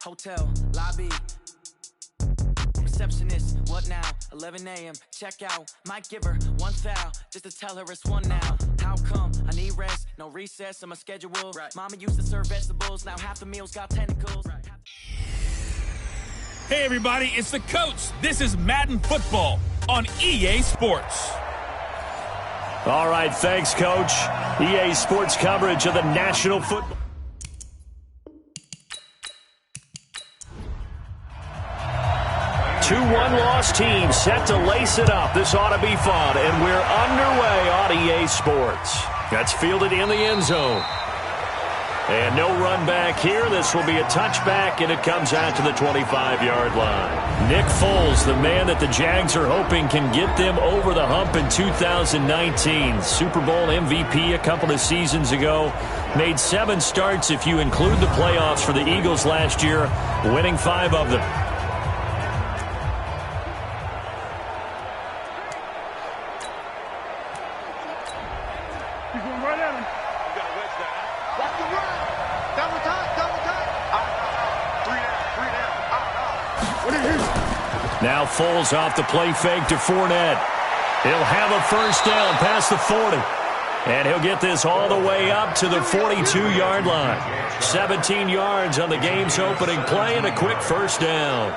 Hotel, lobby. Receptionist, what now? 11 a.m. Check out. Might give her one foul just to tell her it's one now. How come? I need rest, no recess in my schedule. Right. Mama used to serve vegetables, now half the meals got tentacles. Right. Hey everybody, it's the coach. This is Madden Football on EA Sports. All right, thanks, Coach. EA Sports coverage of the National Football. Two one-loss teams set to lace it up. This ought to be fun, and we're underway on EA Sports. That's fielded in the end zone. And no run back here. This will be a touchback, and it comes out to the 25-yard line. Nick Foles, the man that the Jags are hoping can get them over the hump in 2019. Super Bowl MVP a couple of seasons ago. Made 7 starts if you include the playoffs for the Eagles last year, winning 5 of them. Now Foles off the play fake to Fournette. He'll have a first down past the 40. And he'll get this all the way up to the 42-yard line. 17 yards on the game's opening play and a quick first down.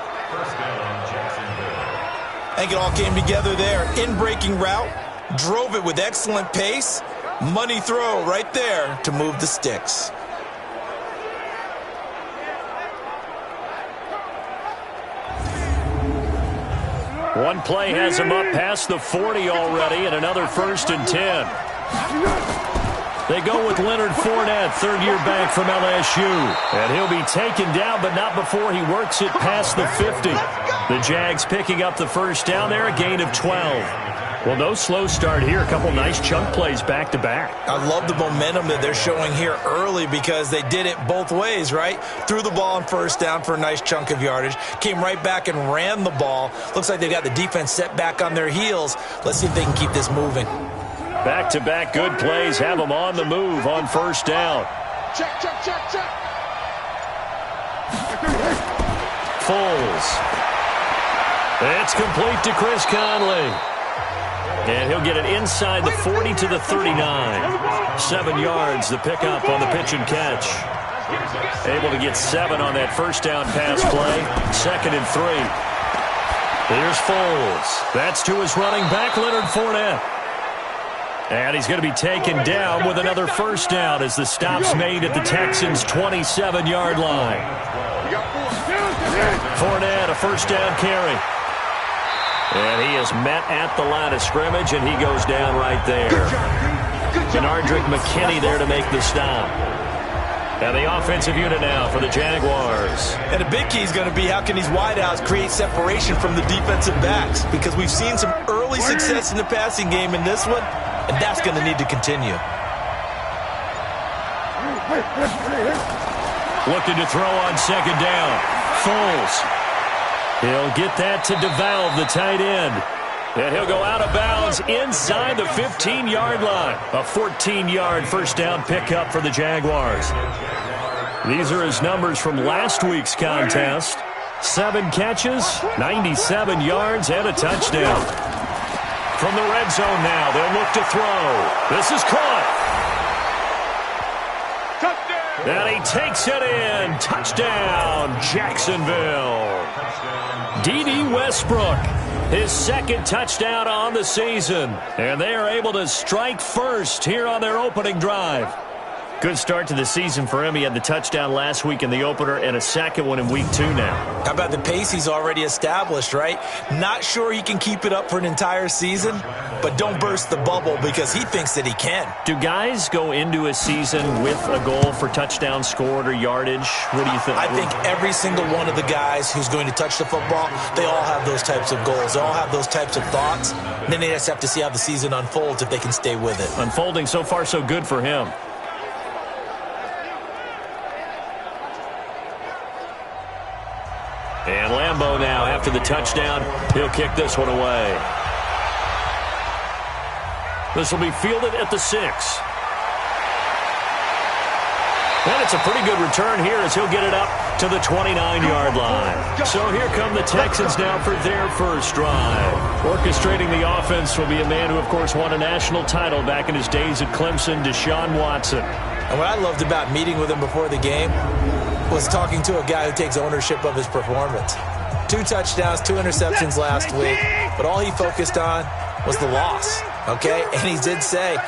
I think it all came together there. In-breaking route, drove it with excellent pace. Money throw right there to move the sticks. One play has him up past the 40 already, and another 1st and 10. They go with Leonard Fournette, third-year back from LSU. And he'll be taken down, but not before he works it past the 50. The Jags picking up the first down there, a gain of 12. Well, no slow start here. A couple nice chunk plays back-to-back. I love the momentum that they're showing here early because they did it both ways, right? Threw the ball on first down for a nice chunk of yardage. Came right back and ran the ball. Looks like they've got the defense set back on their heels. Let's see if they can keep this moving. Back-to-back good plays have them on the move on first down. Check. Foles. It's complete to Chris Conley. And he'll get it inside the 40 to the 39. 7 yards, the pickup on the pitch and catch. Able to get 7 on that first down pass play. 2nd and 3. Here's Foles. That's to his running back, Leonard Fournette. And he's going to be taken down with another first down as the stop's made at the Texans' 27-yard line. Fournette, a first down carry. And he is met at the line of scrimmage, and he goes down right there. Denardrick McKinney there to make the stop. And the offensive unit now for the Jaguars. And a big key is going to be how can these wideouts create separation from the defensive backs, because we've seen some early success in the passing game in this one, and that's going to need to continue. Looking to throw on second down. Foles. He'll get that to DeValve, the tight end. And he'll go out of bounds inside the 15-yard line. A 14-yard first down pickup for the Jaguars. These are his numbers from last week's contest. 7 catches, 97 yards, and a touchdown. From the red zone now, they'll look to throw. This is caught. And he takes it in. Touchdown, Jacksonville. D.D. Westbrook, his 2nd touchdown on the season. And they are able to strike first here on their opening drive. Good start to the season for him. He had the touchdown last week in the opener and a second one in week 2 now. How about the pace he's already established, right? Not sure he can keep it up for an entire season, but don't burst the bubble because he thinks that he can. Do guys go into a season with a goal for touchdown scored or yardage? What do you think? I think every single one of the guys who's going to touch the football, they all have those types of goals. They all have those types of thoughts. And then they just have to see how the season unfolds if they can stay with it. Unfolding so far so good for him. And Lambeau now, after the touchdown, he'll kick this one away. This will be fielded at the 6. And it's a pretty good return here as he'll get it up to the 29-yard line. So here come the Texans now for their first drive. Orchestrating the offense will be a man who, of course, won a national title back in his days at Clemson, Deshaun Watson. And what I loved about meeting with him before the game was talking to a guy who takes ownership of his performance. 2 touchdowns, 2 interceptions last week, but all he focused on was the loss, okay? And he did say,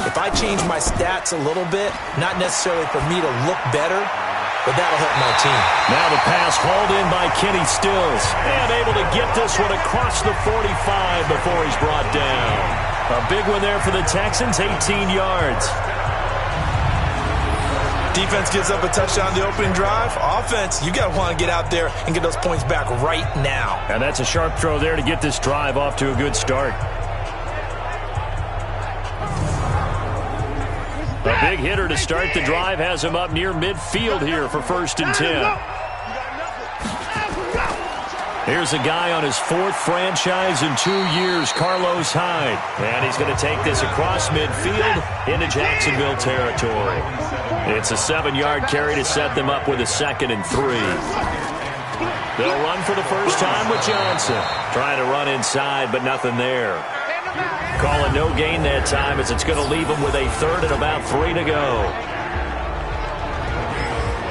if I change my stats a little bit, not necessarily for me to look better, but that'll help my team. Now the pass hauled in by Kenny Stills, and able to get this one across the 45 before he's brought down. A big one there for the Texans, 18 yards. Defense gives up a touchdown the opening drive. Offense, you got to want to get out there and get those points back right now. And that's a sharp throw there to get this drive off to a good start. A big hitter to start the drive has him up near midfield here for 1st and 10. Here's a guy on his 4th franchise in 2 years, Carlos Hyde. And he's going to take this across midfield into Jacksonville territory. It's a 7-yard carry to set them up with a 2nd and 3. They'll run for the first time with Johnson. Trying to run inside, but nothing there. Calling no gain that time as it's going to leave them with a 3rd and about 3 to go.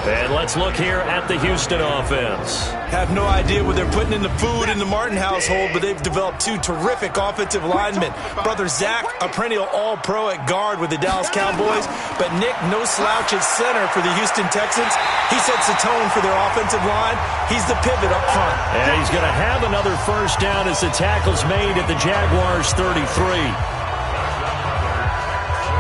And let's look here at the Houston offense. Have no idea what they're putting in the food in the Martin household, but they've developed 2 terrific offensive linemen. Brother Zach, a perennial all-pro at guard with the Dallas Cowboys, but Nick, no slouch at center for the Houston Texans. He sets the tone for their offensive line. He's the pivot up front. And he's going to have another first down as the tackle's made at the Jaguars' 33.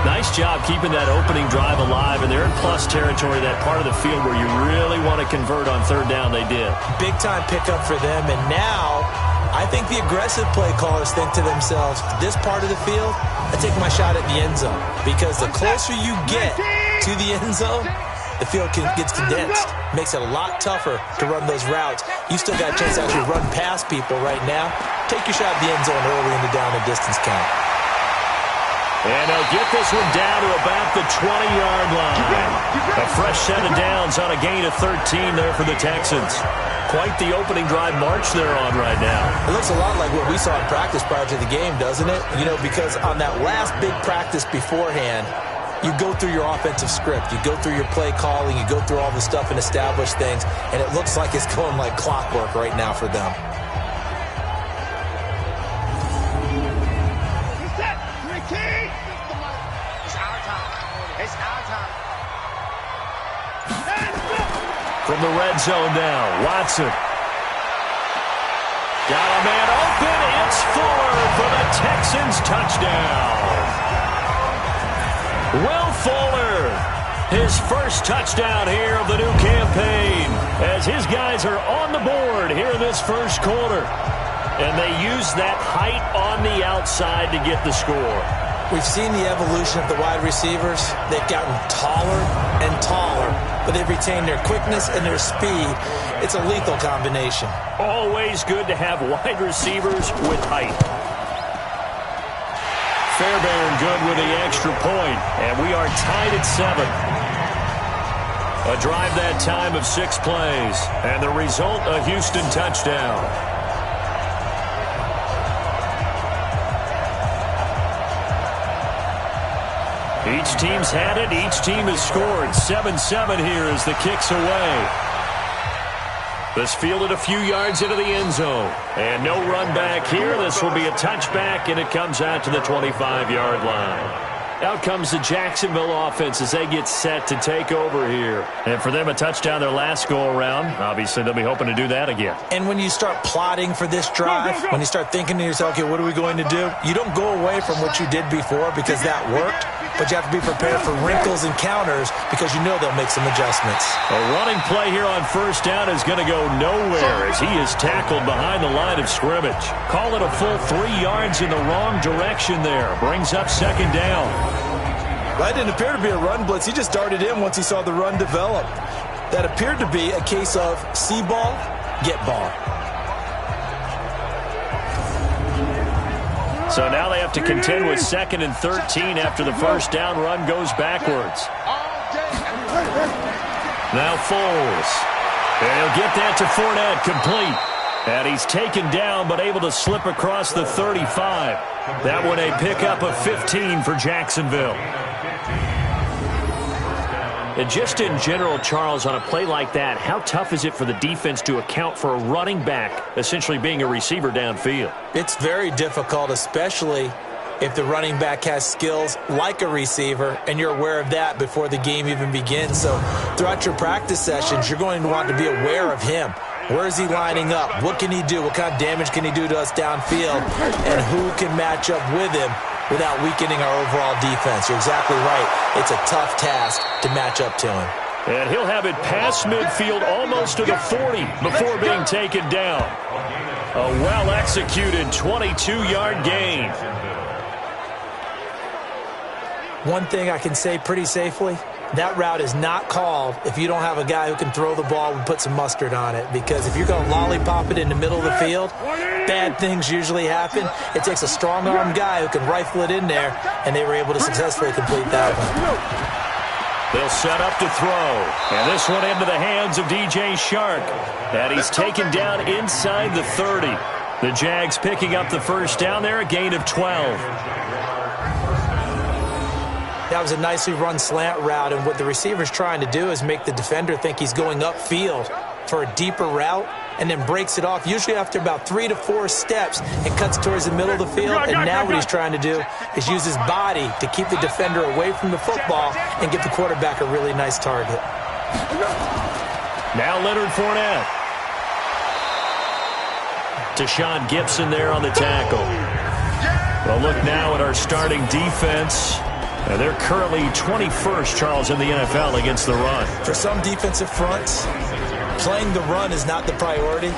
Nice job keeping that opening drive alive, and they're in plus territory, that part of the field where you really want to convert on 3rd down. They did. Big-time pickup for them, and now I think the aggressive play callers think to themselves, this part of the field, I take my shot at the end zone, because the closer you get to the end zone, the field gets condensed. Makes it a lot tougher to run those routes. You still got a chance to actually run past people right now. Take your shot at the end zone early in the down and distance count. And they'll get this one down to about the 20-yard line. A fresh set of downs on a gain of 13 there for the Texans. Quite the opening drive march they're on right now. It looks a lot like what we saw in practice prior to the game, doesn't it? You know, because on that last big practice beforehand, you go through your offensive script. You go through your play calling. You go through all the stuff and establish things. And it looks like it's going like clockwork right now for them. From the red zone now, Watson. Got a man open. It's Fuller for the Texans touchdown. Will Fuller, his first touchdown here of the new campaign, as his guys are on the board here in this first quarter. And they use that height on the outside to get the score. We've seen the evolution of the wide receivers. They've gotten taller and taller, but they've retained their quickness and their speed. It's a lethal combination. Always good to have wide receivers with height. Fairbairn good with the extra point, and we are tied at 7. A drive that time of 6 plays, and the result, a Houston touchdown. Each team's had it. Each team has scored. 7-7 here as the kick's away. This fielded a few yards into the end zone. And no run back here. This will be a touchback, and it comes out to the 25-yard line. Out comes the Jacksonville offense as they get set to take over here. And for them, a touchdown their last go-around. Obviously, they'll be hoping to do that again. And when you start plotting for this drive, when you start thinking to yourself, okay, what are we going to do? You don't go away from what you did before because that worked. But you have to be prepared for wrinkles and counters because you know they'll make some adjustments. A running play here on first down is going to go nowhere as he is tackled behind the line of scrimmage. Call it a full 3 yards in the wrong direction there. Brings up second down. That didn't appear to be a run blitz. He just darted in once he saw the run develop. That appeared to be a case of see ball, get ball. So now they have to contend with 2nd and 13 after the first down run goes backwards. Now Foles. And he'll get that to Fournette, complete. And he's taken down but able to slip across the 35. That one a pickup of 15 for Jacksonville. And just in general, Charles, on a play like that, how tough is it for the defense to account for a running back essentially being a receiver downfield? It's very difficult, especially if the running back has skills like a receiver, and you're aware of that before the game even begins. So throughout your practice sessions, you're going to want to be aware of him. Where is he lining up? What can he do? What kind of damage can he do to us downfield? And who can match up with him without weakening our overall defense? You're exactly right. It's a tough task to match up to him. And he'll have it past midfield almost to the 40 before being taken down. A well-executed 22-yard gain. One thing I can say pretty safely, that route is not called if you don't have a guy who can throw the ball and put some mustard on it. Because if you're going to lollipop it in the middle of the field, bad things usually happen. It takes a strong-arm guy who can rifle it in there, and they were able to successfully complete that one. They'll set up to throw. And this one into the hands of DJ Shark. And he's taken down inside the 30. The Jags picking up the first down there, a gain of 12. That was a nicely run slant route, and what the receiver's trying to do is make the defender think he's going upfield for a deeper route and then breaks it off, usually after about 3 to 4 steps, and cuts towards the middle of the field. And now what he's trying to do is use his body to keep the defender away from the football and give the quarterback a really nice target. Now Leonard Fournette. Deshaun Gibson there on the tackle. Well, look now at our starting defense. They're currently 21st, Charles, in the NFL against the run. For some defensive fronts, playing the run is not the priority.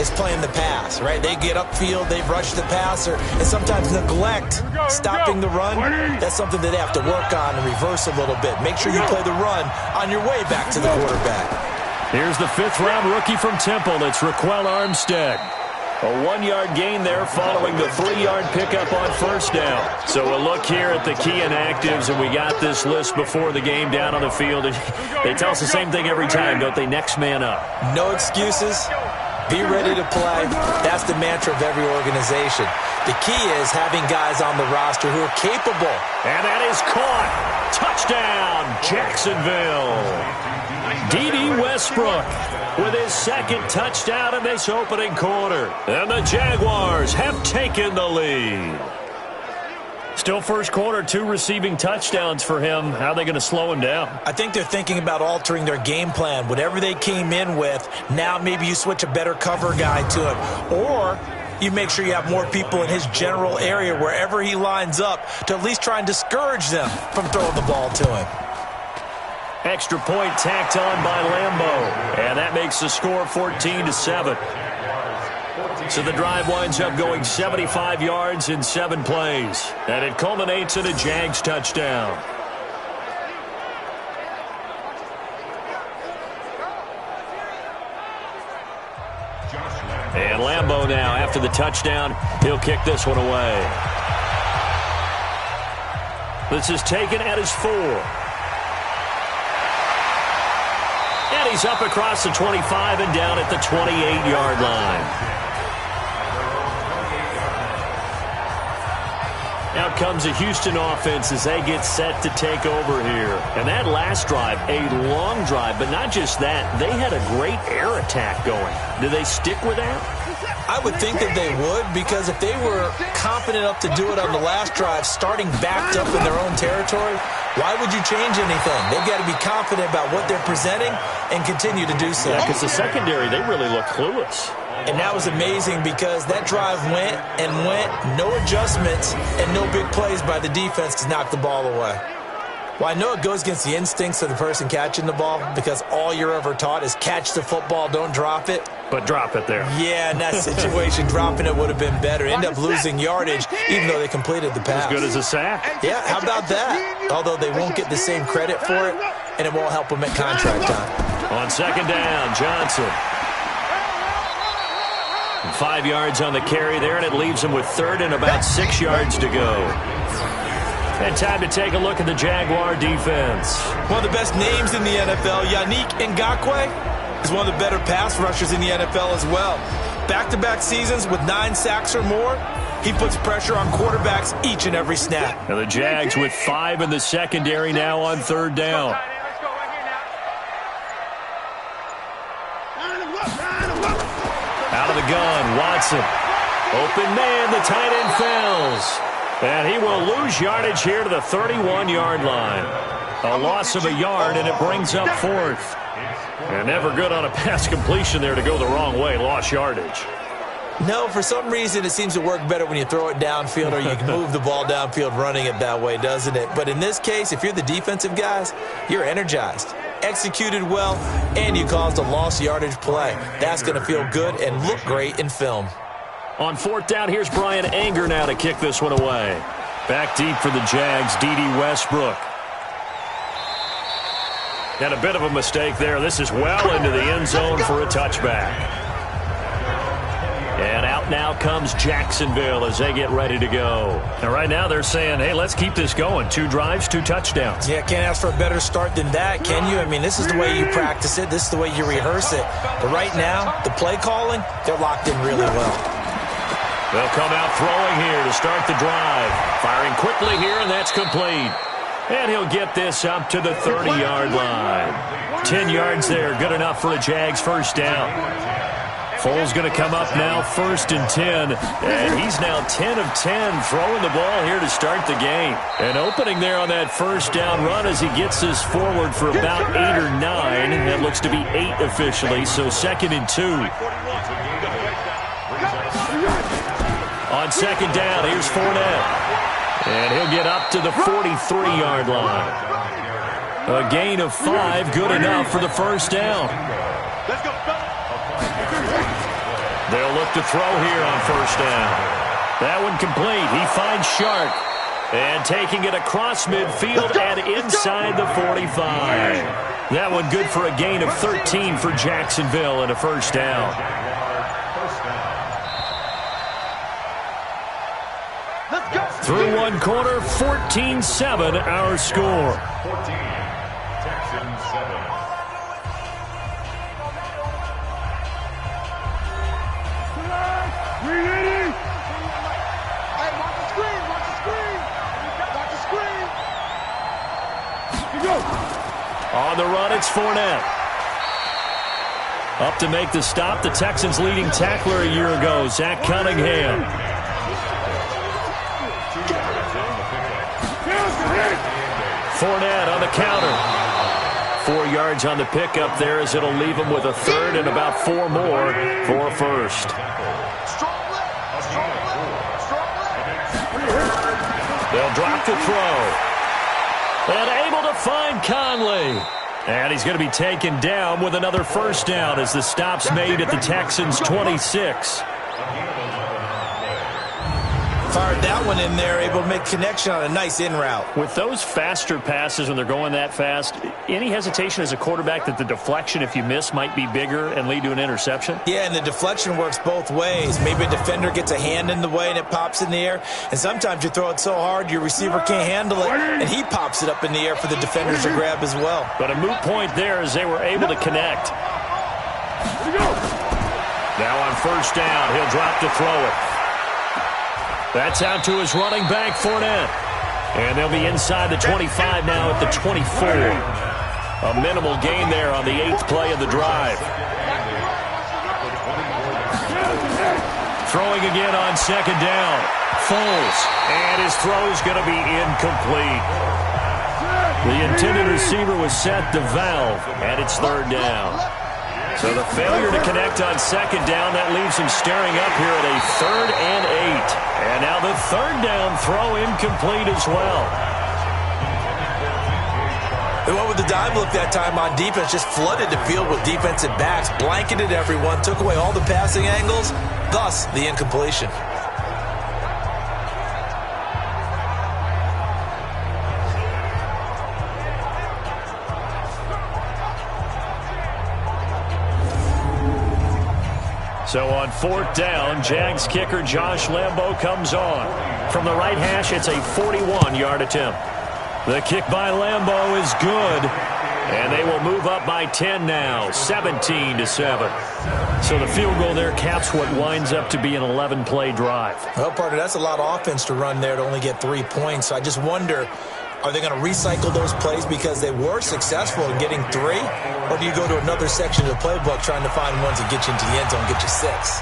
It's playing the pass, right? They get upfield, they rush the passer, and sometimes neglect stopping the run. That's something that they have to work on and reverse a little bit. Make sure you play the run on your way back to the quarterback. Here's the 5th-round rookie from Temple. It's Raquel Armstead. A 1-yard gain there following the 3-yard pickup on first down. So we'll look here at the key inactives, and we got this list before the game down on the field. And they tell us the same thing every time, don't they? Next man up. No excuses. Be ready to play. That's the mantra of every organization. The key is having guys on the roster who are capable. And that is caught. Touchdown, Jacksonville. D.D. Westbrook with his second touchdown in this opening quarter. And the Jaguars have taken the lead. Still first quarter, 2 receiving touchdowns for him. How are they going to slow him down? I think they're thinking about altering their game plan. Whatever they came in with, now maybe you switch a better cover guy to him. Or you make sure you have more people in his general area wherever he lines up to at least try and discourage them from throwing the ball to him. Extra point tacked on by Lambeau. And that makes the score 14-7. So the drive winds up going 75 yards in 7 plays. And it culminates in a Jags touchdown. And Lambeau now, after the touchdown, he'll kick this one away. This is taken at his 4. And he's up across the 25 and down at the 28-yard line. Out comes the Houston offense as they get set to take over here. And that last drive, a long drive, but not just that. They had a great air attack going. Do they stick with that? I would think that they would, because if they were confident enough to do it on the last drive, starting backed up in their own territory, why would you change anything? They've got to be confident about what they're presenting and continue to do so. Yeah, because the secondary, they really look clueless. And that was amazing because that drive went and went, no adjustments and no big plays by the defense to knock the ball away. Well, I know it goes against the instincts of the person catching the ball because all you're ever taught is catch the football, don't drop it. But drop it there. Yeah, in that situation, dropping it would have been better. End up losing yardage even though they completed the pass. As good as a sack. Yeah, how about that? Although they won't get the same credit for it, and it won't help them at contract time. On second down, Johnson. 5 yards on the carry there, and it leaves him with 3rd and about 6 yards to go. And time to take a look at the Jaguar defense. One of the best names in the NFL, Yannick Ngakoue, is one of the better pass rushers in the NFL as well. Back-to-back seasons with 9 sacks or more, he puts pressure on quarterbacks each and every snap. And the Jags with 5 in the secondary now on 3rd down. Out of the gun, Watson. Open man, the tight end fails. And he will lose yardage here to the 31-yard line. A loss of a yard, and it brings up 4th. And never good on a pass completion there to go the wrong way. Lost yardage. No, for some reason, it seems to work better when you throw it downfield or you can move the ball downfield running it that way, doesn't it? But in this case, if you're the defensive guys, you're energized, executed well, and you caused a lost yardage play. That's going to feel good and look great in film. On 4th down, here's Brian Anger now to kick this one away. Back deep for the Jags, D.D. Westbrook. And a bit of a mistake there. This is well into the end zone for a touchback. And out now comes Jacksonville as they get ready to go. And right now they're saying, hey, let's keep this going. 2 drives, 2 touchdowns. Yeah, can't ask for a better start than that, can you? I mean, this is the way you practice it. This is the way you rehearse it. But right now, the play calling, they're locked in really well. They'll come out throwing here to start the drive. Firing quickly here, and that's complete. And he'll get this up to the 30-yard line. 10 yards there, good enough for a Jags first down. Foles going to come up now, 1st and 10. And he's now 10 of 10 throwing the ball here to start the game. And opening there on that first down run as he gets this forward for about 8 or 9. That looks to be 8 officially, so 2nd and 2. On 2nd down, here's Fournette. And he'll get up to the 43-yard line. A gain of 5, good enough for the first down. They'll look to throw here on 1st down. That one complete. He finds Shark. And taking it across midfield and inside the 45. That one good for a gain of 13 for Jacksonville and a first down. Through one quarter, 14-7 our score. 14, Texans 7. On the run, it's Fournette. Up to make the stop, the Texans' leading tackler a year ago, Zach Cunningham. Fournette on the counter. 4 yards on the pickup there as it'll leave him with a 3rd and about 4 more for a first. They'll drop the throw. And able to find Conley. And he's going to be taken down with another first down as the stop's made at the Texans' 26. Fired that one in there, able to make connection on a nice in route. With those faster passes when they're going that fast, any hesitation as a quarterback that the deflection, if you miss, might be bigger and lead to an interception? Yeah, and the deflection works both ways. Maybe a defender gets a hand in the way and it pops in the air. And sometimes you throw it so hard your receiver can't handle it, and he pops it up in the air for the defenders to grab as well. But a moot point there as they were able to connect. Now on first down, he'll drop to throw it. That's out to his running back, Fournette. And they'll be inside the 25 now at the 24. A minimal gain there on the 8th play of the drive. Throwing again on 2nd down. Foles. And his throw's going to be incomplete. The intended receiver was set to Valve, and it's 3rd down. So the failure to connect on 2nd down, that leaves him staring up here at a 3rd and 8. And now the 3rd down throw incomplete as well. They went with the dime look that time on defense, just flooded the field with defensive backs, blanketed everyone, took away all the passing angles, thus the incompletion. So on 4th down, Jags kicker Josh Lambo comes on. From the right hash, it's a 41-yard attempt. The kick by Lambeau is good. And they will move up by 10 now, 17-7. So the field goal there caps what winds up to be an 11-play drive. Well, partner, that's a lot of offense to run there to only get 3 points. So I just wonder, are they going to recycle those plays because they were successful in getting 3? Or do you go to another section of the playbook trying to find ones that get you into the end zone, get you 6?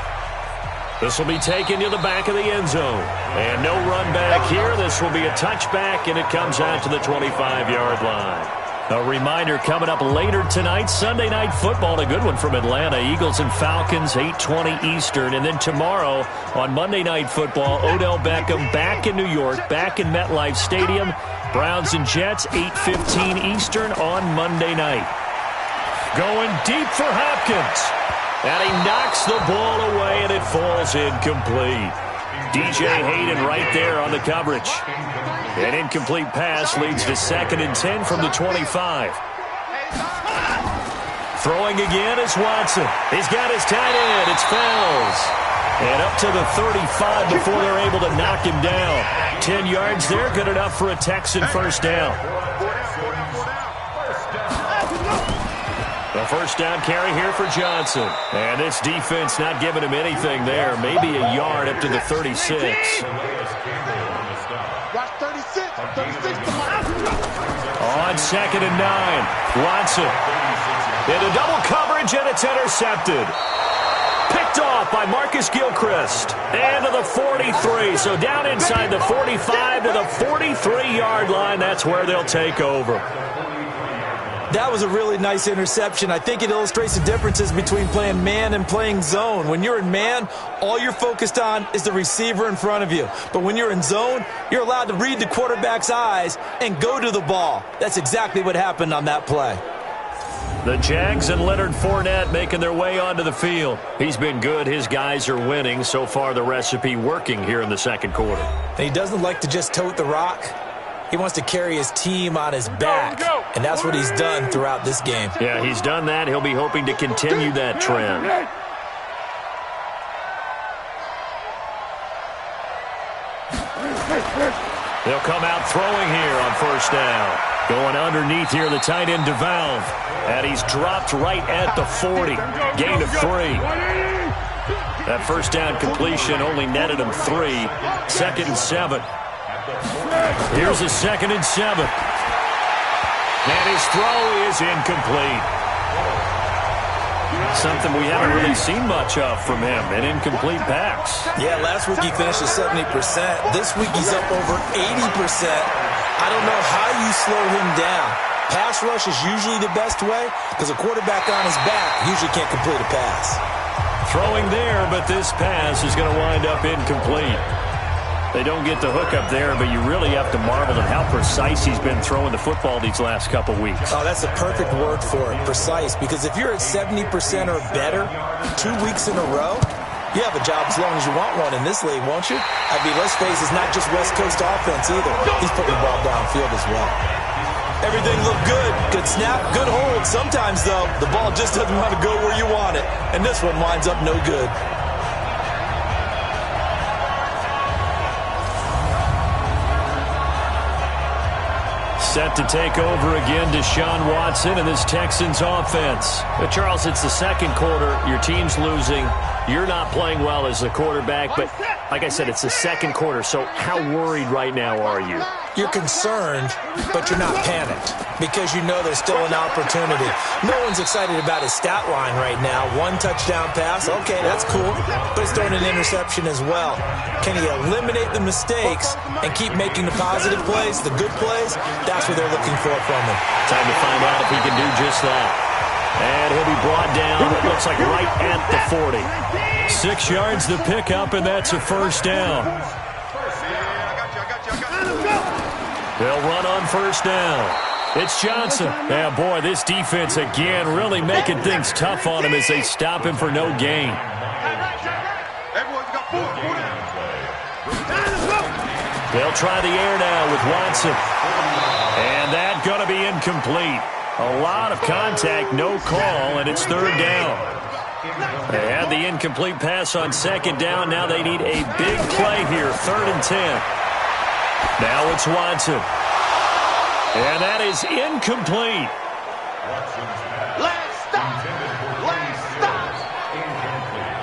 This will be taken to the back of the end zone. And no run back here. This will be a touchback, and it comes out to the 25-yard line. A reminder coming up later tonight, Sunday Night Football, a good one from Atlanta. Eagles and Falcons, 8:20 Eastern. And then tomorrow on Monday Night Football, Odell Beckham back in New York, back in MetLife Stadium. Browns and Jets, 8:15 Eastern on Monday night. Going deep for Hopkins. And he knocks the ball away, and it falls incomplete. DJ Hayden right there on the coverage. An incomplete pass leads to 2nd and 10 from the 25. Throwing again is Watson. He's got his tight end. It's Fells. And up to the 35 before they're able to knock him down. 10 yards there, good enough for a Texan first down. The first down carry here for Johnson. And this defense not giving him anything there. Maybe a yard up to the 36. On 2nd and 9, Watson into double coverage, and it's intercepted. Picked off by Marcus Gilchrist. And to the 43. So down inside the 45 to the 43-yard line. That's where they'll take over. That was a really nice interception. I think it illustrates the differences between playing man and playing zone. When you're in man, all you're focused on is the receiver in front of you. But when you're in zone, you're allowed to read the quarterback's eyes and go to the ball. That's exactly what happened on that play. The Jags and Leonard Fournette making their way onto the field. He's been good. His guys are winning. So far, the recipe working here in the second quarter. And he doesn't like to just tote the rock. He wants to carry his team on his back, and that's what he's done throughout this game. Yeah, he's done that. He'll be hoping to continue that trend. They'll come out throwing here on first down. Going underneath here, the tight end DeValve. And he's dropped right at the 40. Gain of 3. That first down completion only netted him 3. 2nd and 7. Here's a 2nd and 7. And his throw is incomplete. Something we haven't really seen much of from him, an incomplete pass. Yeah, last week he finished at 70%. This week he's up over 80%. I don't know how you slow him down. Pass rush is usually the best way because a quarterback on his back usually can't complete a pass. Throwing there, but this pass is going to wind up incomplete. They don't get the hook up there, but you really have to marvel at how precise he's been throwing the football these last couple weeks. Oh, that's the perfect word for it, precise, because if you're at 70% or better 2 weeks in a row, you have a job as long as you want one in this league, won't you? I mean, let's face it, it's not just West Coast offense either. He's putting the ball downfield as well. Everything looked good. Good snap, good hold. Sometimes, though, the ball just doesn't want to go where you want it, and this one winds up no good. Set to take over again, Deshaun Watson and this Texans offense. But Charles, it's the second quarter. Your team's losing. You're not playing well as the quarterback, but like I said, it's the second quarter. So how worried right now are you? You're concerned, but you're not panicked because you know there's still an opportunity. No one's excited about his stat line right now. 1 touchdown pass, okay, that's cool, but he's throwing an interception as well. Can he eliminate the mistakes and keep making the positive plays, the good plays? That's what they're looking for from him. Time to find out if he can do just that. And he'll be brought down, it looks like right at the 40. 6 yards the pickup, and that's a first down. They'll run on first down. It's Johnson. Yeah, boy, this defense again really making things tough on him as they stop him for no gain. They'll try the air now with Watson. And that's going to be incomplete. A lot of contact, no call, and it's third down. They had the incomplete pass on second down. Now they need a big play here, 3rd and 10. Now it's Watson. And that is incomplete.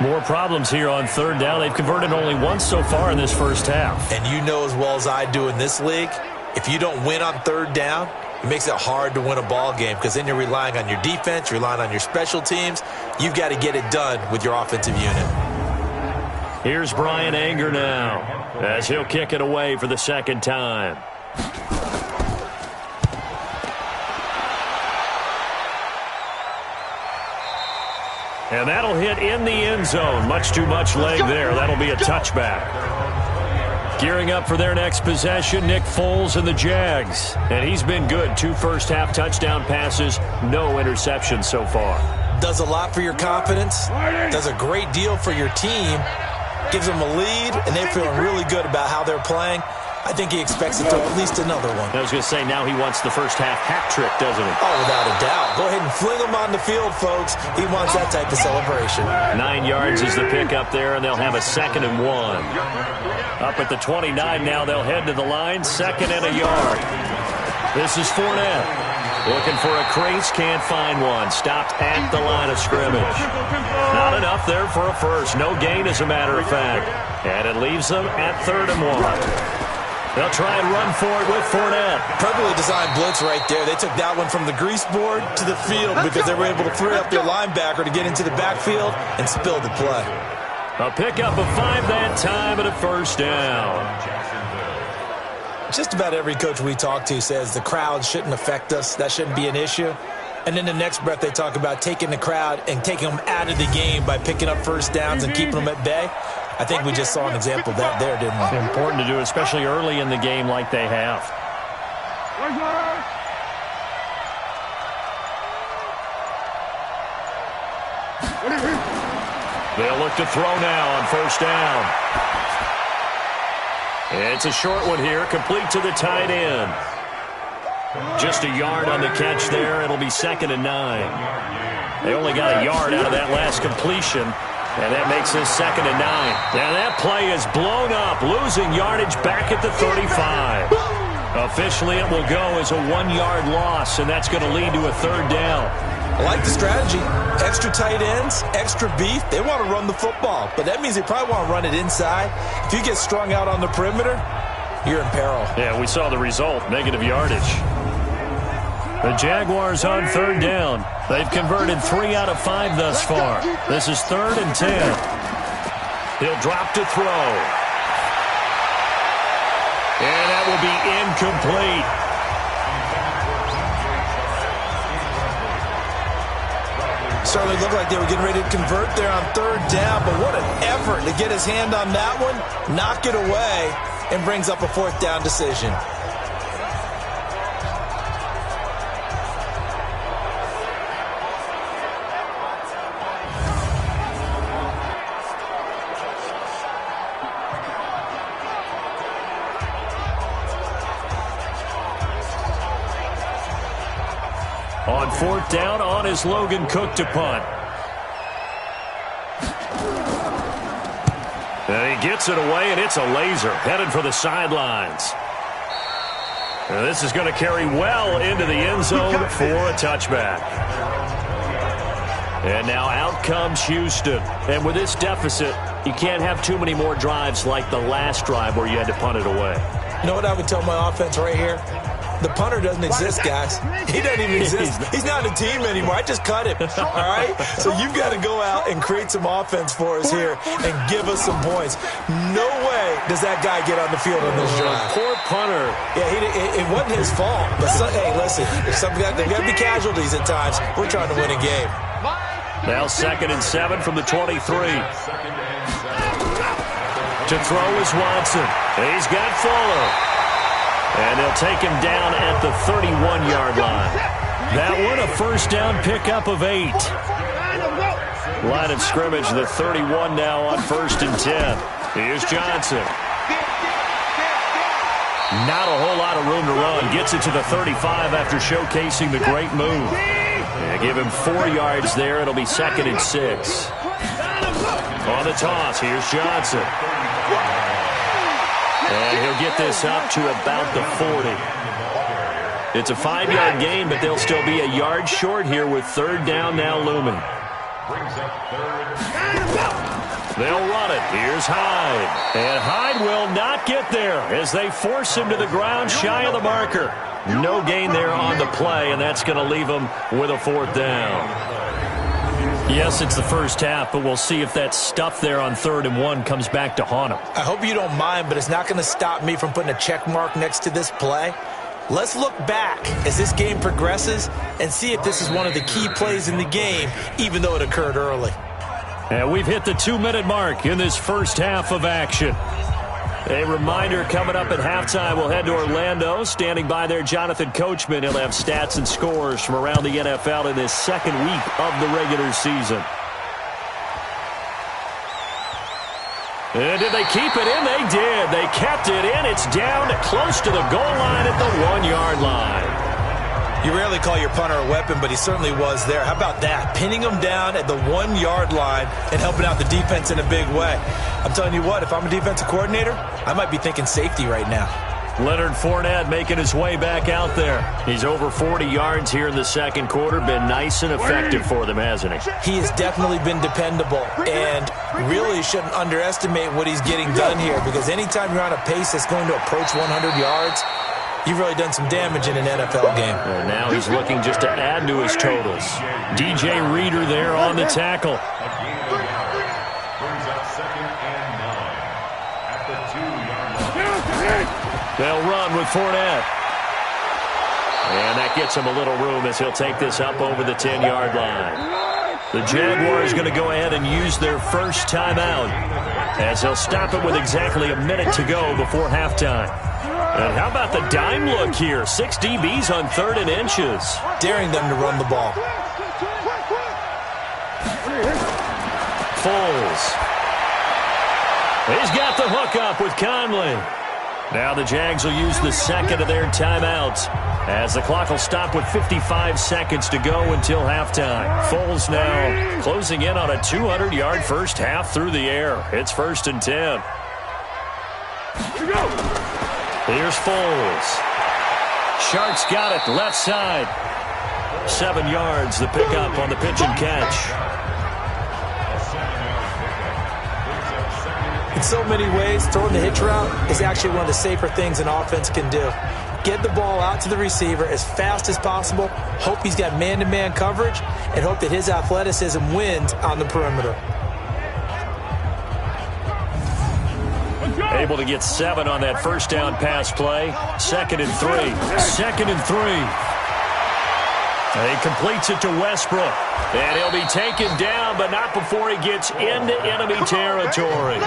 More problems here on third down. They've converted only once so far in this first half. And you know as well as I do in this league, if you don't win on third down, it makes it hard to win a ball game because then you're relying on your defense, you're relying on your special teams. You've got to get it done with your offensive unit. Here's Brian Anger now as he'll kick it away for the second time. And that'll hit in the end zone. Much too much leg there. That'll be a touchback. Gearing up for their next possession, Nick Foles and the Jags. And he's been good. 2 first-half touchdown passes, no interceptions so far. Does a lot for your confidence. Does a great deal for your team. Gives them a lead, and they're feeling really good about how they're playing. I think he expects to throw at least another one. I was going to say, now he wants the first-half hat trick, doesn't he? Oh, without a doubt. Go ahead and fling him on the field, folks. He wants that type of celebration. 9 yards is the pick up there, and they'll have a 2nd and 1. Up at the 29 now, they'll head to the line, 2nd and a yard. This is Fournette. Looking for a crease, can't find one. Stopped at the line of scrimmage. Not enough there for a first. No gain, as a matter of fact. And it leaves them at 3rd and 1. They'll try and run for it with Fournette. Perfectly designed blitz right there. They took that one from the grease board to the field because they were able to free up their linebacker to get into the backfield and spill the play. A pickup of 5 that time and a first down. Just about every coach we talk to says the crowd shouldn't affect us. That shouldn't be an issue. And then the next breath they talk about taking the crowd and taking them out of the game by picking up first downs and keeping them at bay. I think we just saw an example of that there, didn't we? Important to do, especially early in the game like they have. They'll look to throw now on first down. It's a short one here, complete to the tight end. Just a yard on the catch there. It'll be 2nd and 9. They only got a yard out of that last completion. And that makes this 2nd and 9. Now that play is blown up, losing yardage back at the 35. Officially, it will go as a 1-yard loss, and that's going to lead to a 3rd down. I like the strategy. Extra tight ends, extra beef. They want to run the football, but that means they probably want to run it inside. If you get strung out on the perimeter, you're in peril. Yeah, we saw the result, negative yardage. The Jaguars on 3rd down. They've converted 3 out of 5 thus far. This is 3rd and 10. He'll drop to throw. And that will be incomplete. Certainly looked like they were getting ready to convert there on 3rd down, but what an effort to get his hand on that one, knock it away, and brings up a 4th down decision. On 4th down, on is Logan Cook to punt. And he gets it away, and it's a laser headed for the sidelines. And this is going to carry well into the end zone for a touchback. And now out comes Houston. And with this deficit, you can't have too many more drives like the last drive where you had to punt it away. You know what I would tell my offense right here? The punter doesn't exist, guys. He doesn't even exist. He's not a team anymore. I just cut him, all right? So you've got to go out and create some offense for us here and give us some points. No way does that guy get on the field on this drive. Poor punter. Yeah, it wasn't his fault. But, hey, listen, there's got to be casualties at times. We're trying to win a game. Now 2nd and 7 from the 23. To throw is Watson. He's got Fuller. And they'll take him down at the 31-yard line. That one, a first down pickup of 8. Line of scrimmage, the 31 now on 1st and 10. Here's Johnson. Not a whole lot of room to run. Gets it to the 35 after showcasing the great move. And give him 4 yards there. It'll be 2nd and 6. On the toss, here's Johnson. And he'll get this up to about the 40. It's a 5-yard gain, but they'll still be a yard short here with third down now looming. Brings up third. They'll run it. Here's Hyde. And Hyde will not get there as they force him to the ground shy of the marker. No gain there on the play, and that's going to leave him with a fourth down. Yes, it's the first half, but we'll see if that stuff there on 3rd and 1 comes back to haunt him. I hope you don't mind, but it's not going to stop me from putting a check mark next to this play. Let's look back as this game progresses and see if this is one of the key plays in the game, even though it occurred early. And we've hit the 2-minute mark in this first half of action. A reminder coming up at halftime, we'll head to Orlando. Standing by there, Jonathan Coachman. He'll have stats and scores from around the NFL in this second week of the regular season. And did they keep it in? They did. They kept it in. It's down close to the goal line at the 1-yard line. You rarely call your punter a weapon, but he certainly was there. How about that? Pinning him down at the 1-yard line and helping out the defense in a big way. I'm telling you what, if I'm a defensive coordinator, I might be thinking safety right now. Leonard Fournette making his way back out there. He's over 40 yards here in the second quarter. Been nice and effective for them, hasn't he? He has definitely been dependable, and really shouldn't underestimate what he's getting done here, because anytime you're on a pace that's going to approach 100 yards, you've really done some damage in an NFL game. And now he's looking just to add to his totals. DJ Reader there on the tackle. Brings up 2nd and 9 at the 2-yard line. They'll run with Fournette. And that gets him a little room as he'll take this up over the 10-yard line. The Jaguars going to go ahead and use their first timeout as they'll stop it with exactly a minute to go before halftime. And how about the dime look here? 6 DBs on 3rd and inches. Daring them to run the ball. Foles. He's got the hook up with Conley. Now the Jags will use the second of their timeouts as the clock will stop with 55 seconds to go until halftime. Foles now closing in on a 200-yard first half through the air. It's 1st and 10. Here's Foles. Sharks got it left side. 7 yards, the pickup on the pitch and catch. In so many ways, throwing the hitch route is actually one of the safer things an offense can do. Get the ball out to the receiver as fast as possible, hope he's got man-to-man coverage, and hope that his athleticism wins on the perimeter. Able to get 7 on that first down pass play. 2nd and 3. 2nd and 3. He completes it to Westbrook. And he'll be taken down, but not before he gets into enemy territory.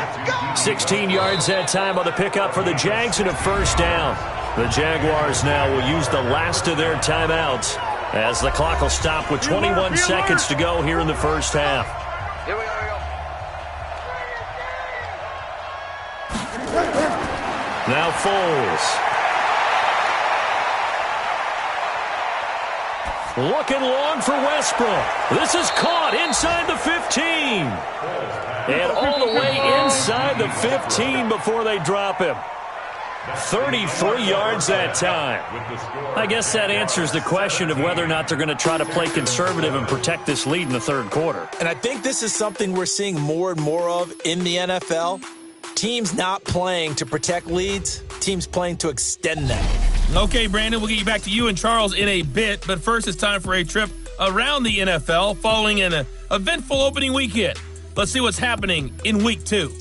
16 yards that time on the pickup for the Jags and a first down. The Jaguars now will use the last of their timeouts as the clock will stop with 21 seconds to go here in the first half. Here we go. Now Foles. Looking long for Westbrook. This is caught inside the 15. And all the way inside the 15 before they drop him. 33 yards that time. I guess that answers the question of whether or not they're going to try to play conservative and protect this lead in the third quarter. And I think this is something we're seeing more and more of in the NFL. Teams not playing to protect leads, teams playing to extend them. Okay, Brandon, we'll get you back to you and Charles in a bit, but first it's time for a trip around the NFL following an eventful opening weekend. Let's see what's happening in Week 2.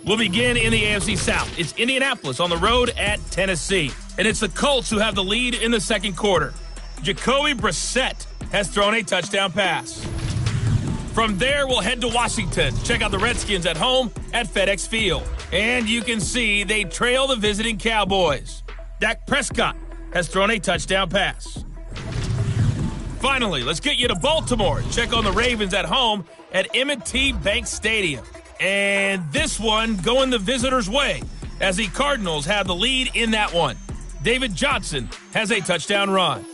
We'll begin in the AFC South. It's Indianapolis on the road at Tennessee, and it's the Colts who have the lead in the second quarter. Jacoby Brissett has thrown a touchdown pass. From there, we'll head to Washington. Check out the Redskins at home at FedEx Field. And you can see they trail the visiting Cowboys. Dak Prescott has thrown a touchdown pass. Finally, let's get you to Baltimore. Check on the Ravens at home at M&T Bank Stadium. And this one going the visitors' way as the Cardinals have the lead in that one. David Johnson has a touchdown run.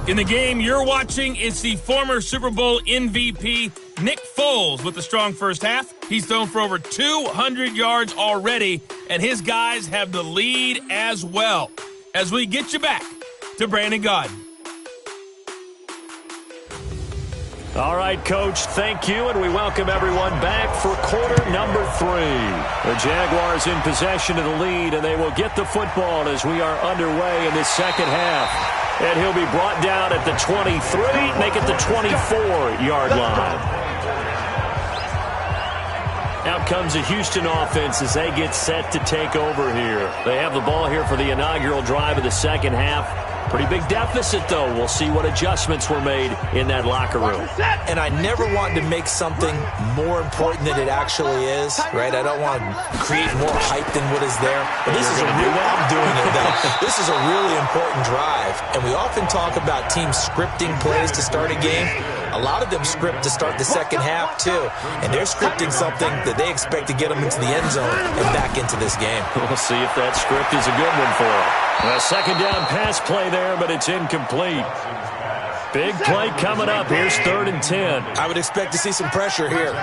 In the game you're watching, it's the former Super Bowl MVP, Nick Foles, with a strong first half. He's thrown for over 200 yards already and his guys have the lead as well. As we get you back to Brandon Gaudin. All right, Coach, thank you, and we welcome everyone back for quarter number 3. The Jaguars in possession of the lead, and they will get the football as we are underway in this second half. And he'll be brought down at the 23, make it the 24-yard line. Out comes the Houston offense as they get set to take over here. They have the ball here for the inaugural drive of the second half. Pretty big deficit, though. We'll see what adjustments were made in that locker room. And I never want to make something more important than it actually is, right? I don't want to create more hype than what is there. But this is a real, I'm doing it, though. This is a really important drive. And we often talk about teams scripting plays to start a game. A lot of them script to start the second half, too. And they're scripting something that they expect to get them into the end zone and back into this game. We'll see if that script is a good one for them. A second down pass play there, but it's incomplete. Big play coming up. Here's 3rd and 10. I would expect to see some pressure here.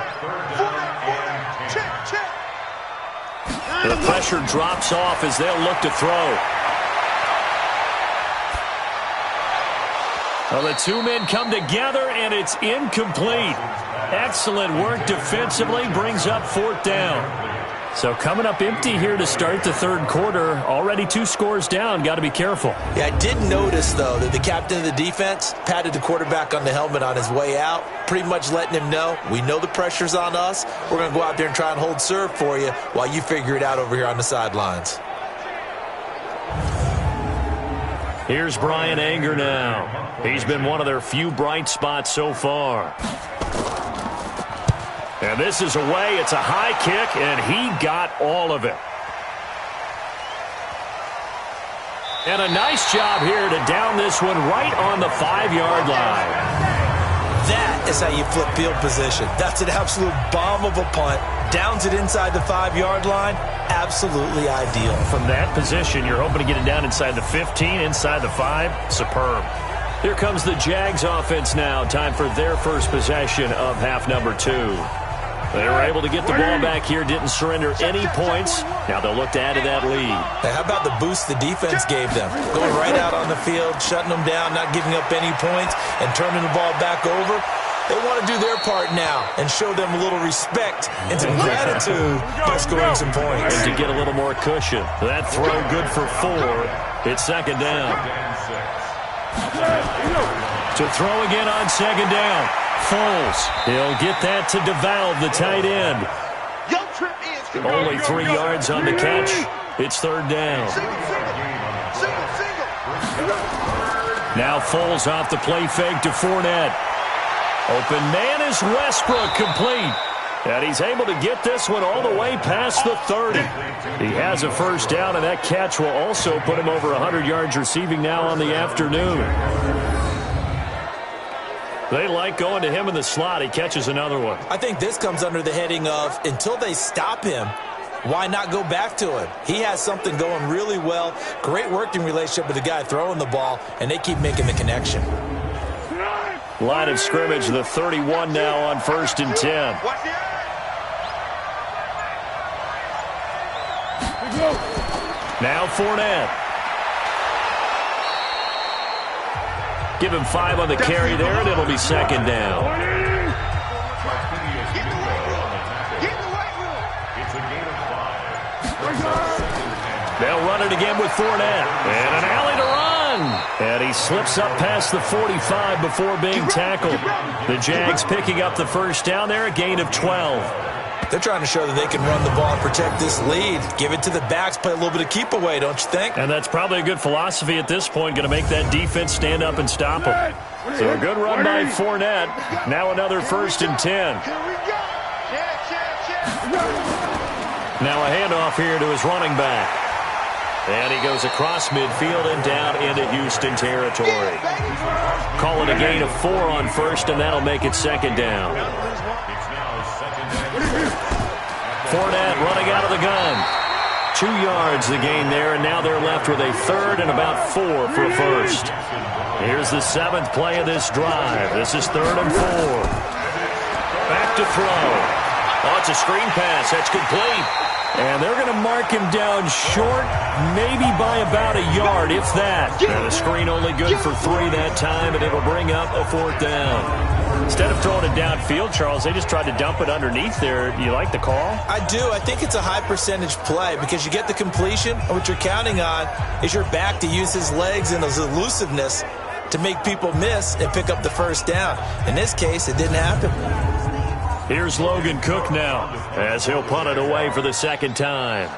The pressure drops off as they'll look to throw. Well, the two men come together, and it's incomplete. Excellent work defensively, brings up 4th down. So coming up empty here to start the third quarter. Already 2 scores down. Got to be careful. Yeah, I did notice, though, that the captain of the defense patted the quarterback on the helmet on his way out, pretty much letting him know, we know the pressure's on us. We're going to go out there and try and hold serve for you while you figure it out over here on the sidelines. Here's Brian Anger now. He's been one of their few bright spots so far. And this is away. It's a high kick, and he got all of it. And a nice job here to down this one right on the 5-yard line. That is how you flip field position. That's an absolute bomb of a punt. Downs it inside the 5-yard line. Absolutely ideal. From that position, you're hoping to get it down inside the 15, inside the 5. Superb. Here comes the Jags offense now. Time for their first possession of half number 2. They were able to get the ball back here, didn't surrender any points. Now they'll look to add to that lead. Hey, how about the boost the defense gave them? Going right out on the field, shutting them down, not giving up any points, and turning the ball back over. They want to do their part now and show them a little respect and some gratitude by scoring some points. And to get a little more cushion. That throw good for 4. It's second down. To throw again on second down. Foles. He'll get that to DeValve, the tight end. Only 3 yards on the catch. It's third down. Now Foles off the play fake to Fournette. Open man is Westbrook, complete. And he's able to get this one all the way past the 30. He has a first down, and that catch will also put him over 100 yards receiving now on the afternoon. They like going to him in the slot. He catches another one. I think this comes under the heading of, until they stop him, why not go back to him? He has something going really well. Great working relationship with the guy throwing the ball, and they keep making the connection. Line of scrimmage, the 31 now on 1st and 10. Now Fournette. Give him 5 on the carry there, and it'll be second down. They'll run it again with Fournette. And an alley to run. And he slips up past the 45 before being tackled. The Jags picking up the first down there, a gain of 12. They're trying to show that they can run the ball and protect this lead. Give it to the backs, play a little bit of keep away, don't you think? And that's probably a good philosophy at this point, going to make that defense stand up and stop them. So a good run by Fournette. Now another 1st and 10. Now a handoff here to his running back. And he goes across midfield and down into Houston territory. Call it a gain of 4 on 1st, and that'll make it second down. Fournette running out of the gun. 2 yards the gain there, and now they're left with a 3rd and about 4 for a first. Here's the 7th play of this drive. This is 3rd and 4. Back to throw. Oh, it's a screen pass. That's complete. And they're going to mark him down short, maybe by about a yard, if that. And the screen only good for 3 that time, and it'll bring up a 4th down. Instead of throwing it downfield, Charles, they just tried to dump it underneath there. Do you like the call? I do. I think it's a high percentage play because you get the completion, and what you're counting on is your back to use his legs and his elusiveness to make people miss and pick up the 1st down. In this case, it didn't happen. Here's Logan Cook now as he'll punt it away for the 2nd time.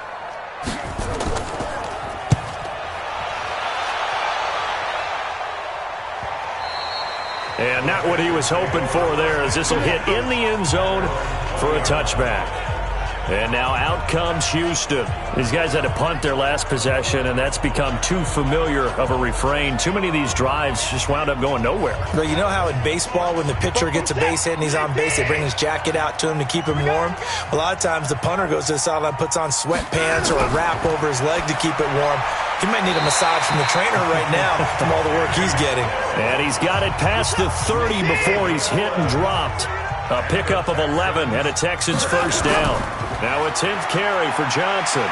And not what he was hoping for there, as this will hit in the end zone for a touchback. And now out comes Houston. These guys had to punt their last possession, and that's become too familiar of a refrain. Too many of these drives just wound up going nowhere. Well, you know how in baseball, when the pitcher gets a base hit and he's on base, they bring his jacket out to him to keep him warm? A lot of times the punter goes to the sideline, puts on sweatpants or a wrap over his leg to keep it warm. He might need a massage from the trainer right now from all the work he's getting. And he's got it past the 30 before he's hit and dropped. A pickup of 11 and a Texans 1st down. Now a 10th carry for Johnson.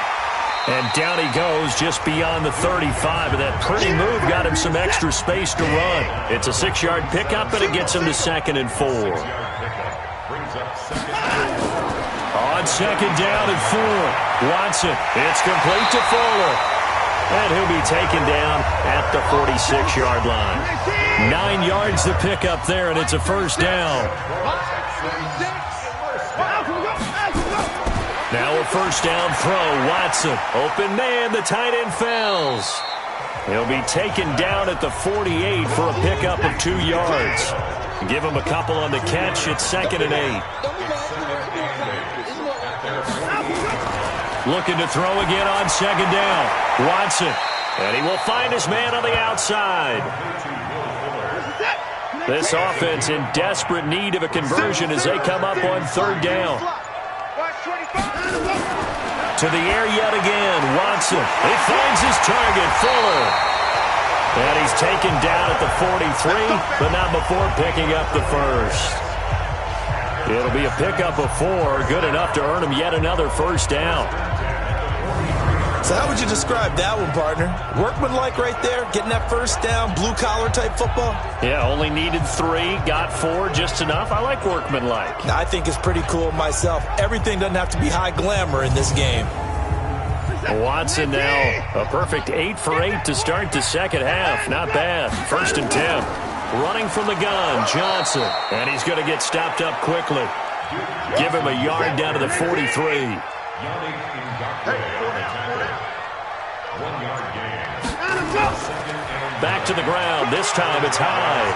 And down he goes just beyond the 35. And that pretty move got him some extra space to run. It's a 6-yard pickup, and it gets him to 2nd and 4. On 2nd down and 4. Watson, it's complete to Fuller. And he'll be taken down at the 46-yard line. 9 yards to pick up there, and it's a 1st down. Now a 1st down throw. Watson, open man, the tight end fails. He'll be taken down at the 48 for a pickup of 2 yards. Give him a couple on the catch. It's 2nd and 8. Looking to throw again on 2nd down. Watson, and he will find his man on the outside. This offense in desperate need of a conversion as they come up on 3rd down. To the air yet again. Watson. He finds his target, Fuller. And he's taken down at the 43, but not before picking up the 1st. It'll be a pickup of 4, good enough to earn him yet another 1st down. So how would you describe that one, partner? Workmanlike right there, getting that 1st down, blue-collar type football? Yeah, only needed 3, got 4, just enough. I like workmanlike. I think it's pretty cool myself. Everything doesn't have to be high glamour in this game. Watson now, a perfect 8 for 8 to start the 2nd half. Not bad. 1st and 10. Running from the gun, Johnson. And he's going to get stopped up quickly. Give him a yard down to the 43. Back to the ground. This time it's high.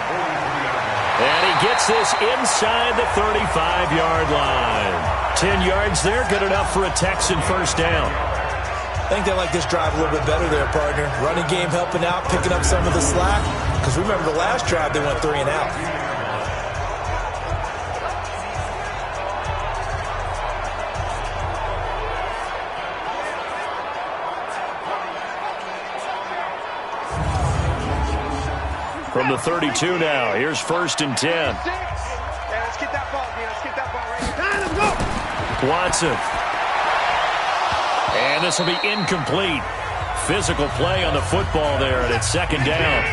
And he gets this inside the 35-yard line. 10 yards there, good enough for a Texan 1st down. I think they like this drive a little bit better there, partner. Running game helping out, picking up some of the slack. Because remember the last drive, they went 3 and out. From the 32 now, here's 1st and 10. Let's get that ball, man. Let's get that ball right here. Watson. And this will be incomplete. Physical play on the football there, and it's 2nd down.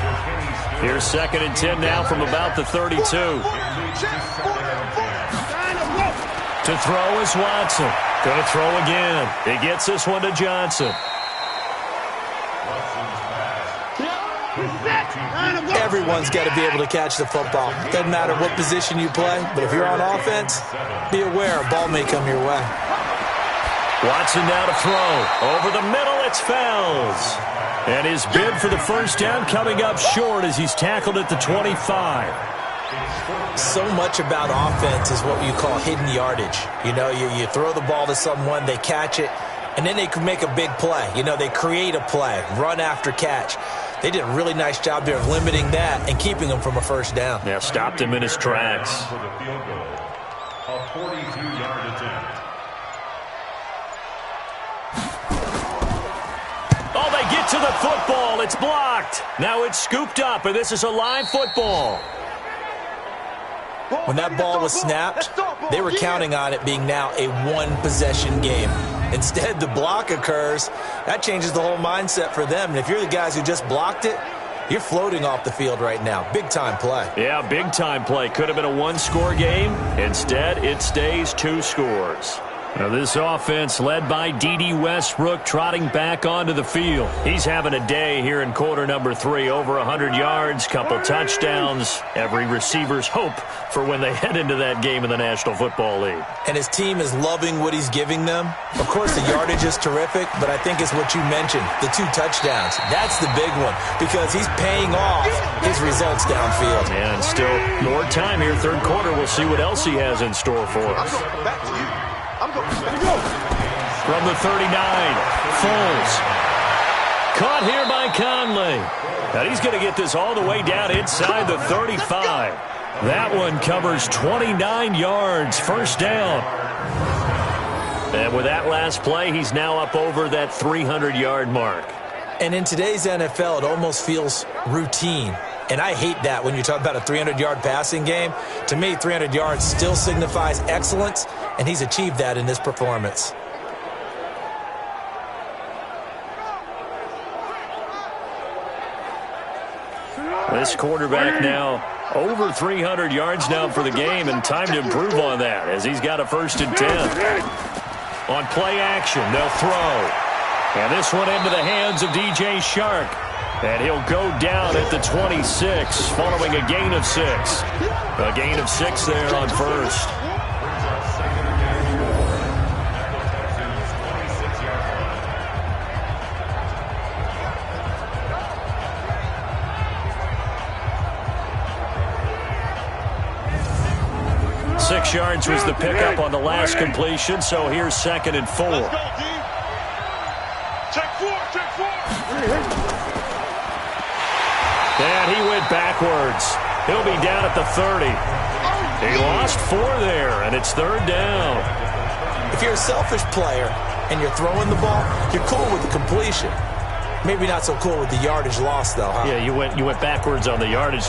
Here's 2nd and 10 now from about the 32. To throw is Watson. Going to throw again. He gets this one to Johnson. Everyone's got to be able to catch the football. Doesn't matter what position you play, but if you're on offense, be aware a ball may come your way. Watson now to throw. Over the middle, it's Fells. And his bid for the 1st down coming up short as he's tackled at the 25. So much about offense is what you call hidden yardage. You know, you throw the ball to someone, they catch it, and then they can make a big play. You know, they create a play, run after catch. They did a really nice job there of limiting that and keeping him from a 1st down. Yeah, stopped him in his tracks. For the field goal, a 42-yard attempt. Oh, they get to the football. It's blocked. Now it's scooped up, and this is a live football. When that ball was snapped, they were counting on it being now a 1-possession game. Instead, the block occurs. That changes the whole mindset for them. And if you're the guys who just blocked it, you're floating off the field right now. Big-time play. Yeah, big-time play. Could have been a one-score game. Instead, it stays 2 scores. Now this offense led by D.D. Westbrook trotting back onto the field. He's having a day here in quarter number 3. Over 100 yards, couple touchdowns. Every receiver's hope for when they head into that game in the National Football League. And his team is loving what he's giving them. Of course, the yardage is terrific, but I think it's what you mentioned, the 2 touchdowns. That's the big one because he's paying off his results downfield. And still more time here, third quarter. We'll see what else he has in store for us. Back to you. From the 39, Foles. Caught here by Conley. Now he's going to get this all the way down inside the 35. That one covers 29 yards, first down. And with that last play, he's now up over that 300-yard mark. And in today's NFL, it almost feels routine. And I hate that when you talk about a 300-yard passing game. To me, 300 yards still signifies excellence, and he's achieved that in this performance. This quarterback now over 300 yards now for the game, and time to improve on that as he's got a 1st and 10. On play action, they'll throw. And this one into the hands of DJ Shark. And he'll go down at the 26 following a gain of 6. A gain of 6 there on first. Six yards was the pickup on the last completion, so here's 2nd and 4. Let's go, D. Check 4, check 4. And he went backwards. He'll be down at the 30. He lost 4 there, and it's 3rd down. If you're a selfish player and you're throwing the ball, you're cool with the completion. Maybe not so cool with the yardage loss, though, huh? Yeah, you went backwards on the yardage.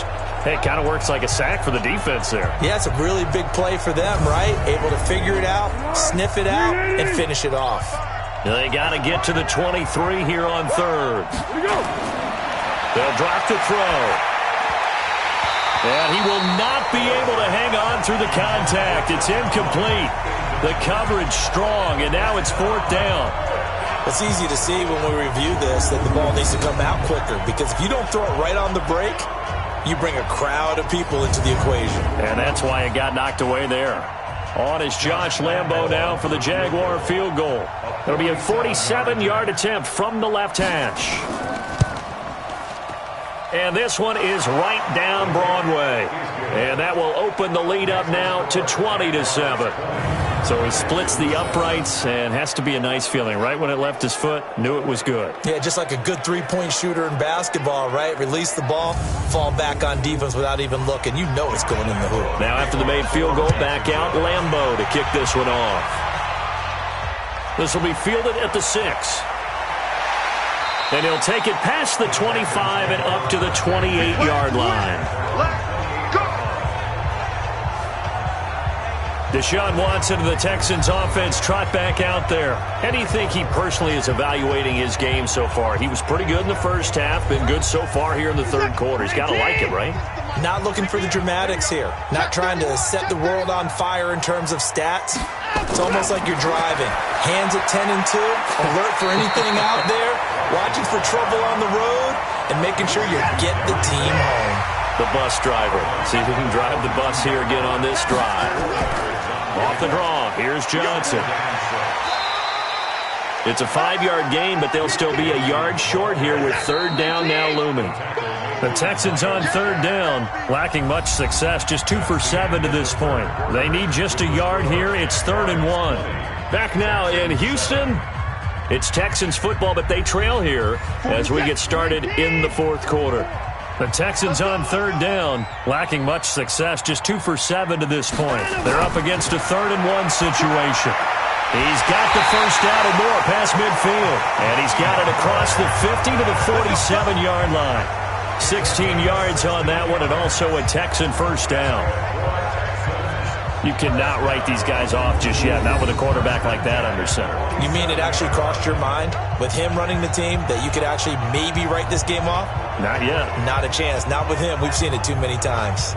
Hey, it kind of works like a sack for the defense there. Yeah, it's a really big play for them, right? Able to figure it out, sniff it out, and finish it off. They got to get to the 23 here on 3rd. They'll drop to throw. And he will not be able to hang on through the contact. It's incomplete. The coverage strong, and now it's 4th down. It's easy to see when we review this that the ball needs to come out quicker, because if you don't throw it right on the break, you bring a crowd of people into the equation. And that's why it got knocked away there. On is Josh Lambo now for the Jaguar field goal. It'll be a 47-yard attempt from the left hash. And this one is right down Broadway. And that will open the lead up now to 20-7. So he splits the uprights, and has to be a nice feeling. Right when it left his foot, knew it was good. Yeah, just like a good three-point shooter in basketball, right? Release the ball, fall back on defense without even looking. You know it's going in the hoop. Now after the made field goal, back out Lambo to kick this one off. This will be fielded at the 6. And he'll take it past the 25 and up to the 28-yard line. Deshaun Watson of the Texans offense trot back out there. How do you think he personally is evaluating his game so far? He was pretty good in the first half, been good so far here in the third quarter. He's got to like it, right? Not looking for the dramatics here. Not trying to set the world on fire in terms of stats. It's almost like you're driving. Hands at 10 and 2, alert for anything out there, watching for trouble on the road, and making sure you get the team home. The bus driver. See if he can drive the bus here again on this drive. Off the draw, here's Johnson. It's a 5-yard gain, but they'll still be a yard short here with 3rd down now looming. The Texans on 3rd down, lacking much success, just 2 for 7 to this point. They need just a yard here. It's 3rd and 1. Back now in Houston. It's Texans football, but they trail here as we get started in the 4th quarter. The Texans on 3rd down, lacking much success, just 2 for 7 to this point. They're up against a 3rd and 1 situation. He's got the first down and more past midfield. And he's got it across the 50 to the 47-yard line. 16 yards on that one, and also a Texan first down. You cannot write these guys off just yet, not with a quarterback like that under center. You mean it actually crossed your mind with him running the team that you could actually maybe write this game off? Not yet. Not a chance. Not with him. We've seen it too many times.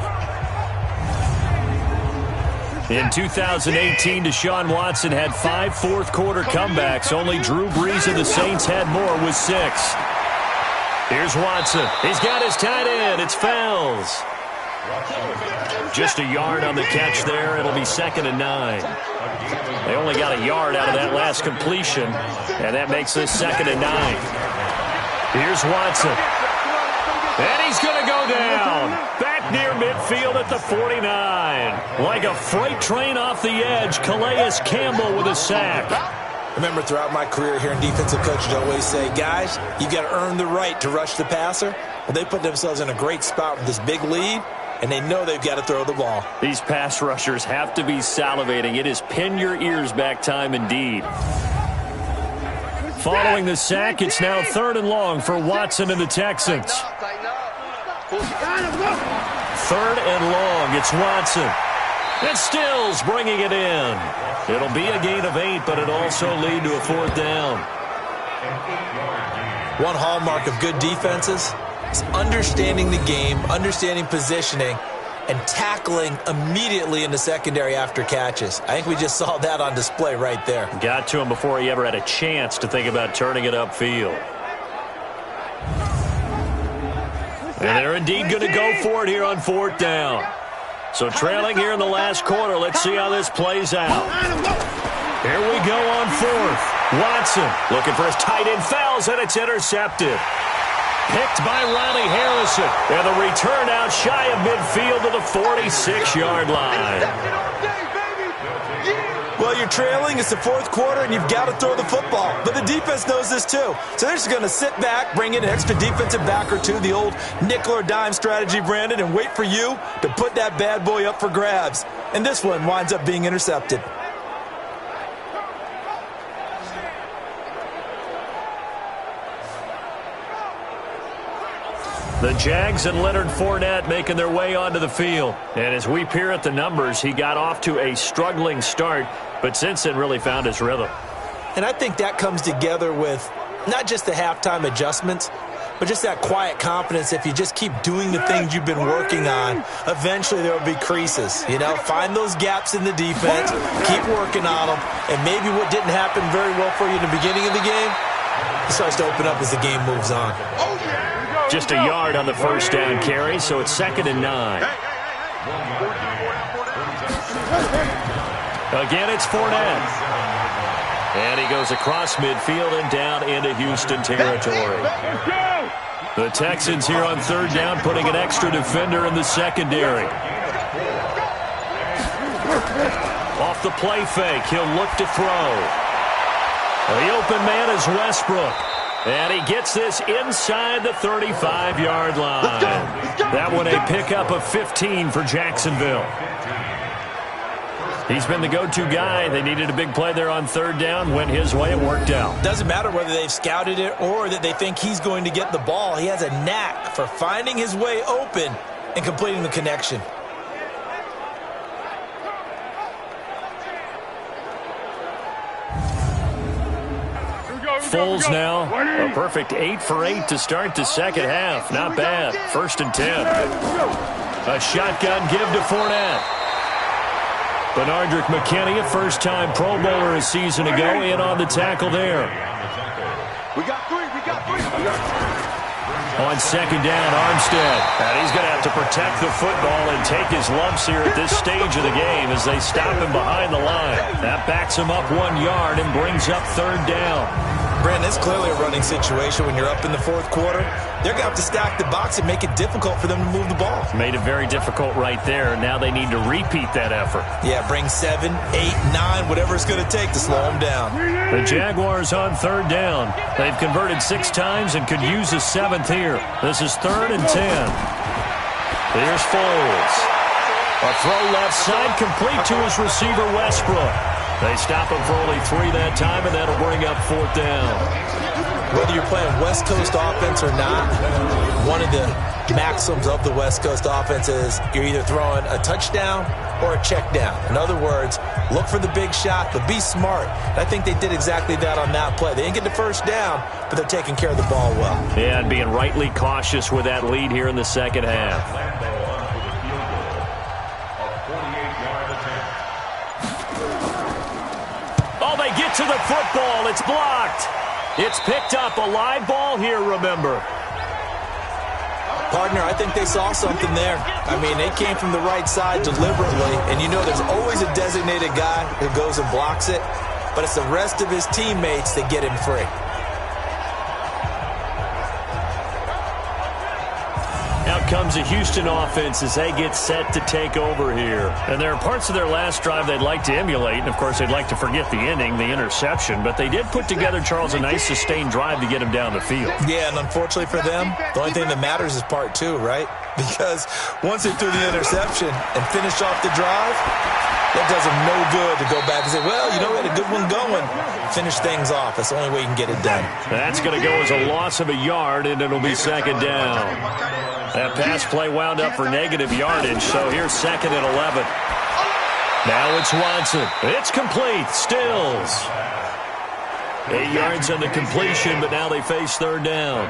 In 2018, Deshaun Watson had 5 fourth-quarter comebacks. Only Drew Brees of the Saints had more with 6. Here's Watson. He's got his tight end. It's Fells. Just a yard on the catch there. It'll be 2nd and 9. They only got a yard out of that last completion, and that makes this 2nd and 9. Here's Watson. And he's going to go down. Back near midfield at the 49. Like a freight train off the edge, Calais Campbell with a sack. Remember, throughout my career here in defensive coaches always say, guys, you got to earn the right to rush the passer. Well, they put themselves in a great spot with this big lead, and they know they've got to throw the ball. These pass rushers have to be salivating. It is pin your ears back time indeed. Following the sack, it's now 3rd and long for Watson and the Texans. 3rd and long, it's Watson. And Stills bringing it in. It'll be a gain of 8, but it'll also lead to a 4th down. One hallmark of good defenses is understanding the game, understanding positioning, and tackling immediately in the secondary after catches. I think we just saw that on display right there. Got to him before he ever had a chance to think about turning it upfield. And they're indeed going to go for it here on 4th down. So trailing here in the last quarter, let's see how this plays out. Here we go on 4th. Watson looking for his tight end, Fells, and it's intercepted. Picked by Ronnie Harrison. And the return out shy of midfield to the 46-yard line. Well, you're trailing. It's the 4th quarter, and you've got to throw the football. But the defense knows this, too. So they're just going to sit back, bring in an extra defensive back or two, the old nickel or dime strategy, Brandon, and wait for you to put that bad boy up for grabs. And this one winds up being intercepted. The Jags and Leonard Fournette making their way onto the field. And as we peer at the numbers, he got off to a struggling start, but since then really found his rhythm. And I think that comes together with not just the halftime adjustments, but just that quiet confidence. If you just keep doing the things you've been working on, eventually there will be creases. You know, find those gaps in the defense, keep working on them, and maybe what didn't happen very well for you in the beginning of the game, it starts to open up as the game moves on. Just a yard on the 1st down carry, so it's 2nd and 9. Again, it's Fournette. And he goes across midfield and down into Houston territory. The Texans here on 3rd down, putting an extra defender in the secondary. Off the play fake, he'll look to throw. The open man is Westbrook. And he gets this inside the 35-yard line. That one a pickup of 15 for Jacksonville. He's been the go-to guy. They needed a big play there on 3rd down. Went his way. It worked out. Doesn't matter whether they've scouted it or that they think he's going to get the ball. He has a knack for finding his way open and completing the connection. Foles now, a perfect 8 for 8 to start the 2nd half. Not bad. 1st and 10. A shotgun give to Fournette. Benardrick McKinney, a first-time Pro Bowler a season ago, in on the tackle there. We got 3. On 2nd down, Armstead. And he's going to have to protect the football and take his lumps here at this stage of the game as they stop him behind the line. That backs him up 1 yard and brings up 3rd down. Brandon, it's clearly a running situation when you're up in the 4th quarter. They're going to have to stack the box and make it difficult for them to move the ball. Made it very difficult right there. Now they need to repeat that effort. Yeah, bring 7, 8, 9, whatever it's going to take to slow them down. The Jaguars on 3rd down. They've converted 6 times and could use a 7th here. This is 3rd and 10. Here's Foles. A throw left side complete to his receiver Westbrook. They stop him for only 3 that time, and that'll bring up 4th down. Whether you're playing West Coast offense or not, one of the maxims of the West Coast offense is you're either throwing a touchdown or a check down. In other words, look for the big shot, but be smart. And I think they did exactly that on that play. They didn't get the first down, but they're taking care of the ball well. Yeah, and being rightly cautious with that lead here in the second half. Oh, they get to the football. It's blocked. It's picked up. A live ball here, remember. Partner, I think they saw something there. I mean, they came from the right side deliberately, and you know there's always a designated guy who goes and blocks it, but it's the rest of his teammates that get him free. Out comes the Houston offense as they get set to take over here. And there are parts of their last drive they'd like to emulate. And, of course, they'd like to forget the inning, the interception. But they did put together, Charles, a nice sustained drive to get him down the field. Yeah, and unfortunately for them, the only thing that matters is part 2, right? Because once they threw the interception and finished off the drive, that does them no good to go back and say, well, you know, we had a good one going. Finish things off. That's the only way you can get it done. That's going to go as a loss of a yard, and it'll be 2nd down. That pass play wound up for negative yardage, so here's 2nd and 11. Now it's Watson. It's complete. Stills. 8 yards on the completion, but now they face 3rd down.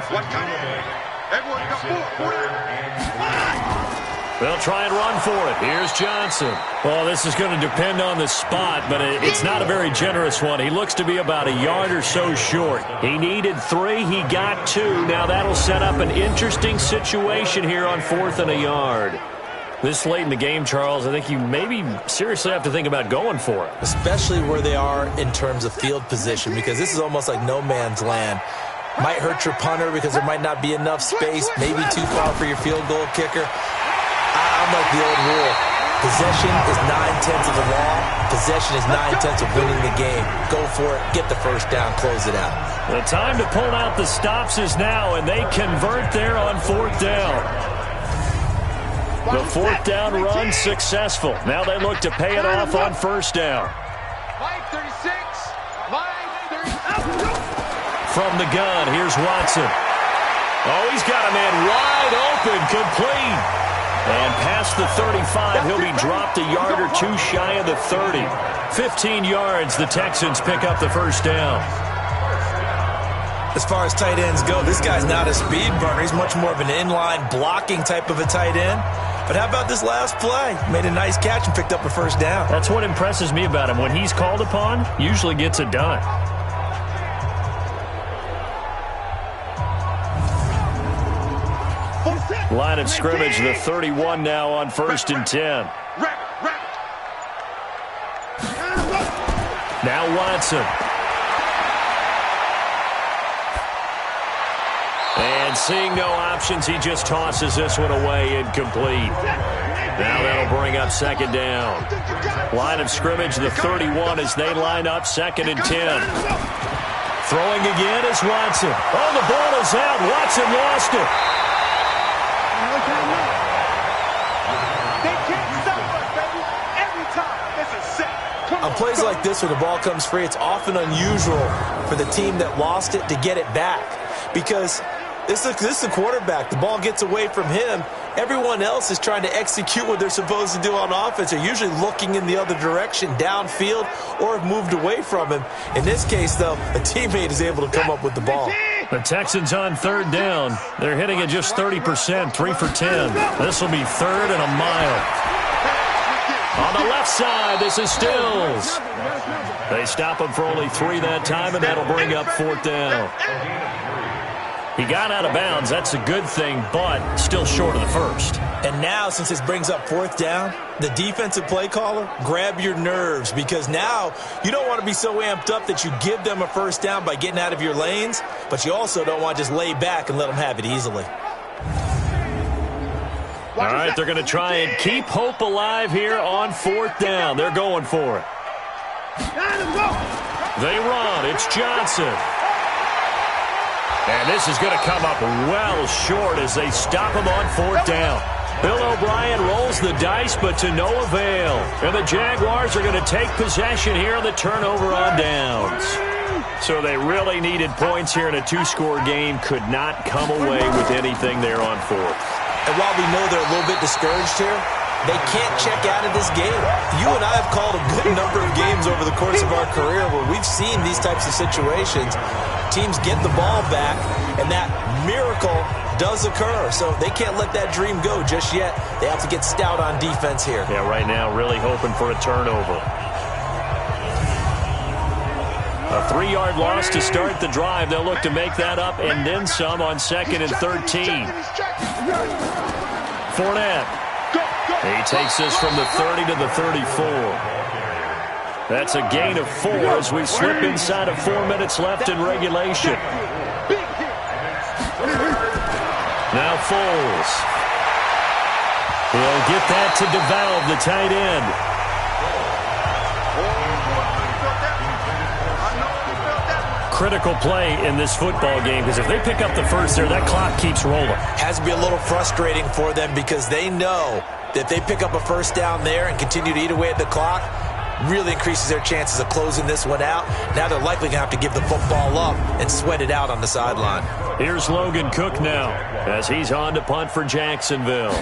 They'll try and run for it. Here's Johnson. Well, this is going to depend on the spot, but it's not a very generous one. He looks to be about a yard or so short. He needed 3. He got 2. Now that'll set up an interesting situation here on 4th and a yard. This late in the game, Charles, I think you maybe seriously have to think about going for it. Especially where they are in terms of field position, because this is almost like no man's land. Might hurt your punter because there might not be enough space, maybe too far for your field goal kicker. I'm like the old rule. Possession is 9/10 of the law. Possession is 9/10 of winning the game. Go for it. Get the first down. Close it out. The time to pull out the stops is now, and they convert there on 4th down. The 4th down run successful. Now they look to pay it off on 1st down. From the gun, here's Watson. Oh, he's got a man wide open, complete. And past the 35, he'll be dropped a yard or 2 shy of the 30. 15 yards, the Texans pick up the 1st down. As far as tight ends go, this guy's not a speed burner. He's much more of an inline blocking type of a tight end. But how about this last play? Made a nice catch and picked up a 1st down. That's what impresses me about him. When he's called upon, usually gets it done. Line of scrimmage, the 31 now on 1st and 10. Now Watson. And seeing no options, he just tosses this one away, incomplete. Now that'll bring up 2nd down. Line of scrimmage, the 31 as they line up 2nd and 10. Throwing again is Watson. Oh, the ball is out. Watson lost it. On plays like this where the ball comes free, it's often unusual for the team that lost it to get it back. Because this is a quarterback. The ball gets away from him. Everyone else is trying to execute what they're supposed to do on offense. They're usually looking in the other direction, downfield, or have moved away from him. In this case, though, a teammate is able to come up with the ball. The Texans on 3rd down. They're hitting at just 30%, 3 for 10. This will be 3rd and a mile. On the left side, this is Stills. They stop him for only 3 that time, and that'll bring up 4th down. He got out of bounds. That's a good thing, but still short of the 1st. And now, since this brings up 4th down, the defensive play caller, grab your nerves, because now you don't want to be so amped up that you give them a 1st down by getting out of your lanes, but you also don't want to just lay back and let them have it easily. All right, they're going to try and keep hope alive here on 4th down. They're going for it. They run. It's Johnson. And this is going to come up well short as they stop him on 4th down. Bill O'Brien rolls the dice, but to no avail. And the Jaguars are going to take possession here on the turnover on downs. So they really needed points here in a two-score game. Could not come away with anything there on fourth. And while we know they're a little bit discouraged here, they can't check out of this game. You and I have called a good number of games over the course of our career where we've seen these types of situations. Teams get the ball back, and that miracle does occur. So they can't let that dream go just yet. They have to get stout on defense here. Yeah, right now really hoping for a turnover. A 3-yard loss to start the drive. They'll look to make that up and then some on 2nd and 13. Fournette. He takes this from the 30 to the 34. That's a gain of 4 as we slip inside of 4 minutes left in regulation. Now Foles. He'll get that to DeValve, the tight end. Critical play in this football game because if they pick up the first there, that clock keeps rolling. Has to be a little frustrating for them because they know that if they pick up a first down there and continue to eat away at the clock, really increases their chances of closing this one out. Now they're likely going to have to give the football up and sweat it out on the sideline. Here's Logan Cook now as he's on to punt for Jacksonville.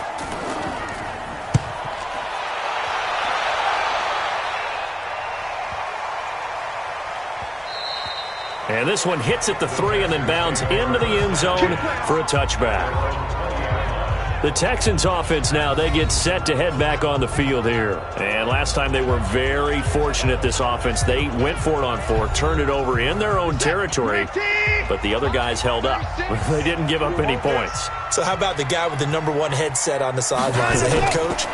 And this one hits at the 3 and then bounds into the end zone for a touchback. The Texans offense now, they get set to head back on the field here. And last time they were very fortunate, this offense. They went for it on 4, turned it over in their own territory, but the other guys held up. They didn't give up any points. So how about the guy with the #1 headset on the sidelines, the head coach?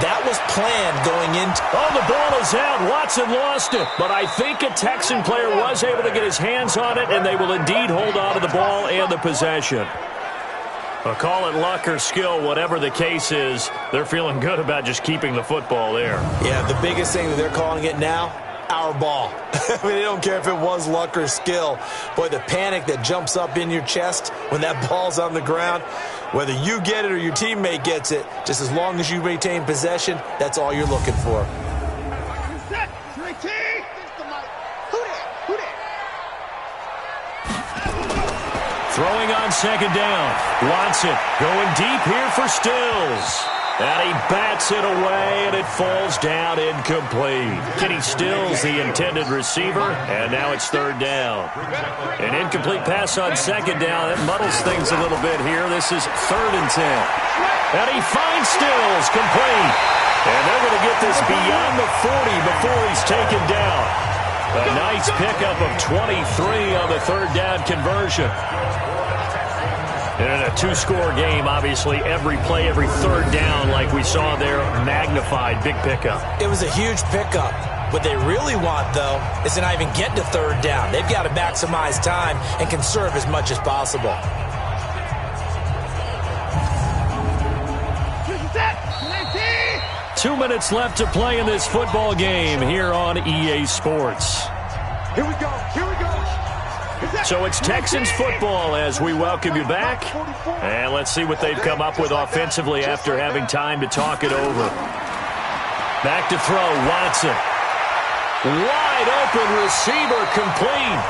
That was planned going into... Oh, the ball is out. Watson lost it. But I think a Texan player was able to get his hands on it, and they will indeed hold on to the ball and the possession. I'll call it luck or skill, whatever the case is. They're feeling good about just keeping the football there. Yeah, the biggest thing that they're calling it now, our ball. I mean, they don't care if it was luck or skill. Boy, the panic that jumps up in your chest when that ball's on the ground, whether you get it or your teammate gets it, just as long as you maintain possession, that's all you're looking for. Throwing on 2nd down. Watson going deep here for Stills. And he bats it away, and it falls down incomplete. Kenny Stills, the intended receiver, and now it's 3rd down. An incomplete pass on 2nd down. That muddles things a little bit here. This is 3rd and 10. And he finds Stills, complete. And they're going to get this beyond the 40 before he's taken down. A nice pickup of 23 on the 3rd down conversion. And in a 2-score game, obviously, every play, every 3rd down, like we saw there, magnified, big pickup. It was a huge pickup. What they really want, though, is to not even get to 3rd down. They've got to maximize time and conserve as much as possible. Two minutes left to play in this football game here on EA Sports. Here we go. Here we go. So it's Texans football as we welcome you back. And let's see what they've come up with offensively after having time to talk it over. Back to throw, Watson. Wide open receiver, complete.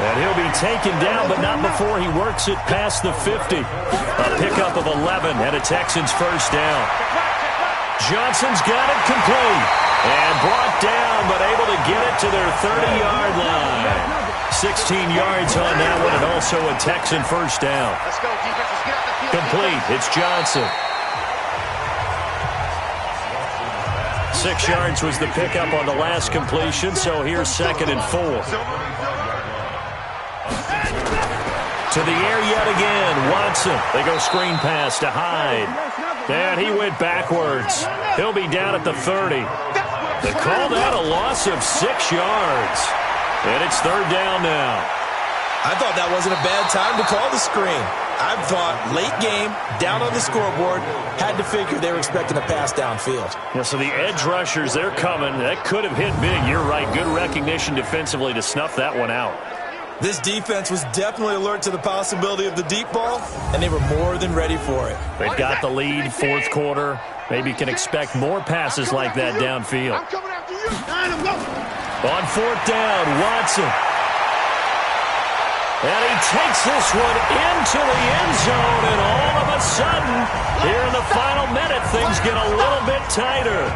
And he'll be taken down, but not before he works it past the 50. A pickup of 11 and a Texans first down. Johnson's got it complete. And brought down, but able to get it to their 30-yard line. 16 yards on that one, and also a Texan first down. Let's go, defense. Let's get out the field. Complete. It's Johnson. 6 yards was the pickup on the last completion, so here's 2nd and 4. To the air yet again. Watson. They go screen pass to Hyde. And he went backwards. He'll be down at the 30. They call that a loss of 6 yards. And it's 3rd down now. I thought that wasn't a bad time to call the screen. I thought late game, down on the scoreboard, had to figure they were expecting a pass downfield. Yeah, so the edge rushers, they're coming. That could have hit big. You're right. Good recognition defensively to snuff that one out. This defense was definitely alert to the possibility of the deep ball, and they were more than ready for it. They've got the lead, fourth quarter. Maybe can expect more passes like that downfield. I'm coming after you. Go. On fourth down, Watson. And he takes this one into the end zone, and all of a sudden, here in the final minute, things get a little bit tighter.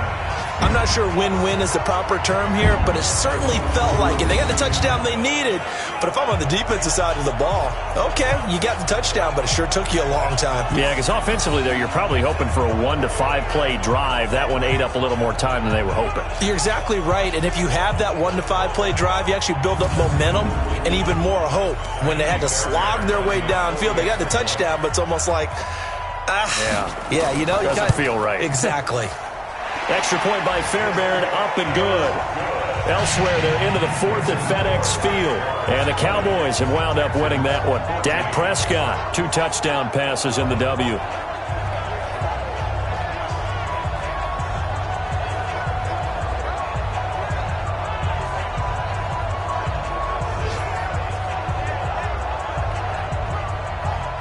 I'm not sure win-win is the proper term here, but it certainly felt like it. They got the touchdown they needed, but if I'm on the defensive side of the ball, okay, you got the touchdown, but it sure took you a long time. Yeah, because offensively there, you're probably hoping for a 1 to 5 play drive. That one ate up a little more time than they were hoping. You're exactly right, and if you have that 1 to 5 play drive, you actually build up momentum and even more hope. When they had to slog their way downfield, they got the touchdown, but it's almost like, yeah, you know, doesn't feel right. Exactly. Extra point by Fairbairn, up and good. Elsewhere, they're into the fourth at FedEx Field. And the Cowboys have wound up winning that one. Dak Prescott, 2 touchdown passes in the W.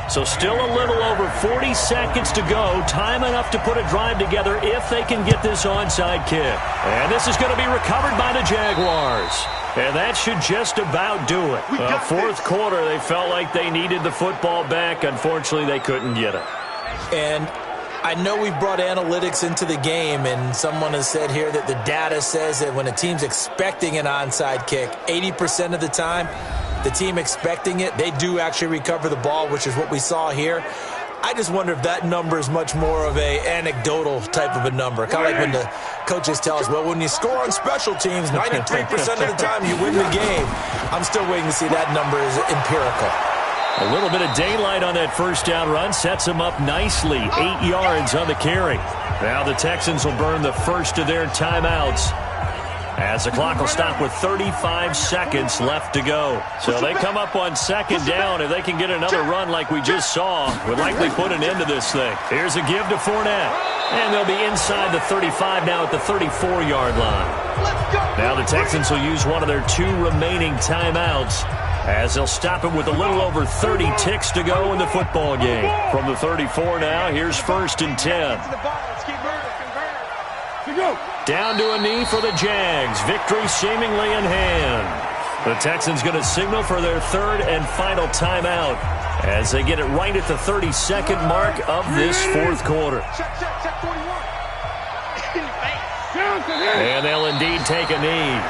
So still a little over 40 seconds to go. Time enough to put a drive together if they can get this onside kick. And this is going to be recovered by the Jaguars. And that should just about do it. Fourth quarter, they felt like they needed the football back. Unfortunately, they couldn't get it. And I know we've brought analytics into the game, and someone has said here that the data says that when a team's expecting an onside kick, 80% of the time, the team expecting it, they do actually recover the ball, which is what we saw here. I just wonder if that number is much more of a anecdotal type of a number. Kind of like when the coaches tell us, well, when you score on special teams, 93% of the time you win the game. I'm still waiting to see that number is empirical. A little bit of daylight on that first down run sets them up nicely. 8 yards on the carry. Now the Texans will burn the first of their timeouts, as the clock will stop with 35 seconds left to go. So they come up on second down. If they can get another run like we just saw, would likely put an end to this thing. Here's a give to Fournette. And they'll be inside the 35 now at the 34-yard line. Now the Texans will use one of their 2 remaining timeouts, as they'll stop it with a little over 30 ticks to go in the football game. From the 34 now, here's 1st and 10. Down to a knee for the Jags. Victory seemingly in hand. The Texans going to signal for their 3rd and final timeout as they get it right at the 32nd mark of this 4th quarter. And they'll indeed take a knee.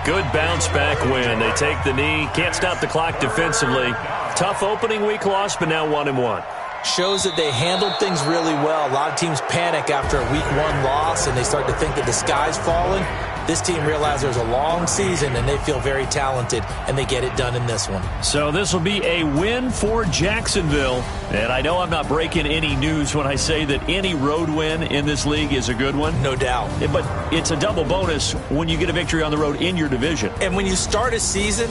Good bounce back win. They take the knee. Can't stop the clock defensively. Tough opening week loss, but now 1-1. Shows that they handled things really well. A lot of teams panic after a week 1 loss, and they start to think that the sky's falling. This team realized there's a long season, and they feel very talented, and they get it done in this one. So this will be a win for Jacksonville. And I know I'm not breaking any news when I say that any road win in this league is a good one. No doubt. But it's a double bonus when you get a victory on the road in your division. And when you start a season,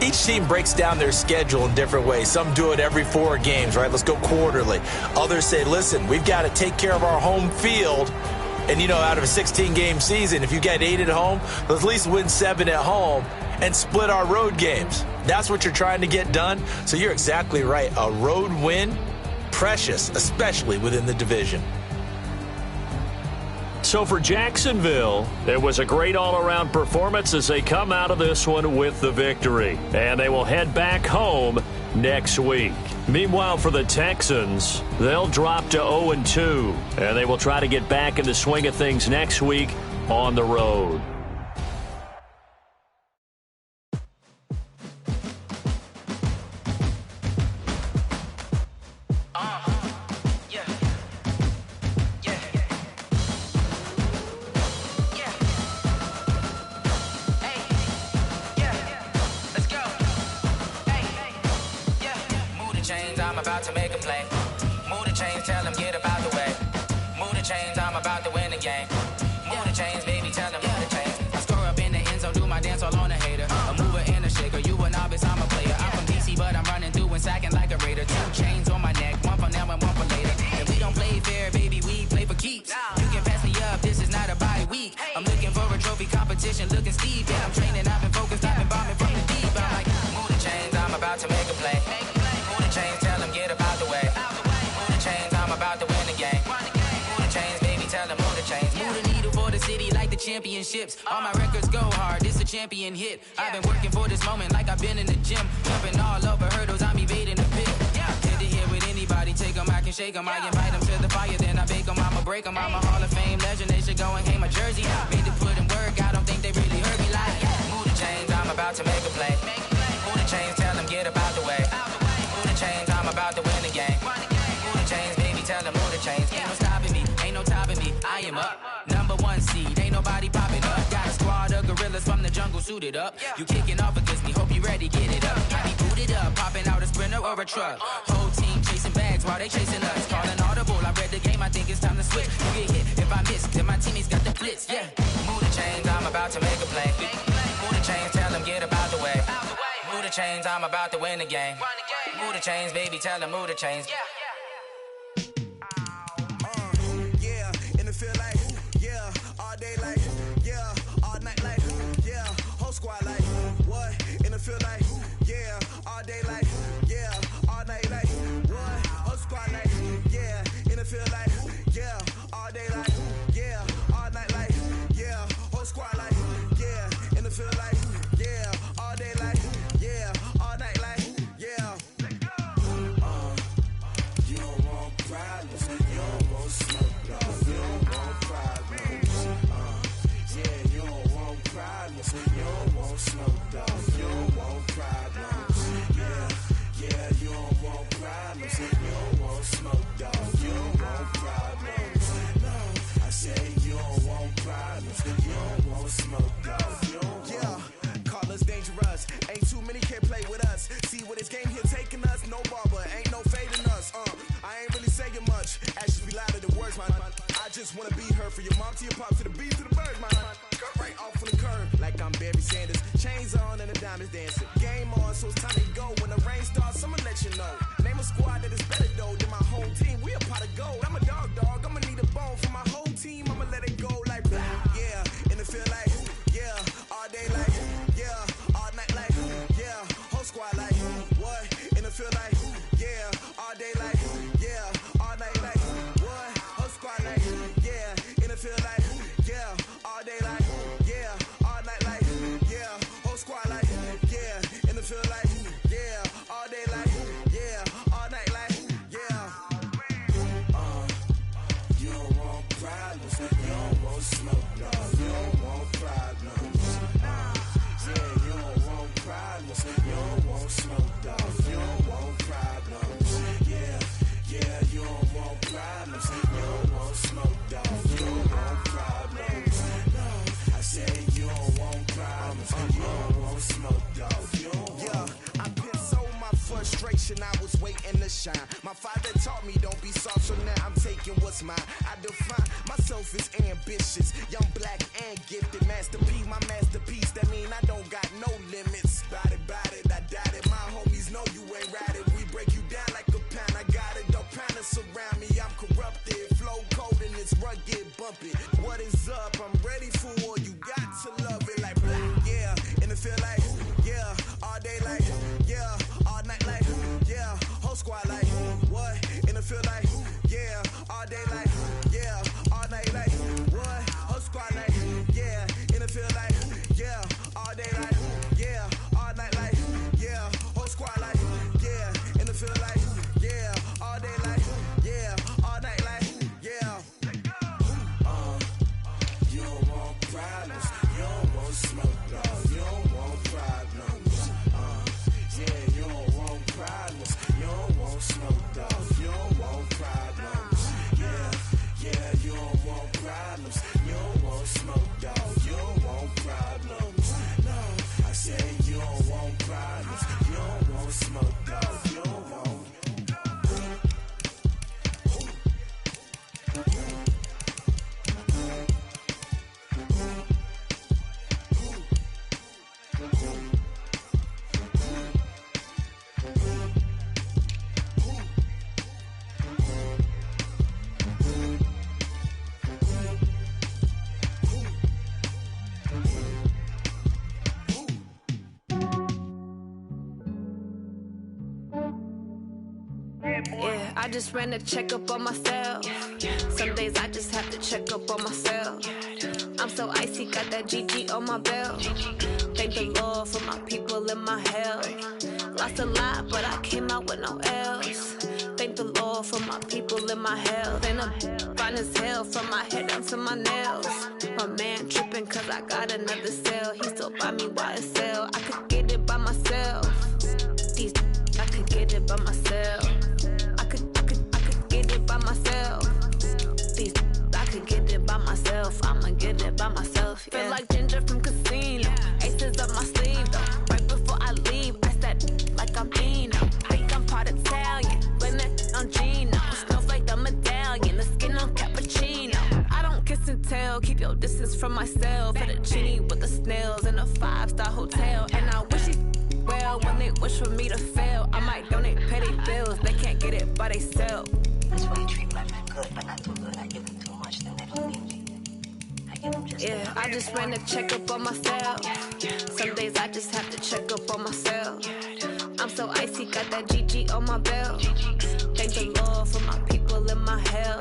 each team breaks down their schedule in different ways. Some do it every 4 games, right? Let's go quarterly. Others say, listen, we've got to take care of our home field. And, you know, out of a 16-game season, if you get 8 at home, let's at least win 7 at home and split our road games. That's what you're trying to get done. So you're exactly right. A road win, precious, especially within the division. So for Jacksonville, it was a great all-around performance as they come out of this one with the victory. And they will head back home next week. Meanwhile, for the Texans, they'll drop to 0-2. And they will try to get back in the swing of things next week on the road. I'm looking for a trophy competition, looking Steve. Yeah, I'm training, I've been focused, I've been bombing from the deep. I'm like, move the chains, I'm about to make a play. Move the chains, tell them get up out the way. Move the chains, I'm about to win the game. Move the chains, baby, tell them move the chains. Move the needle for the city like the championships. All my records go hard, this a champion hit. I've been working for this moment like I've been in the gym. Jumping all over hurdles, I'm evading the pit. Head to head with anybody, take them, I can shake them. I invite them to the fire, then I bake them, I'ma break them. I'm a Hall of Fame legend, they should go and hang my jersey. Made to put in work, I don't think they really heard me like. Move the chains, I'm about to make a play. Move the chains, tell them get up out the way. Move the chains, I'm about to win the game. Move the chains, baby, tell them move the chains. Ain't no stopping me, ain't no topping me, I am up. Number one seed, ain't nobody popping up. Got a squad of gorillas from the jungle suited up. You kicking off against me, hope you ready, get it up. I be booted up, popping out a sprinter or a truck. Whole team chasing bags while they chasing us. Calling audible, I read the game, I think it's time to switch. You get hit if I miss, then my teammates got the blitz, yeah. Move the chains, I'm about to make a play. Move the chains, tell them get up out the way. Move the chains, I'm about to win the game. Move the chains, baby, tell them move the chains. Yeah, and it feel like, yeah, all day like, yeah, all night like, yeah, whole squad like, what? And it feel like, yeah, all day like, yeah, all night like, what? Whole squad like, yeah, and it feel like, yeah, all day like, yeah, all night like, yeah, whole squad like, yeah, and it feel like, yeah, all day like, yeah, all night like, yeah. You don't want problems, you don't want smoke, dog. You don't want problems. Yeah, you don't want problems, you don't want smoke, dog. You don't want problems. Yeah, you don't want problems, you don't want smoke, dog. You don't want problems. No, I say you don't want problems, you don't want smoke, dog. You don't want. Call us dangerous. Ain't too many can play with us. See what this game here taking us. No barber, ain't no fading us. I ain't really saying much. Actions be louder than words, man. I just wanna be heard from your mom to your pop to the beat to the birds, man. Cut right off on the curb like I'm Barry Sanders. Chains on and the diamonds dancing. Game on, so it's time to go. When the rain starts, I'ma let you know. Name a squad that is better though than my home team. We a pot of gold. I'm a dog. I'ma need a bone for my whole team. I'ma let it go like blah. Yeah, and it feel like yeah, all day like yeah, all night like yeah, whole squad like what? And it feel like yeah, all day like yeah, all night like what? Whole squad like yeah, and it feel like yeah, all day like yeah, all night like yeah, whole squad like yeah, and it feel like yeah, all day like yeah, all night like yeah. You don't want problems, you don't want smoke, dog. You don't want problems. Yeah, you don't want problems, you don't want smoke, dog. You don't want problems. Yeah, you don't want problems, you don't want smoke, dog. You don't want problems. No, I say you don't want problems, you don't want smoke, dog. You don't want. Yeah, I've been so my frustration, I was waiting to shine. My father taught me don't be soft, so now I'm taking what's mine. I define myself as ambitious, young, black, and gifted. Master P, my masterpiece. That mean I don't got no limits. Bout it, I doubt it. My homies know you ain't ratted. We break you down like a pound. I got it, don't pound to surround me. I'm corrupted, flow cold and it's rugged, bumpy. What is up? I'm ready for war. You got to love it like blah. Yeah, and it feel like yeah, all day like yeah, all night like yeah, whole squad like what? And it feel like yeah, all day like yeah, all night like what? Whole squad like yeah, and it feel like yeah, all day like yeah, all night like yeah, whole squad like yeah, and it feel like yeah, all day like yeah, all night like yeah. You don't want problems, you don't want smoke, dog. You don't want problems. Yeah, you don't want problems, you don't want smoke, dog. You don't want problems. Yeah, you don't want problems, you don't want smoke, dog. You don't want problems. No, I say you don't want problems, you don't want smoke, dog. You don't want. just ran a checkup on myself. Some days I just have to check up on myself. I'm so icy, got that GG on my belt. Thank the Lord for my people in my hell. Lost a lot, but I came out with no L's. Thank the Lord for my people in my health. And I'm fine as hell from my head down to my nails. My man tripping cause I got another cell. He still buy me YSL. I could get it by myself. These I could get it by myself. I could get it by myself. These I could get it by myself. I'ma get it by myself. Yeah. Feel like Ginger from Casino. Aces up my sleeve though. Right before I leave, I said like I'm Eno. Think I'm part Italian. Blame it on Gino. Smells like the medallion. The skin on cappuccino. I don't kiss and tell. Keep your distance from myself. Fettuccine with the snails in a 5-star hotel. And I wish he well when they wish for me to fail. I might donate petty bills. They can't get it by they self. That's why you treat black men good, but not too good. I give them too much, then they don't need me. I give them just yeah, I just ran a checkup on myself. Some days I just have to check up on myself. I'm so icy, got that GG on my belt. Thank the Lord for my people in my hell.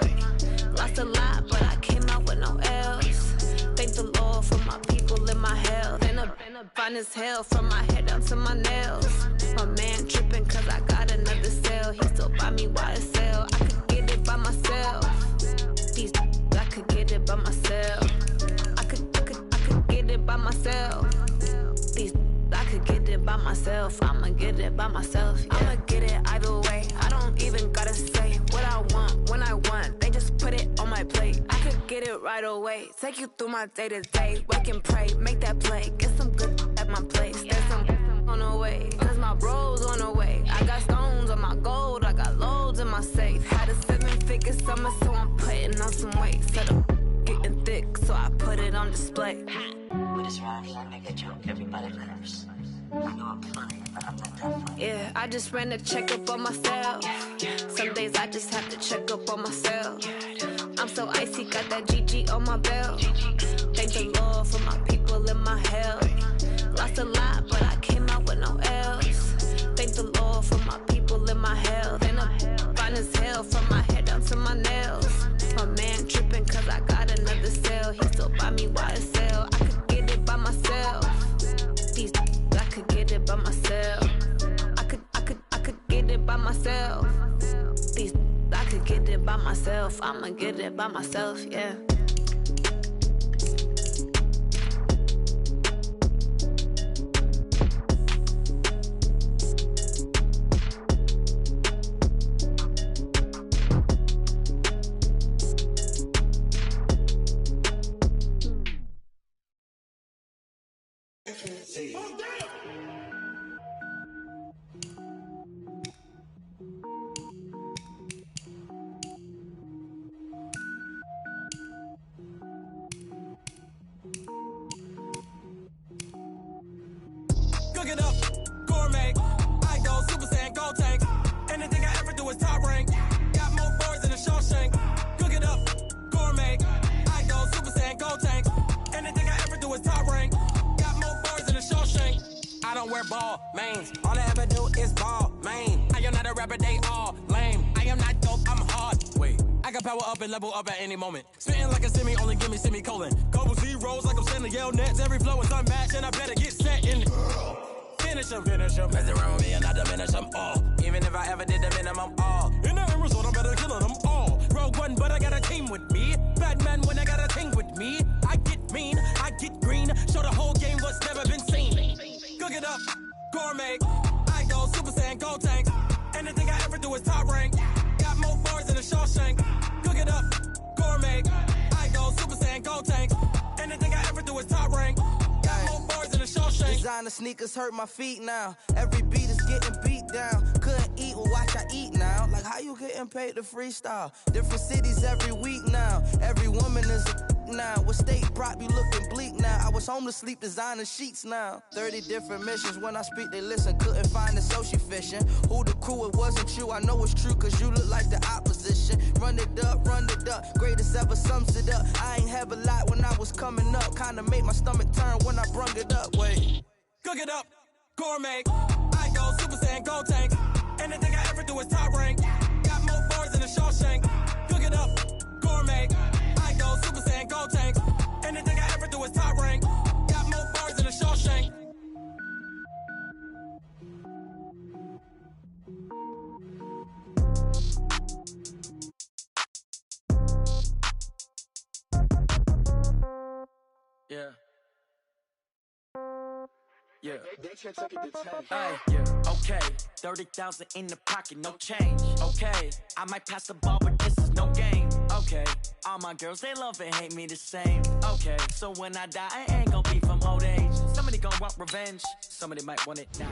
Lost a lot, but I came out with no L's. Thank the Lord for my people in my hell. And I'm fine as hell from my head down to my nails. My man tripping cause I got another cell. He still buy me YSL. I could get it by myself. These I could get it by myself. I could get it by myself. These I could get it by myself. I'ma get it by myself. Yeah. I'ma get it either way. I don't even gotta say what I want when I want. They just put it on my plate. I could get it right away. Take you through my day to day. Wake and pray, make that play. Get some good at my place. There's some on the way. Cause my bro's on the way. I got stones on my gold. I got loads in my safe. Had a 7-figure summer, so I'm putting on some weight. Set up getting thick, so I put it on display. with this round here, I make a joke, everybody laughs. I know I'm funny, but I'm not that funny. Yeah, I just ran a checkup on myself. Some days I just have to check up on myself. I'm so icy, got that GG on my belt. Thank the Lord for my people in my hell. Lost a lot, but I came out with no L's. Thank the Lord for my people in my health. And I'm fine as hell from my head down to my nails. My man tripping cause I got another cell. He still buy me YSL. I could get it by myself. These I could get it by myself. I could get it by myself. These I could get it by myself. I'ma get it by myself, yeah. Cook it up, gourmet. I go Super Saiyan, gold tank. Anything I ever do is top rank. Got more boys than a Shawshank. Cook it up, gourmet. I go Super Saiyan, gold tank. Anything I ever do is top rank. Got more boys than a Shawshank. I don't wear ball mains. All I ever do is ball main. I am not a rapper, they all lame. I am not dope, I'm hard. Wait, I can power up and level up at any moment. Spitting like a semi, only give me semicolon. Couple zeros like I'm sending yell nets. Every flow is unmatched and I better get set in. Finish him. Mess around with me and I diminish them all. Even if I ever did the minimum, all. In the end result, I'm better killing them all. Rogue one, but I got a team with me. Batman when I got a team with me. I get mean, I get green. Show the whole game what's never been seen. Cook it up, gourmet. I go Super Saiyan, gold tank. Anything I ever do is top rank. Got more bars than a Shawshank. Cook it up, gourmet. I go Super Saiyan, gold tank. Anything I ever do is top rank. Got more bars than a Shawshank. Designer sneakers hurt my feet now. Every beat is getting beat down. Couldn't eat, well watch I eat now. Like how you getting paid to freestyle? Different cities every week now. Every woman is a now. What state prop you looking bleak now? I was home to sleep designing sheets now. 30 different missions. When I speak they listen. Couldn't find it so she fishing. Who the crew, it wasn't you. I know it's true cause you look like the opposition. Run it up. Greatest ever sums it up. I ain't have a lot when I was coming up. Kinda made my stomach turn when I brung it up. Wait. Cook it up, gourmet. I go Super Saiyan, gold tank. Anything I ever do is top rank. Got more bars Shawshank. Cook it up, gourmet. I go Super Saiyan, go tank. Anything I ever do is top rank. Got more bars than a Shawshank. Yeah. Yeah. Hey, yeah. Okay. 30,000 in the pocket, no change. Okay. I might pass the ball, but this is no game. Okay. All my girls, they love and hate me the same. Okay. So when I die, I ain't gon' be from old age. Somebody gon' want revenge. Somebody might want it now.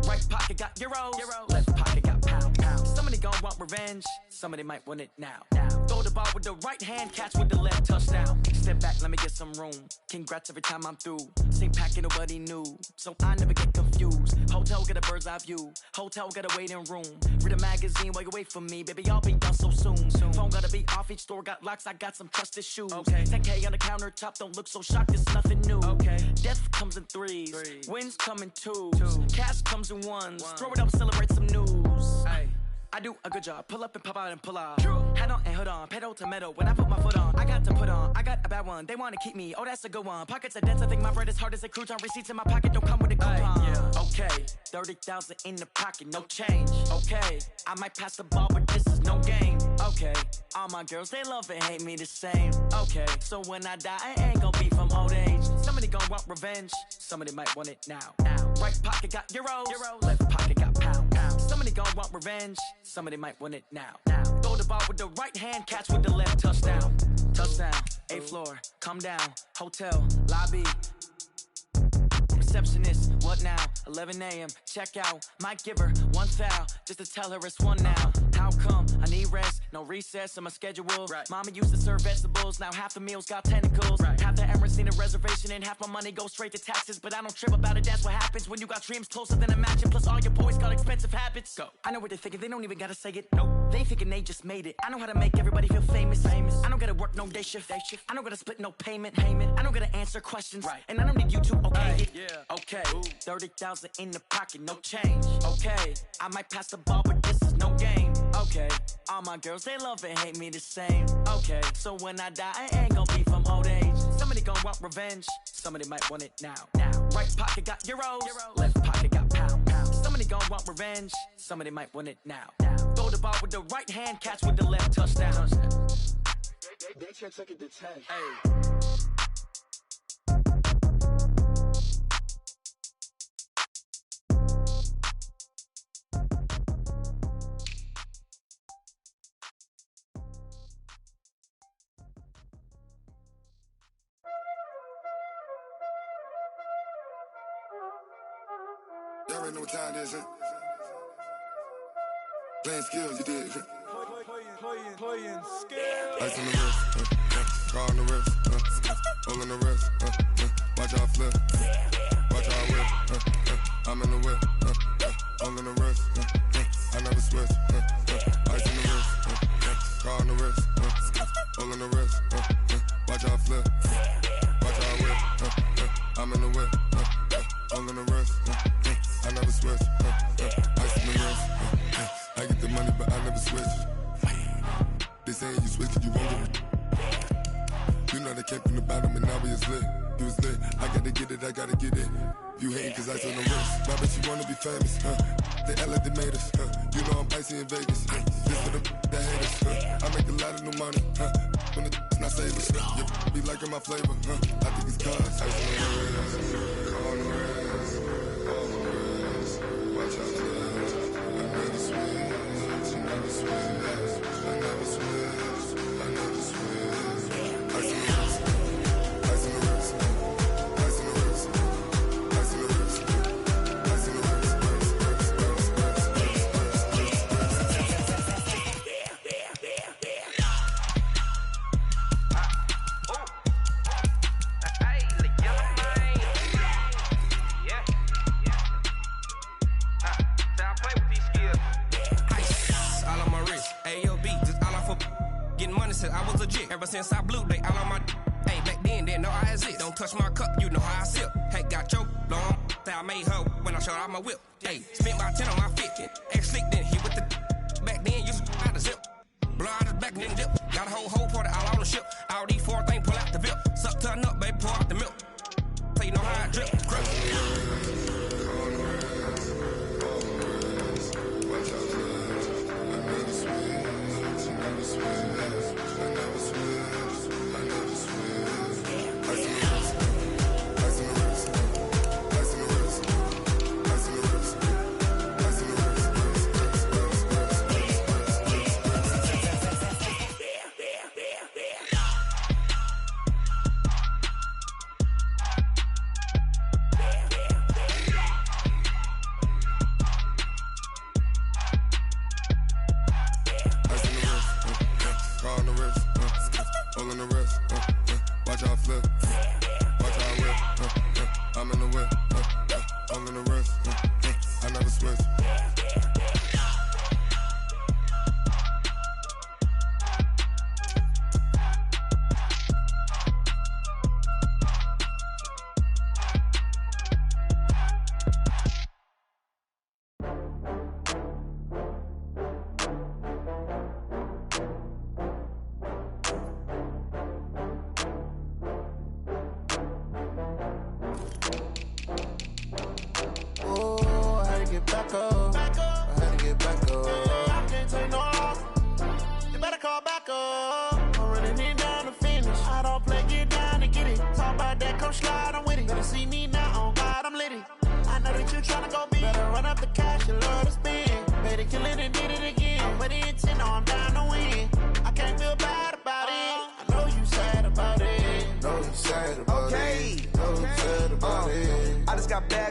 Right pocket got euros. Left pocket got pound. Somebody gon' want revenge. Somebody might want it now. Throw the ball with the right hand, catch with the left, touchdown. Step back, let me get some room. Congrats every time I'm through. Same packet, nobody knew. So I never get confused. Hotel get a bird's eye view. Hotel got a waiting room. Read a magazine while you wait for me. Baby, I'll be done so soon. Phone gotta be off, each store got locks. I got some trusted shoes. Okay. 10K on the countertop, don't look so shocked, it's nothing new. Okay. Death comes in threes. Wins come in twos. Cash comes in ones. Throw it up, celebrate some news. Ay. I do a good job. Pull up and pop out and pull out. Head on and hood on. Pedal to metal. When I put my foot on, I got to put on. I got a bad one. They want to keep me. Oh, that's a good one. Pockets are dense. I think my bread is hard as a crouton. Receipts in my pocket don't come with a coupon. Yeah. Okay. 30,000 in the pocket. No change. Okay. I might pass the ball, but this is no game. Okay. All my girls, they love and hate me the same. Okay. So when I die, I ain't gon' be from old age. Somebody gon' want revenge. Somebody might want it now. Right pocket got euros. Left pocket got pound. Somebody gon' want revenge. Somebody might want it now. Throw the ball with the right hand, catch with the left, touchdown. Touchdown, 8th floor, come down, hotel, lobby. Receptionist, what now? 11 a.m., check out. Might give her one foul, just to tell her it's one now. How come? I need rest, no recess on my schedule. Mama used to serve vegetables, now half the meals got tentacles. Half the errands need a reservation and half my money goes straight to taxes. But I don't trip about it, that's what happens when you got dreams closer than a mansion. Plus all your boys got expensive habits. Go. I know what they're thinking, they don't even gotta say it. Nope. They thinking they just made it. I know how to make everybody feel famous. I don't gotta work no day shift. I don't gotta split no payment. I don't gotta answer questions. And I don't need you to okay it. Yeah. Okay, 30,000 in the pocket, no change. Okay, I might pass the ball, but this is no game. Okay, all my girls, they love and hate me the same. Okay, so when I die, I ain't gon' be from old age. Somebody gon' want revenge. Somebody might want it now. Right pocket got euros. Left pocket got pound. Somebody gon' want revenge. Somebody might want it now. Throw the ball with the right hand, catch with the left, touchdown. They can't take it to 10. Hey. Y'all already know what time it is, huh? Playing skills, you did. Playing skills. Ice on the wrist, car on the wrist, hole in the wrist, watch out flip, watch out whip, I'm in the whip, hole in the wrist, I never switch, ice on the wrist, car on the wrist, hole in the wrist, watch out flip, watch out whip, I'm in the whip, hole in the wrist, I never switch, ice on the wrist, I get the money but I never switch. They saying you switch it, you won't get it. You know they came from the bottom and now we is lit. You was lit, I gotta get it, I gotta get it. You hating cause ice on the wrist. My bitch, you wanna be famous, They act like they made us, You know I'm icy in Vegas, This for the that hate us, I make a lot of new money, When it's not savings, You be liking my flavor, I think it's cause ice on the wrist, on the wrist, on the wrist. Watch out, I never switch, I never switch. I never switch, I never switch. Ice in the wrist, ice in the wrist, ice in the wrist, ice in the wrist, ice in the wrist, I was legit ever since I blew they all on my hey back then didn't know I exist. Don't touch my cup, you know how I sip. Hey, got your long that I made her when I showed out my whip. Hey, spent about 10 on my fit. Ex slick then hit with the back then used to out the zip. Blood is back, nigga dip. Got a whole party all on the ship. All these four things pull out the VIP. Suck, turn up, baby, pour out the milk. So you know how I drip.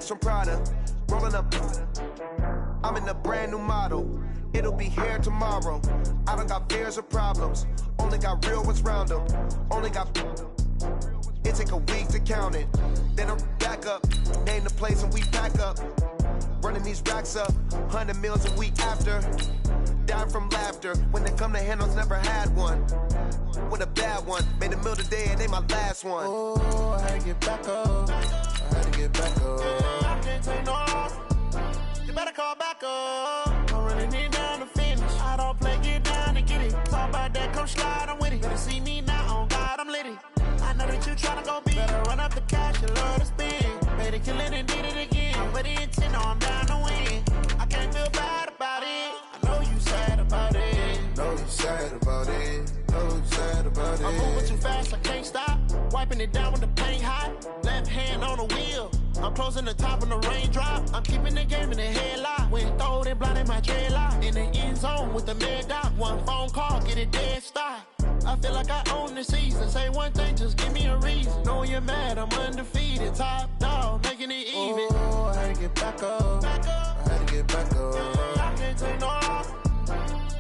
From Prada, rolling up. I'm in a brand new model. It'll be here tomorrow. I don't got fears or problems. Only got real ones round them. Only got. It take a week to count it. Then I'm back up. Name the place and we pack up. Running these racks up. 100 meals a week after. Dying from laughter. When they come to handles, never had one. With a bad one. Made a meal today and they my last one. Oh, I had to get back up. I had to get back up. I can't take no loss. You better call back up. I'm running it down to finish. I don't play, get down and get it. Talk about that, come slide, I'm with it. Better see me now, on God, I'm litty. I know that you tryna go big. Better run up the cash, you love to spend. Made it, kill it, and did it again. But the intent, no, I'm down to win. I can't feel bad about it. I know you sad about it. Know you sad about it. Know you sad about it. I'm moving too fast, I can't stop. Wiping it down with the paint hot. Left hand on the wheel. I'm closing the top on the raindrop. I'm keeping the game in the headlock. When throwed and blinded my dreadlock. In the end zone with the mad dot. One phone call, get it dead stop. I feel like I own the season. Say one thing, just give me a reason. Knowing you're mad, I'm undefeated. Top dog, making it even. Oh, I had to get back up. I had to get back up. I can't take no loss.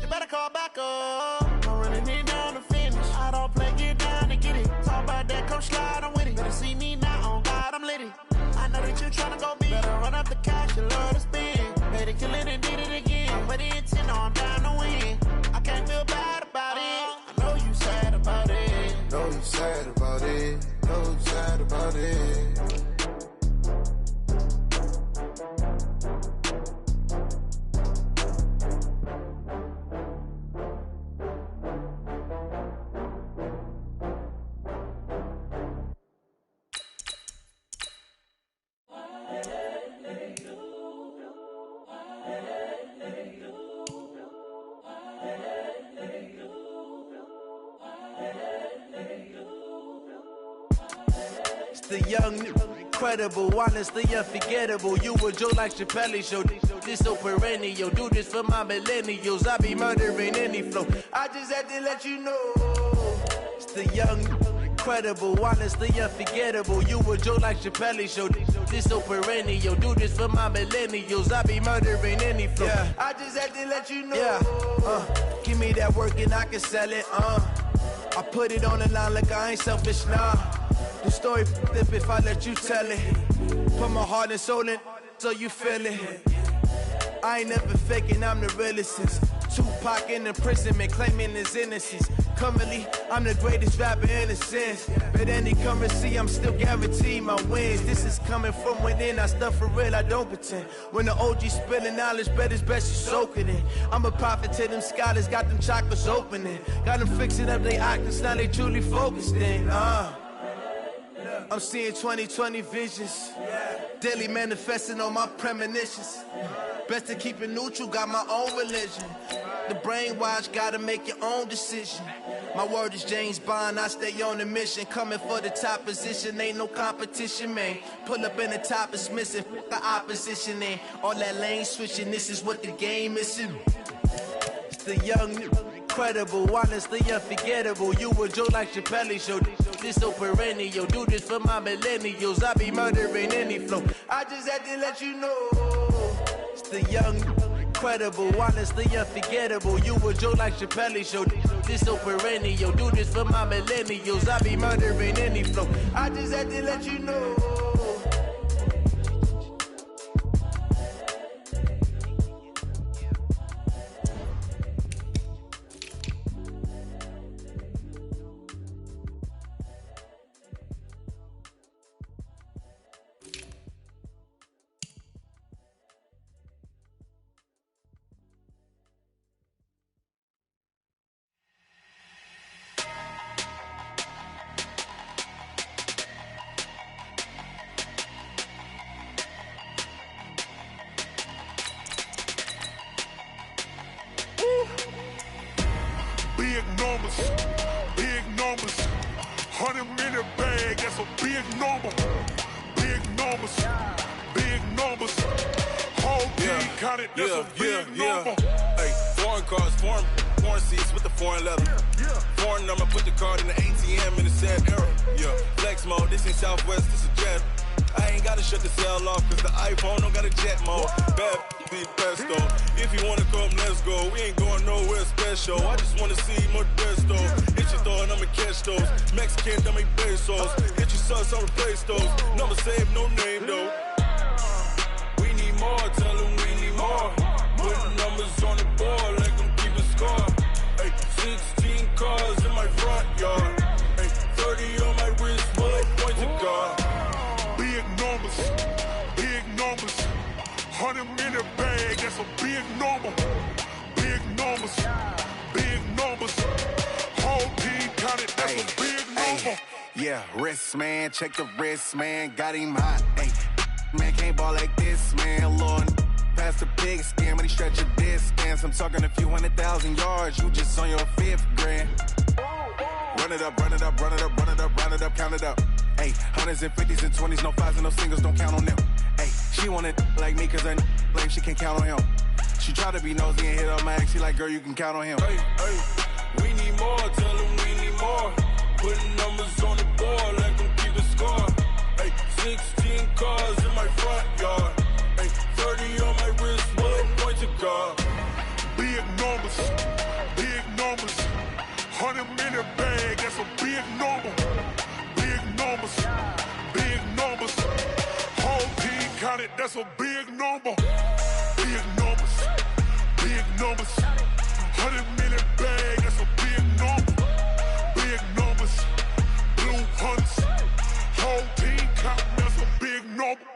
You better call back up. I'm running it down to finish. I don't play, get down and get it. Talk about that, come slide, I'm with it. Better see me now, on God, I'm litty. I know that you tryna go big. Better run up the cash, you love to spend. Made it, kill it, and did it again. But the intent, no, I'm down to win. I can't feel bad about it. I know you sad about it. Know you sad about it. Know you sad about it. The young, incredible, honestly unforgettable. You a Joe like Chappelle show. This so perennial. Do this for my millennials. I be murdering any flow. I just had to let you know. It's the young, incredible, honestly unforgettable. You a Joe like Chappelle show. This so perennial. Do this for my millennials. I be murdering any flow. Yeah. I just had to let you know. Yeah. Give me that work and I can sell it. I put it on the line like I ain't selfish, nah. The story flip if I let you tell it. Put my heart and soul in so you feel it. I ain't never faking, I'm the realest since Tupac in imprisonment, claiming his innocence. Currently, I'm the greatest rapper in a sense. But any currency, I'm still guaranteed my wins. This is coming from within. I stuff for real, I don't pretend. When the OG spilling knowledge, bet it's best you soak it in. I'm a prophet to them scholars, got them chakras opening. Got them fixing up they octaves, now they truly focused in. I'm seeing 2020 visions. Daily manifesting on my premonitions. Best to keep it neutral, got my own religion. The brainwash, gotta make your own decision. My word is James Bond, I stay on a mission. Coming for the top position, ain't no competition, man. Pull up in the top, it's missing, fuck the opposition, ain't all that lane switching, this is what the game is. It's the young, incredible, honestly unforgettable. You a joke like Chappelle show, this so perennial. Do this for my millennials, I be murdering any flow. I just had to let you know. It's the young, incredible, honestly unforgettable. You a joke like Chappelle show, this so perennial. Do this for my millennials, I be murdering any flow. I just had to let you know. Big numbers, 100-minute bag, that's a big number. Big numbers, whole team counted, that's a big number. Hey, foreign cars, foreign seats with the foreign leather. Foreign number, put the card in the ATM in the sad era. Yeah, flex mode, this ain't Southwest, this a jet. I ain't gotta shut the cell off, cause the iPhone don't got a jet mode. Bad be pesto. If you wanna come, let's go. We ain't going nowhere special. I just wanna see Modesto. Hit your thought, I'ma catch those. Mexican, I make pesos. Hit your sus, I'll replace those. Number saved, no name though. We need more, tell them we need more. Putting numbers on the board, like them keep a score. Hey, 16 cars in my front yard. Hey, 30 on my wrist, bullet point to God. Big numbers, 100-minute bag, that's a big number. Big numbers, whole team counted, that's a big number. Yeah, wrist man, check the wrist man, got him hot. Ay, man can't ball like this, man. Lord, past the pig skin, but he stretch a distance. I'm talking a few 100,000 yards, you just on your 5th grand. Run it up, count it up. Ay, hundreds and 50s and 20s, no 5s and no singles, don't count on them. Ay, she want it like me, cause her lame, she can't count on him. She try to be nosy and hit up my ex, she like, girl, you can count on him. Hey, we need more, tell them we need more. Putting numbers on the board, like them keep a score. Hey, 16 cars in my front yard. Hey, 30 on my wrist, bullet point to God. Big numbers, 100-minute bag, that's a big number. Big numbers, whole team counted, that's a big number. Big numbers, 100-minute bag, that's a big number. Big numbers, blue hunts, whole team counting, that's a big number.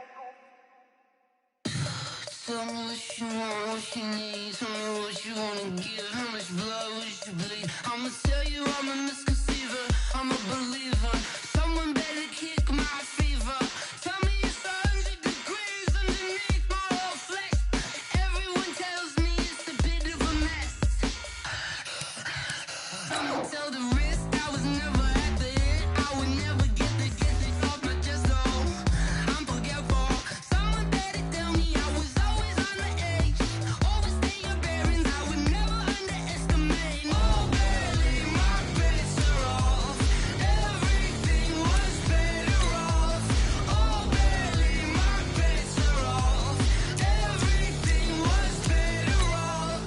Tell me what you want, what you need. Tell me what you wanna give. How much blood would you bleed? I'ma tell you I'm a misconceiver. I'm a believer. Someone better kick my fever. Tell me it's 100 degrees underneath my whole flesh. Everyone tells me it's a bit of a mess. I'ma tell the risk I was never at the end. I would never get the off my chest though. I'm forgetful. Someone better tell me I was always on the edge. Overstay your bearings, I would never underestimate. Oh, barely my bets are off. Everything was better off. Oh, barely my bets are off. Everything was better off.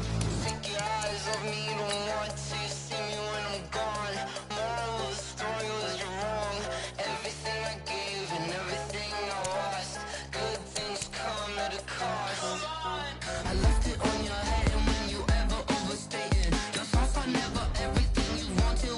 Take your eyes off me, don't want to see me when I'm gone. Moral of the story was you're wrong. Everything I gave and everything I lost. Good things come at a cost. I left it on your head, and when you ever overstated, your thoughts are never everything you wanted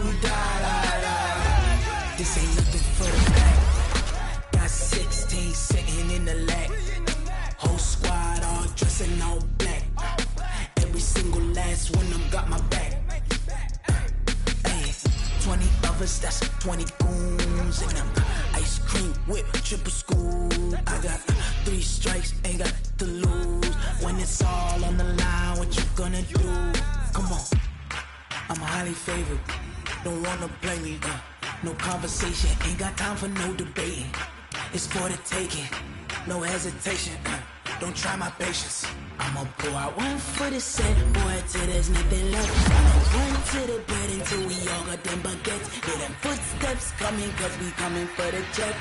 till we die. This ain't nothing for the back. Got 16 sitting in the lap. Whole squad all dressing all black. Every single last one of them got my back. 20 of us, that's 20 goons in them. Ice cream whip, triple scoop. I got 3 strikes, ain't got to lose. When it's all on the line, what you gonna do? Come on, I'm highly favored. Don't wanna play me, no conversation, ain't got time for no debating. It's for the taking, no hesitation. Don't try my patience. I'ma pour out one for the set, boy, till there's nothing left. I'ma run to the bed until we all got them baguettes. Hear them footsteps coming, cause we coming for the jet.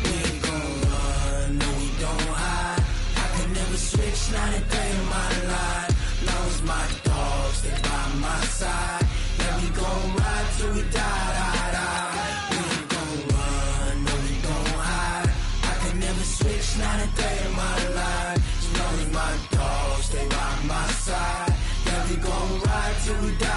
We ain't gon' run, no we don't hide. I can never switch, not a day in my life. Long as my dogs stay by my side. Yeah, we gon' ride till we die. We ain't gon' run, no we don't hide. I can never switch, not a day in my life. As long as my dogs stay by my side. Yeah, we gon' ride till we die.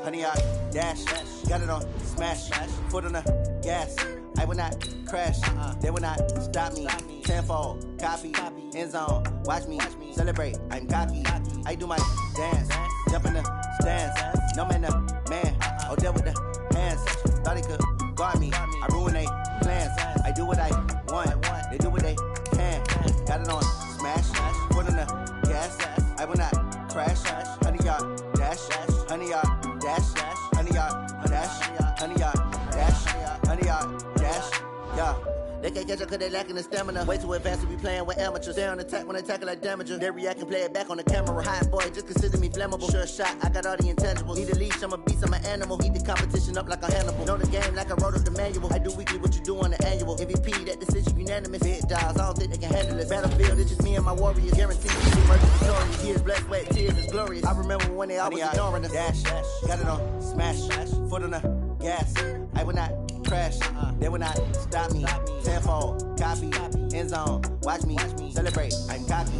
Honey, I dash, got it on smash, foot on the gas. I will not crash, they will not stop me. Tenfold, copy, end zone, watch me celebrate. I'm cocky, I do my dance, jump in the stands. No man, the man, oh, deal with the hands. Thought he could guard me, I ruin they plans. I do what I want, they do what they can. Got it on smash, foot on the gas. I will not crash, honey, y'all dash, honey, y'all dash, honey, y'all dash, honey, y'all dash, honey, y'all dash, yeah. They can't catch up cause they lacking the stamina. Way too advanced to be playing with amateurs. Stay on attack when they tackle like damager. They react and play it back on the camera. Hot boy, just consider me flammable. Sure shot, I got all the intangibles. Need a leash, I'm a beast, I'm an animal. Heat the competition up like a Hannibal. Know the game like I wrote up the manual. I do weekly what you do on the annual. MVP, that decision unanimous. Hit dials, I don't think they can handle it. Battlefield, it's just me and my warriors. Guaranteed to be murder victorious. Years, blood, sweat, tears, it's glorious. I remember when they always ignoring us. Dash, got it on smash, foot on the gas. I will not crash, they will not stop me. Tenfold, copy, end zone, watch me celebrate. I'm cocky,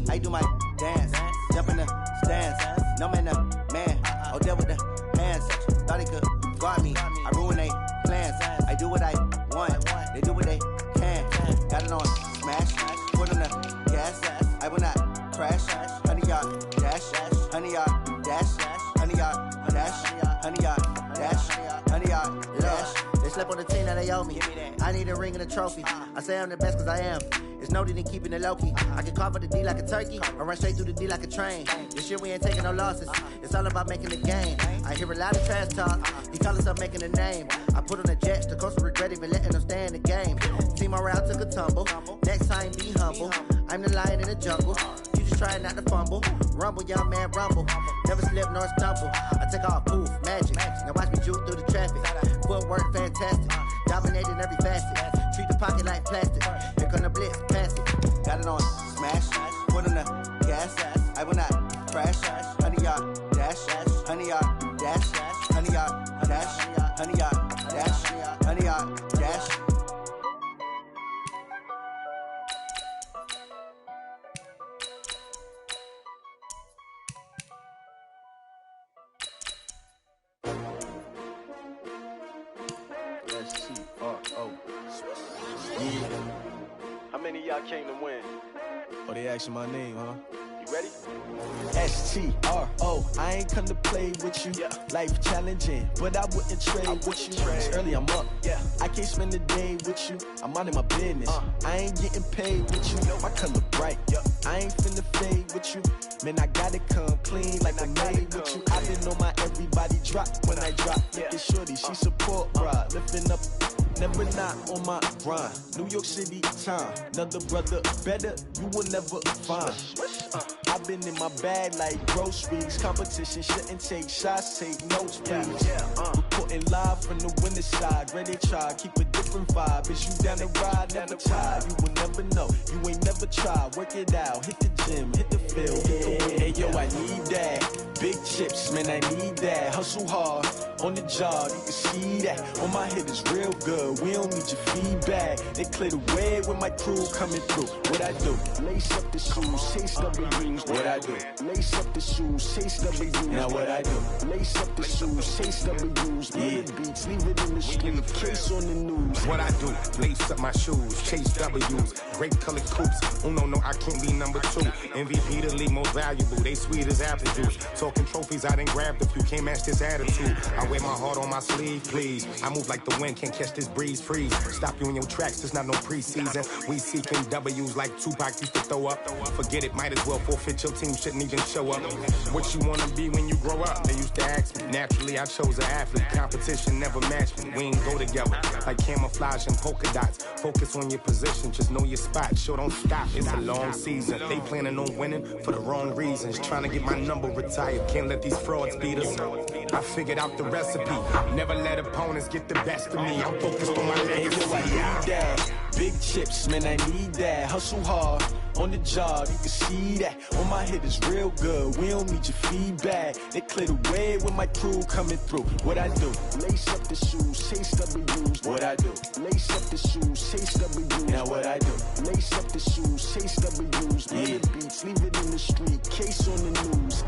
I do my dance, jump in the stands. No man, the man, oh, deal with the hands. Thought he could guard me, I ruin they plans. I do what I want, they do what they can. Got it on smash, foot on the gas. I will not crash, honey, y'all dash, honey, y'all dash, honey, y'all dash, honey, y'all dash, honey, y'all dash. They slept on the team that they owe me. I need a ring and a trophy. I say I'm the best cause I am. It's no need in keeping it low-key. I can carve up the D like a turkey or run straight through the D like a train. This year we ain't taking no losses. It's all about making the game. I hear a lot of trash talk. He call himself making a name. I put on the Jets. The coach will regret even letting them stay in the game. Team morale took a tumble. Next time be humble. I'm the lion in the jungle. You just trying not to fumble. Rumble, young man, rumble. Never slip nor stumble. I take off, poof, magic. Now watch me juke through the traffic. Footwork fantastic. Dominating every facet. Treat the pocket like plastic. Here come the blitz, pass it. Got it on smash, foot on the gas. I will not crash, honey, y'all dash, honey, y'all dash, honey, y'all dash, honey, y'all dash, honey, y'all dash. Yeah. How many of y'all came to win? Oh, they asking my name, huh? You ready? S-T-R-O, I ain't come to play with you. Yeah. Life challenging, but I wouldn't trade with you. It's early, I'm up. Yeah. I can't spend the day with you. I'm minding my business. I ain't getting paid with you. My color bright. Yeah. I ain't finna fade with you. Man, I gotta come clean like I made with you. I didn't know my everybody drop when I drop. Look at shorty, she support, bruh. Lifting up. Never not on my grind. New York City time. Another brother better, you will never find. I I've been in my bag like groceries. Competition shouldn't take shots, take notes, please. Reporting live from the winter side. Ready to try, keep a different vibe. Is you down the ride, never tired. You will never know, you ain't never tried. Work it out, hit the gym, hit the field, hit the wind. Hey yo, I need that. Big chips, man, I need that. Hustle hard, on the job, you can see that. On my head is real good, we don't need your feedback. They clear the way with my crew coming through. What I do? Lace up the shoes, chase W's. What I do? Lace up the shoes, chase W's. Now what I do? Lace up the shoes, chase W's. Million beats, leave it in the street, case on the news. What I do? Lace up my shoes, chase W's. Great colored coops. Oh no, I can't be number 2. MVP the league most valuable. They sweet as apple juice. Talking trophies, I done grabbed a few. Can't match this attitude. I wear my heart on my sleeve, please. I move like the wind, can't catch this breeze, freeze. Stop you in your tracks, there's not no preseason. We seeking W's like Tupac used to throw up. Forget it, might as well forfeit. Your team shouldn't even show up. What you wanna be when you grow up? They used to ask me. Naturally, I chose an athlete. Competition never matched me. We ain't go together like camouflage and polka dots. Focus on your position, just know your spot. Sure, don't stop. It's a long season. They planning on winning for the wrong reasons. Trying to get my number retired. Can't let these frauds beat us. I figured out the recipe. Never let opponents get the best of me. I'm focused on my legacy. I need that. Big chips, man, I need that. Hustle hard, on the job, you can see that. On my head is real good, we don't need your feedback. They clear the way with my crew coming through. What I do? Lace up the shoes, chase W's. What I do? Lace up the shoes, chase W's. Now what I do? Lace up the shoes, chase W's. Million beats, leave it in the street, case on the news.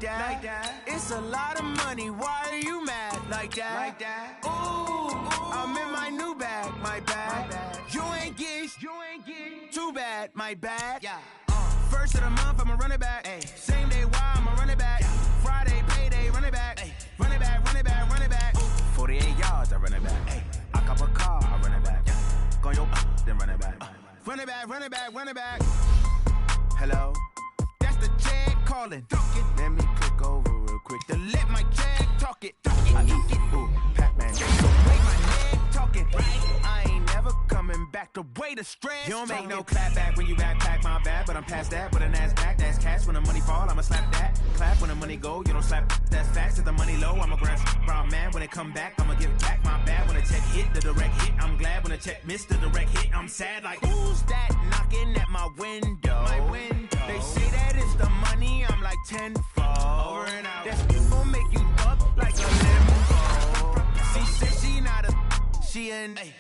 that. It's a lot of money, why are you mad like that? Ooh, I'm in my new bag, my bad. You ain't get too bad, my bad. Yeah. First of the month, I'ma run it back. Ay. Same day, why I'ma run it back. Friday, payday, run it back. Ay. Run it back, run it back, run it back. 48 yards, I run it back. Ay. I cop a car, I run it back. Go your then run it back. Run it back, run it back, run it back. Hello? That's the check calling. Let me click over real quick to let my check talk it. I eat it, ooh, Pac-Man. Wait, my neck talking. I ain't never coming back to way the stress. You don't make no clap back when you backpack, my bad. But I'm past that with a NASDAQ, that's cash. When the money fall, I'ma slap that. Clap when the money go, you don't slap, that's facts. If the money low, I'ma grab brown man. When it come back, I'ma give back my bad. When the check hit, the direct hit, I'm glad. When the check missed the direct hit, I'm sad like, who's that knocking at my window? My window. They say that it's the money, I'm like tenfold. Over and out. That's gon' make you up like a limbo. She said she not a, she an. Ay.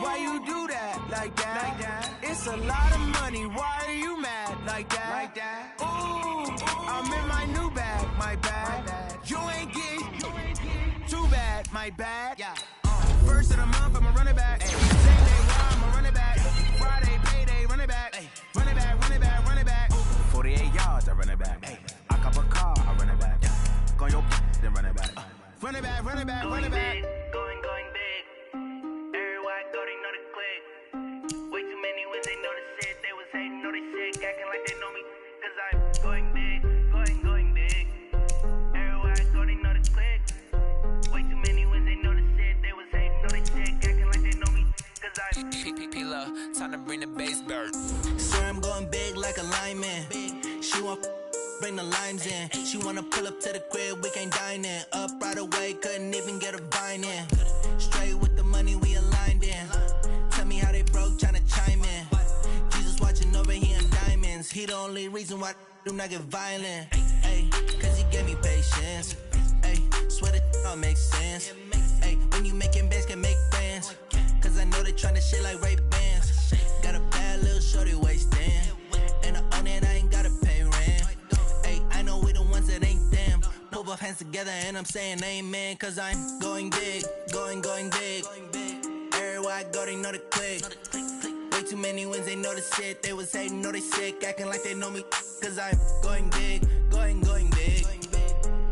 Why you do that like that? It's a lot of money, why are you mad like that? Ooh, I'm in my new bag, my bad. You ain't get too bad, my bad. Yeah. First of the month, I'ma run it back. Ay. Same day, why I'ma run it back. Friday, payday, run it back. Ay. Run it back, run it back, run it back. 48 yards, I run it back. Ay. I cop a car, I run it back. Go your then run it back. Run it back, run it back, run it back. Going big. Everywhere I go, they know the click. Way too many when they know the shit. They was hating, know they sick, acting like they know me. Cause I'm going big, going big. Everywhere I go, they know the click. Way too many when they know the shit. They was hating, know they sick, acting like they know me. Cause I'm P-P-P-Love, time to bring the bass bird. Swear I'm going big like a lineman. She want bring the limes in. She wanna pull up to the crib, we can't dine in. Up right away, couldn't even get a vine in. Straight with the money we aligned in. Tell me how they broke, tryna chime in. Jesus watching over here in diamonds. He the only reason why do not get violent. Ay, cause he gave me patience. Ay, swear that all makes sense. Ay, when you making bands, can make friends. Cause I know they tryna shit like Ray-Bans. Got a bad little shorty wasting. And I own it, I ain't gotta pay rent. Ay, I know we the ones that ain't them. Pull both hands together and I'm saying amen. Cause I'm going big, going big. Everywhere I go, they know the click. Way too many wins, they know the shit. They was hating, know they sick, acting like they know me. Cause I'm going big, going big.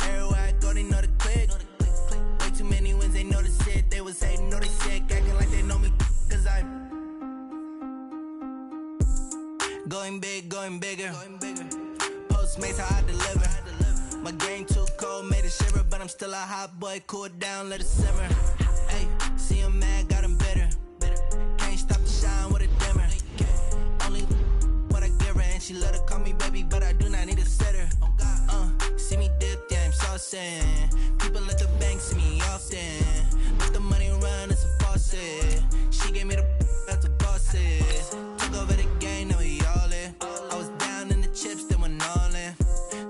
Everywhere I go, they know the click. Way too many wins, they know the shit. They was hating, know they sick, acting like they know me. Cause I'm going big, going bigger. Postmates, how I deliver. My game too cold, made it shiver. But I'm still a hot boy, cool it down, let it simmer. Hey, see him mad, got him bitter. Can't stop the shine with a dimmer. Only what I give her, and she let her call me baby, but I do not need a sitter. See me dip, yeah, I'm saucing. People at the bank see me often. Let the money run, it's a faucet. She gave me the that's a bosses. Took over the game, now we all in. I was down in the chips, then went all in.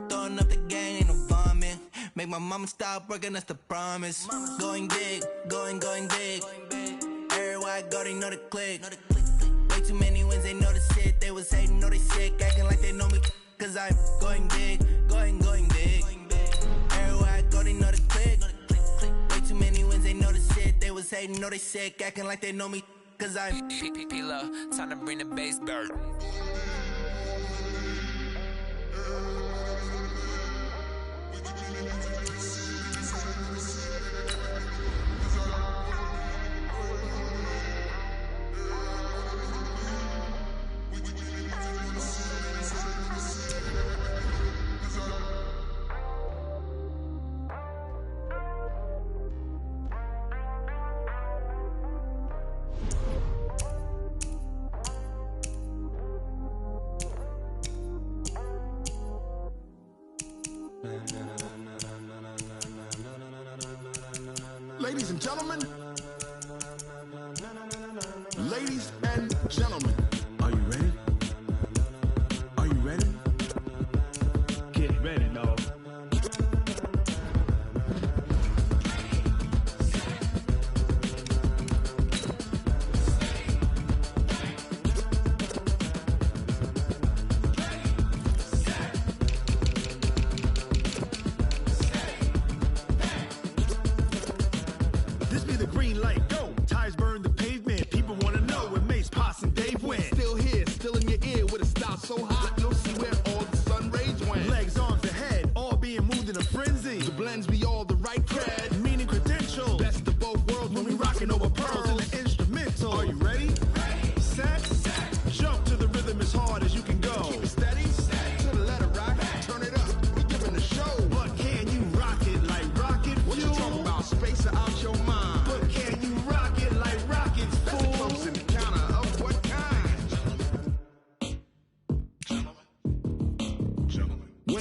Throwing up the gang, ain't no vomit. Make my mama stop working, that's the promise. Going big, going big. Everywhere I go, they know the click. Way too many wins, they know the shit. They was hating, know they sick, acting like they know me. Cause I'm going big, going big. Everywhere I go, they know the click. Way too many wins, they know the shit. They was hating, know they sick, acting like they know me. Cause I'm P-P-P-Love, time to bring the bass bird. Ladies and gentlemen, ladies and gentlemen, are you ready? Are you ready? Get ready, dog.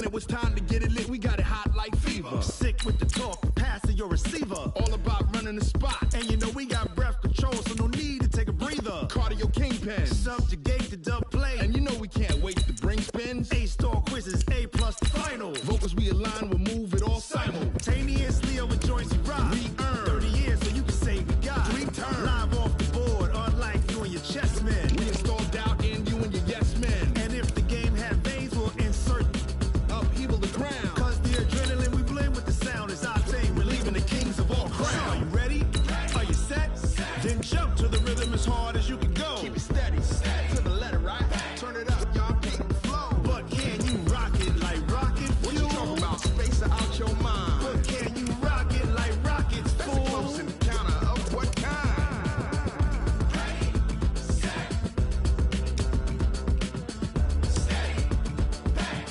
Now it's time to get it lit, we got it hot like fever. Sick with the talk, passing your receiver. All about running the spot. And you know we got breath control, so no need to take a breather. Cardio kingpin, subjugate the dub play. And you know we can't wait to bring spins. A-star quizzes, A+ the final. Vocals we align, we'll move it all simultaneously over joints and rock. We earn 30 years, so you can say we got 3 turns. Live off the board, unlike you and your chess men. We install doubt in you and your yes men. And if the game had veins, we'll insert upheaval the ground. Cause the adrenaline we blend with the sound is our thing. We're leaving the kings of all crowns. So are you ready? Are you set? Then jump to the rhythm as hard as you can go. Keep it steady, to the letter, right? Turn it up, y'all keep the flow. But can you rock it like rocket fuel? What you talking about? Space out your mind. But can you rock it like rockets, fool? That's a close encounter of what kind? Ready, set, steady, back.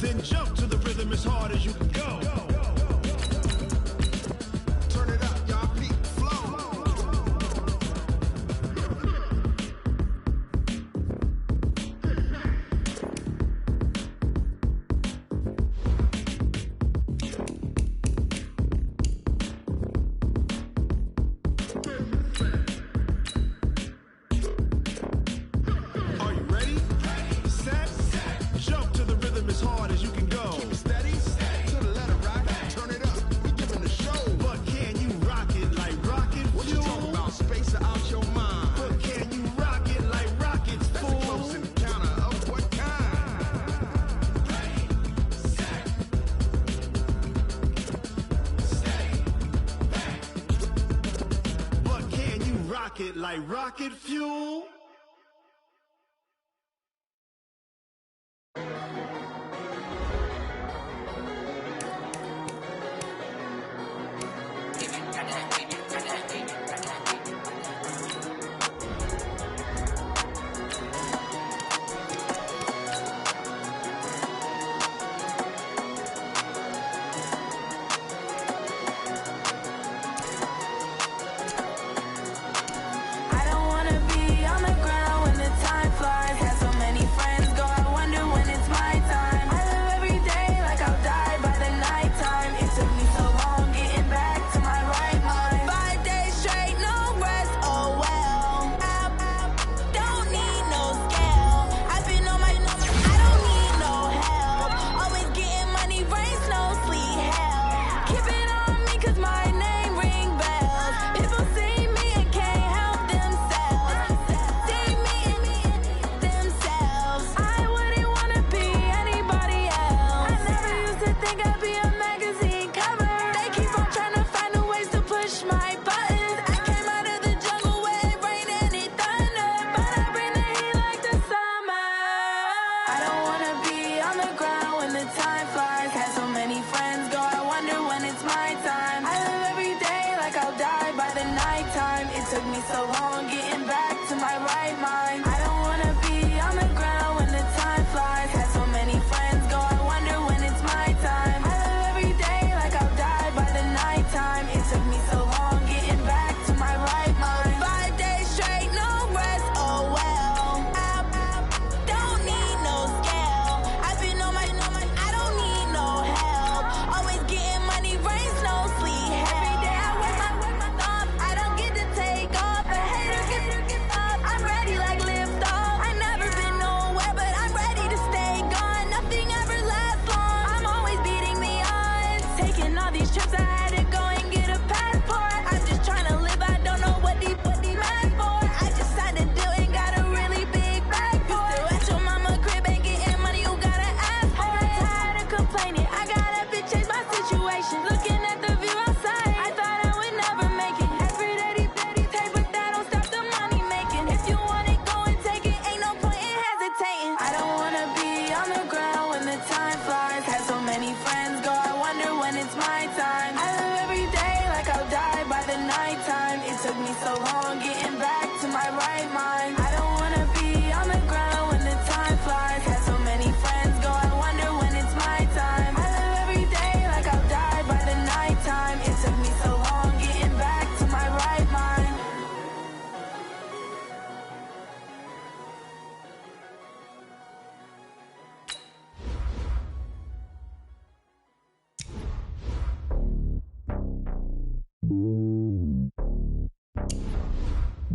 Then jump to the rhythm as hard as you can go. Turn it up, y'all keep the flow. Are you ready? Set, jump to the rhythm as hard as you can go. Keep it steady, to the letter, right? Turn it up, we giving the show. But can you rock it like rocket fuel? What you talking about? Space out your mind. But can you rock it like rockets, fool? That's a close encounter of what kind? Ready, set, steady, back. But can you rock it like rocket fuel? I don't wanna be on the ground when the time flies. Had so many friends go, I wonder when it's my time. I live every day like I'll die by the nighttime. It took me so long getting back to my right mind. 5 days straight, no rest, oh well. Don't need no scale. I've been on my, I don't need no help. Always getting money, rains, no sleet, hell. Keep it on me cause my name ring bells. People see me and can't help themselves. See me themselves. I wouldn't wanna be anybody else. I never used to think I'd be a magazine cover. They keep on trying to find new ways to push my buttons. I came out of the jungle where it rained and it thunder, but I bring the heat like the summer. I don't wanna be on the ground when the time flies. Had so many friends go, I wonder when it's my time. I live every day like I'll die by the nighttime. It took me so long getting back to my right mind. I don't wanna be on the ground when the time flies. Had so many friends go, I wonder when it's my time. I live every day like I'll die by the nighttime. It took me so long getting back to my right mind. 5 days straight, no rest, oh well. Don't need no scale. I've been on my, I don't need no help. Always getting money, rains, no sleet, hell. Every day I work my thumb, I don't get to take off. A hater gets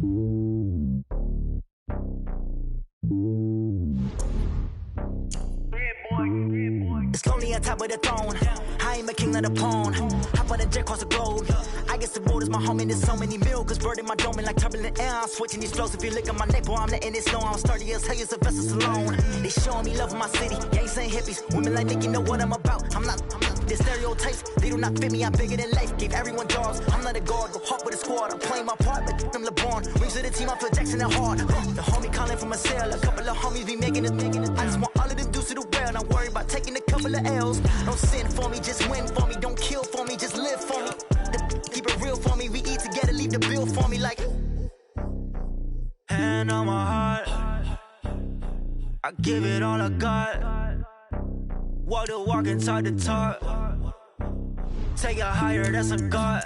It's lonely on top of the throne. I ain't a king of the pawn. Hop on a jet across the globe. I guess the road is my home and there's so many milkers burning my dome like turbulent air. I'm switching these flows. If you look at my neck, boy, I'm letting it snow. I'm sturdy as hell, it's a vessel alone. They showing me love in my city. Gangs ain't hippies. Women like Nicky know what I'm about. I'm not the stereotypes. They do not fit me. I'm bigger than life. Gave everyone jobs. I'm not a guard. Go hard with a squad. I'm playing my part, but I'm LeBron. Rings to the team. I feel Jackson and hard. The homie calling from a cell. A couple of homies be making it. I just want all of them dudes to the well. Not worry about taking a couple of L's. Don't sin for me, just win for me. Don't kill for me, just live for me. Keep it real for me. We eat together, leave the bill for me like. Hand on my heart, I give it all I got. Walk the walk and talk the talk. Take it higher, that's a God.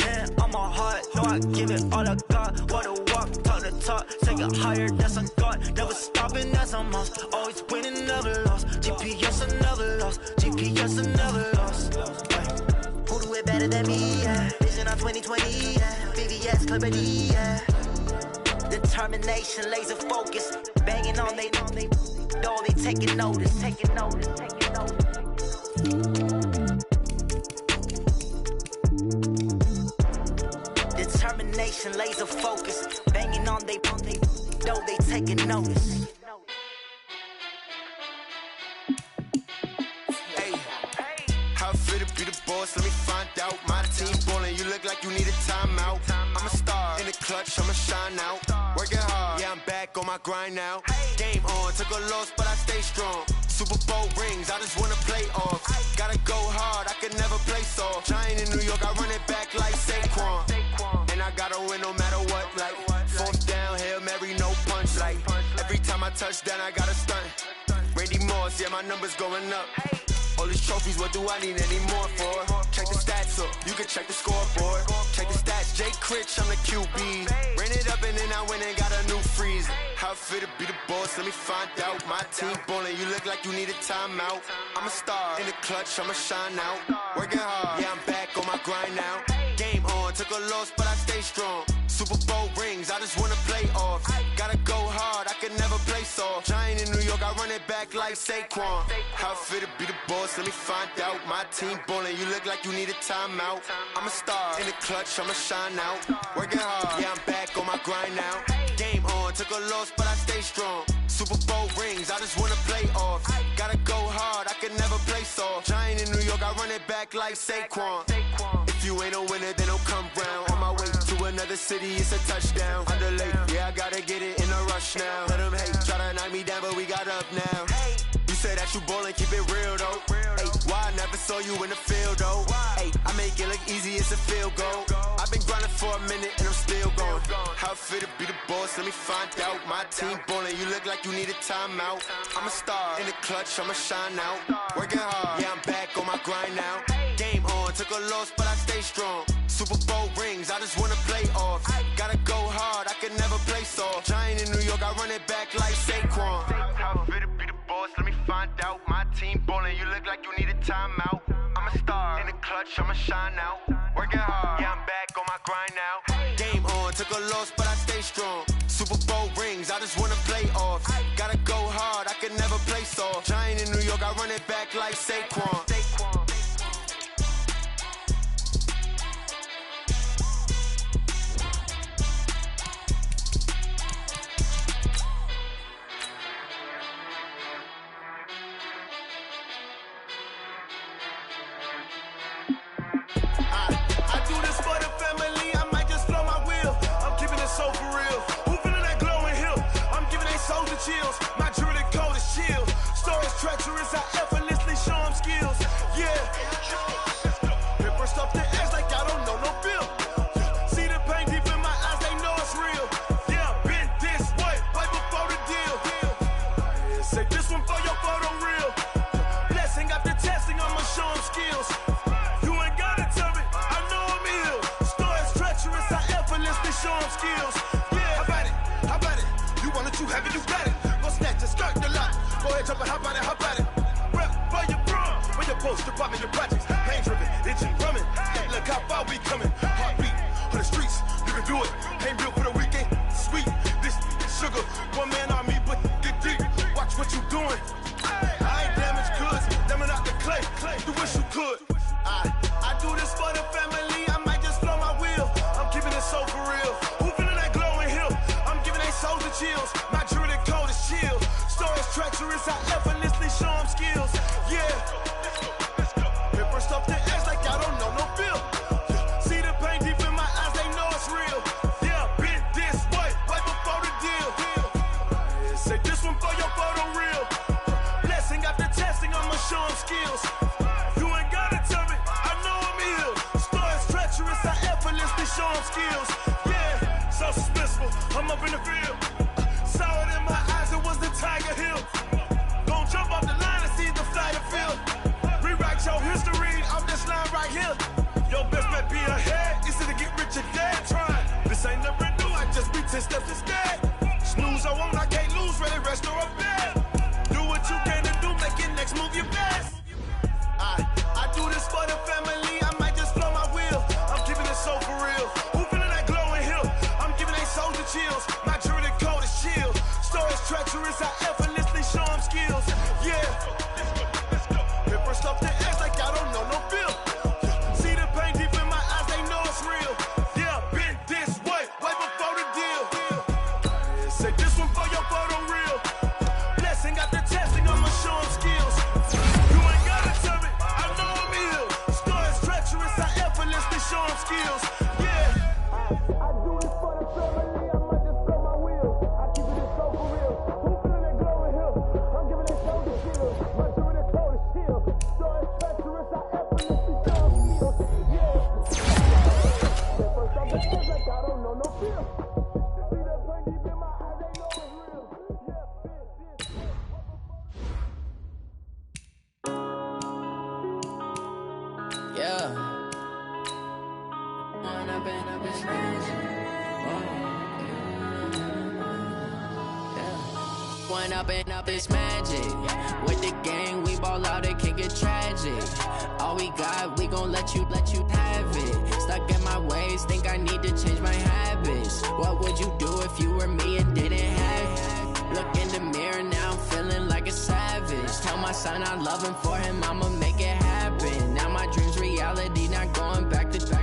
Hand on my heart, no, I give it all I got. Walk the walk, talk the talk. Take it higher, that's a God. Never stopping, that's a must. Always winning, never lost. GPS, I never lost. GPS, I never lost. Who do it better than me? Yeah. Vision on 2020. Yeah. VVS, Clarity. Yeah. Determination, laser focus. Banging on they door, they taking notice. Taking notice. Taking notice. Determination, laser focus. Banging on they door, they taking notice. How fit to be the boss? Let me find out. My team ballin', you look like you need a timeout. I'm a star in the clutch, I'ma shine out. Working hard, yeah, I'm back on my grind now. Game on, took a loss, but I stay strong. Super Bowl rings, I just wanna play off. Gotta go hard, I could never play soft. Giant in New York, I run it back like Saquon. And I gotta win no matter what, like fourth down, Hail Mary, no punch. Like every time I touch down, I gotta stunt. Randy Moss, yeah, my numbers going up. All these trophies, what do I need any more for? Check the stats up, you can check the scoreboard. Check the stats, Jake Critch, I'm the QB. Ran it up and then I went and got a new freeze. How fit to be the boss, let me find out. My team ballin', you look like you need a timeout. I'm a star in the clutch, I'ma shine out. Working hard, yeah, I'm back on my grind now. Game on, took a loss, but I stay strong. Super Bowl rings, I just wanna play off. Gotta go hard, I could never play soft. Giant in New York, I run it back like Saquon. How fit to be the boss, let me find out. My team ballin', you look like you need a timeout. I'm a star in the clutch, I'ma shine out. Working hard, yeah, I'm back on my grind now. Game on, took a loss, but I stay strong. Super Bowl rings, I just wanna play off. Gotta go hard, I could never play soft. Giant in New York, I run it back like Saquon. If you ain't a winner, then don't come round. On my way to another city, it's a touchdown. Underlay, yeah, I gotta get it in a rush now. Let them hate, try to knock me down, but we got up now. You say that you ballin', keep it real though. Hey, why I never saw you in the field though? Hey, I make it look easy, it's a field goal. I've been grinding for a minute and I'm still going. How fit to be the boss, let me find out. My team ballin', you look like you need a timeout. I'm a star in the clutch, I'ma shine out. Working hard, yeah, I'm back on my grind now. Game on, took a loss, but I stay strong. Super Bowl rings, I just wanna play off. Gotta go hard, I could never play soft. Giant in New York, I run it back like Saquon. How fit to be the boss, let me find out. My team ballin', you look like you need a timeout. I'm a star in the clutch, I'ma shine out. Working hard, yeah, I'm back on my grind now. Game on, took a loss, but I stay strong. Super Bowl rings, I just wanna play off. Gotta go hard, I could never play soft. Giant in New York, I run it back like Saquon. Chills. My jewelry code is chill. Stories treacherous, I effortlessly show them skills. Yeah. Paper stuff the edge like I don't know no bill. See the pain deep in my eyes, they know it's real. Yeah, been this way, way before the deal. Say this one for your photo real. Blessing after testing, I'ma show them skills. You ain't gotta tell me, I know I'm ill. Stories treacherous, I effortlessly show them skills. Yeah, how about it? How about it? You want it, you have it, you got it. Skirt the lot. Go ahead, jump and hop on it, hop on it. Rep for your bro. When your post, department, your projects. Pain driven, engine drumming. Hey, look how far we coming. Heartbeat on the streets, you can do it. Ain't built for the weekend. doing. I ain't damaged goods, damn out the clay. You wish you could. I do this for the family. I might just blow my wheel. I'm keeping it so for real. Who feeling that glowing hill? I'm giving they souls the chills. My jewelry cold is chill. Stories treacherous, I effortlessly show them skills. Yeah. Paper stuff to act like I don't know no feel. See the pain deep in my eyes, they know it's real. Yeah, been this way, right before the deal. Say this one for your photo reel. Blessing after testing, I'ma show them skills. You ain't gotta tell me, I know I'm ill. Stories treacherous, I effortlessly show them skills. Yeah, so suspenseful, I'm up in the field. Saw it in my eyes, it was the Tiger Hill. Gon' jump off the line and see the flight of field. Rewrite your history, I'm this line right here. Your best bet be ahead, easy to get rich or dead. Try, this ain't never new, I just be 10 steps instead. Snooze I won't, I can't lose, ready, rest or a bed. Do what you can to do, make your next move your best. I do this for the family, I might just blow my wheel. I'm keeping it so for real. Who feeling that glowing hill? I'm giving they souls the chills. My jewelry cold is chill. Stories treacherous, I effortlessly show them skills. Yeah. Paper stuff to act like I don't know no feel. See the pain deep in my eyes, they know it's real. Yeah, been this way, right before the deal. Say this one for your photo reel. Blessing after testing, I'ma show them skills. You ain't gotta tell me, I know I'm ill. Stories treacherous, I effortlessly show them skills. Yeah. I do this for the family, I might just blow my wheel. I keep it so for real. Who feeling that glowing hill? I'm giving they shoulder chills. My jewelry cold is chill. Stories treacherous, I effortlessly show them skills. Yeah. That first time that feels like I don't know no feel. See that pain deep in my eyes, they know it's real. Yeah. When I've been up in When up it's magic. With the gang, we ball out, it can get tragic. All we got, we gon' let you have it. Stuck in my ways, think I need to change my habits. What would you do if you were me and didn't have it? Look in the mirror, now I'm feeling like a savage. Tell my son I love him, for him I'ma make it happen. Now my dream's reality, not going back to.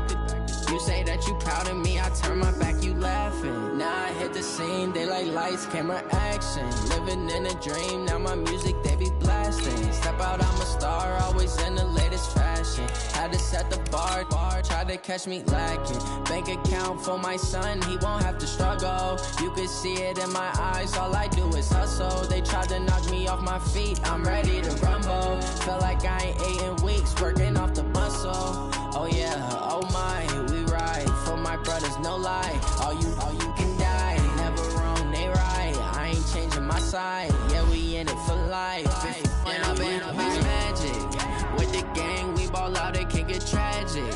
You say that you proud of me, I turn my back, you laughing. Now I hit the scene, they like lights, camera, action. Living in a dream, now my music, they be blasting. Step out, I'm a star, always in the latest fashion. Had to set the bar, try to catch me lacking. Bank account for my son, he won't have to struggle. You can see it in my eyes, all I do is hustle. They tried to knock me off my feet, I'm ready to rumble. Feel like I ain't ate in weeks, working off the muscle. Oh yeah, oh my, we ride for my brothers, no lie. All you can die, never wrong, they right. I ain't changing my side, yeah, we in it for life. When I've been up, it's magic. With the gang, we ball out, it can get tragic.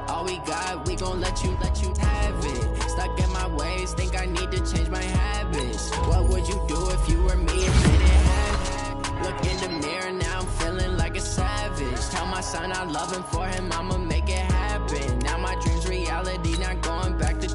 All we got, we gon' let you have it. Stuck in my ways, think I need to change my habits. What would you do if you were me and didn't have it? Look in the mirror, now I'm feeling like a savage. Tell my son I love him, for him I'ma make it happen. Now my dream's reality, not going back to.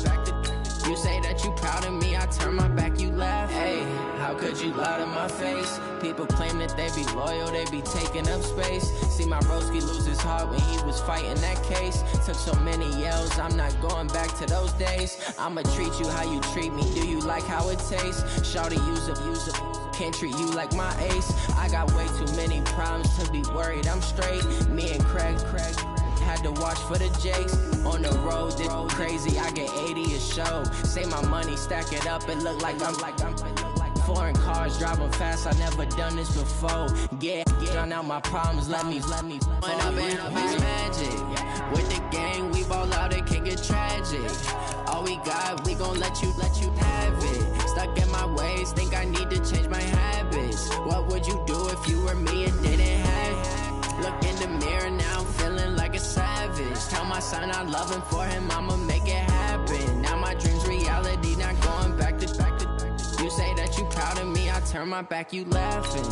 You say that you proud of me, I turn my back, you laugh. Hey, how could you lie to my face? People claim that they be loyal, they be taking up space. See my broski lose his heart when he was fighting that case. Took so many yells, I'm not going back to those days. I'ma treat you how you treat me, do you like how it tastes? Shawty, use up, can't treat you like my ace. I got way too many problems to be worried, I'm straight. Me and Craig had to watch for the Jakes. On the road, this crazy, I get 80 a show. Say my money, stack it up, it look like I'm foreign cars, driving fast, I never done this before. Yeah, drown out my problems, let me. When I've been up, it's magic. With the gang, we ball out, it can get tragic. All we got, we gon' let you have it. Stuck in my ways, think I need to change my habits. What would you do if you were me and didn't have it? Look in the mirror, now I'm feeling like a savage. Tell my son I love him, for him I'ma make it happen. Now my dream's reality, not going back to. You say that you proud of me, I turn my back, you laughing.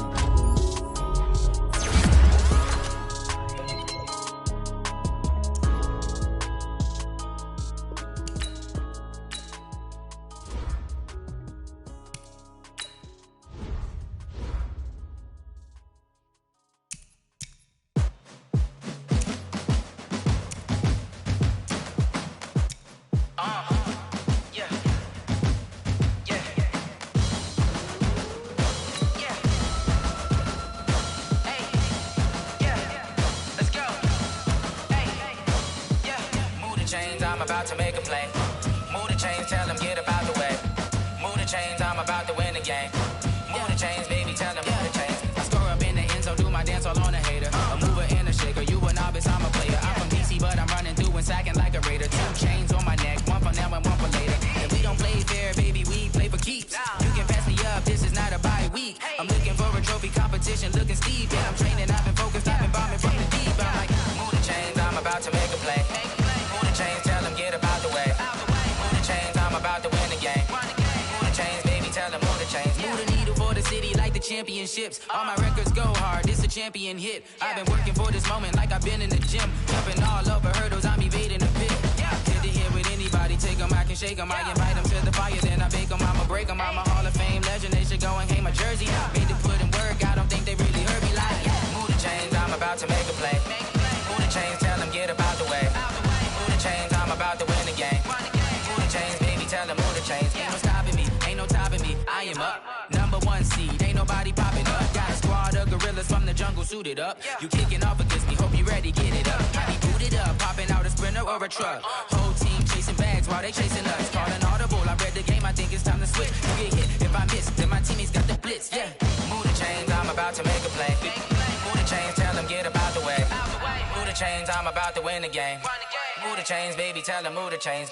about to make a play. Move the chains, tell them get about the way. Move the chains, I'm about to win the game. Move the chains, baby, tell them move the chains. I score up in the end zone, do my dance all on a hater. A mover and a shaker, you a novice, I'm a player. I'm from DC, but I'm running through and sacking like a raider. 2 chains on my neck, one for now and one for later. If we don't play fair, baby, we play for keeps. You can pass me up, this is not a bye week. I'm looking for a trophy competition, looking steep. Yeah, I'm training, I've been focused, I've been bombing from the deep. I'm like, move the chains, I'm about to make a play. Move the chains, tell them get about the way. Move the chains, I'm about to win the game. Move the chains, baby, tell them move the chains. Move the needle for the city like the championships. All my records go hard, this a champion hit. I've been working for this moment like I've been in the gym. Jumping all over hurdles, I'm evading the pit. Head to head with anybody, take them, I can shake them. I invite them to the fire, then I bake them, I'ma break them. I'm a Hall of Fame legend, they should go and hang my jersey. Made to put in work, I don't think they really heard me like. Move the chains, I'm about to make a play. Move the chains, tell them get about the way. Move the chains, I'm about to win the game. Move the chains, baby, tell them move the chains. Ain't no stopping me, ain't no topping me. I am up, #1 seed, ain't nobody popping up. Got a squad of gorillas from the jungle suited up. You kicking off against me, hope you ready, get it up. I be booted up, popping out a sprinter or a truck. Whole team chasing bags while they chasing us. Calling audible, I read the game, I think it's time to switch. You get hit, if I miss, then my teammates got the blitz, yeah. Move the chains, I'm about to make a play. Move the chains, tell them get about the way. Move the chains, I'm about to win the game. Move the chains, baby, tell them move the chains.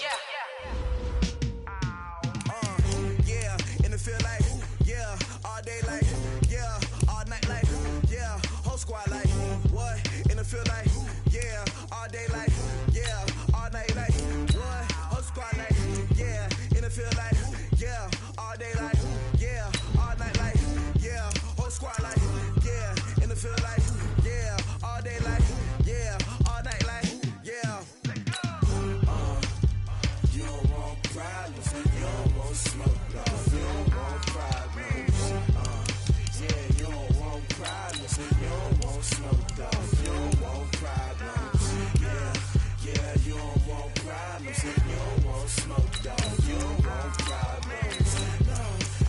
Yeah, and it feel like, yeah, all day like, yeah, all night like, yeah, whole squad like, what? And it feel like, yeah, all day like, yeah, all night like, what? Whole squad like, yeah, and it feel like, yeah, all day like, yeah, all night like, yeah, whole squad like, yeah, and it feel like, yeah, all day like, yeah, all night like, yeah. You don't want problems, you don't want smoke, dog. You don't want problems. Yeah, you don't want problems, you don't want smoke, dog. You don't want problems. Yeah, you don't want problems, you don't want smoke, dog. You don't want problems. No,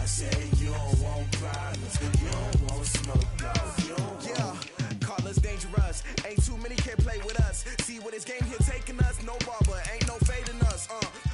I say you don't want problems, you don't want smoke, dog. You don't want. Yeah, call us dangerous. Ain't too many can play with us. See where this game here taking us. No barber, ain't no fading us.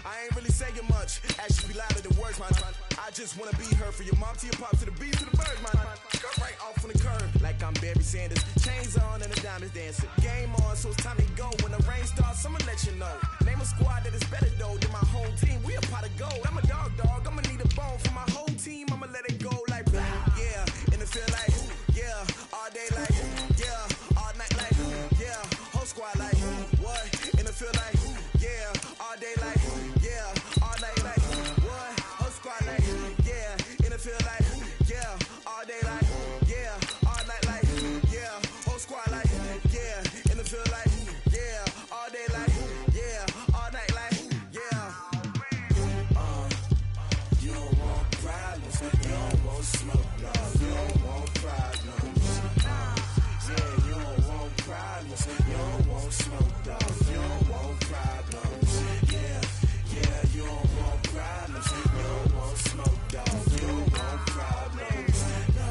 I ain't really saying much. Actions be louder than words, man. I just wanna be heard from your mom to your pop to the beat to the birds, man. Cut right off on the curb, like I'm Barry Sanders. Chains on and the diamonds dancing. Game on, so it's time to go. When the rain starts, I'ma let you know. Name a squad that is better though than my whole team. We a pot of gold. I'm a dog. I'ma need a bone for my whole team. I'ma let it go like blah. Yeah, and it feel like, yeah, all day like, yeah, all night like, yeah, whole squad like, what? And it feel like, yeah, all day like, yeah, all night like, what? Whole squad like, yeah, and it feel like, yeah, all day like, yeah, all night like, yeah, whole squad like, yeah, and it feel like, yeah, all day like, yeah, all night like, yeah. You don't want problems, you don't want smoke, dog. You don't want problems. Yeah, you don't want problems, you don't want smoke, dog. You don't want problems. Yeah, you don't want problems, you don't want smoke, dog. You don't want problems. No,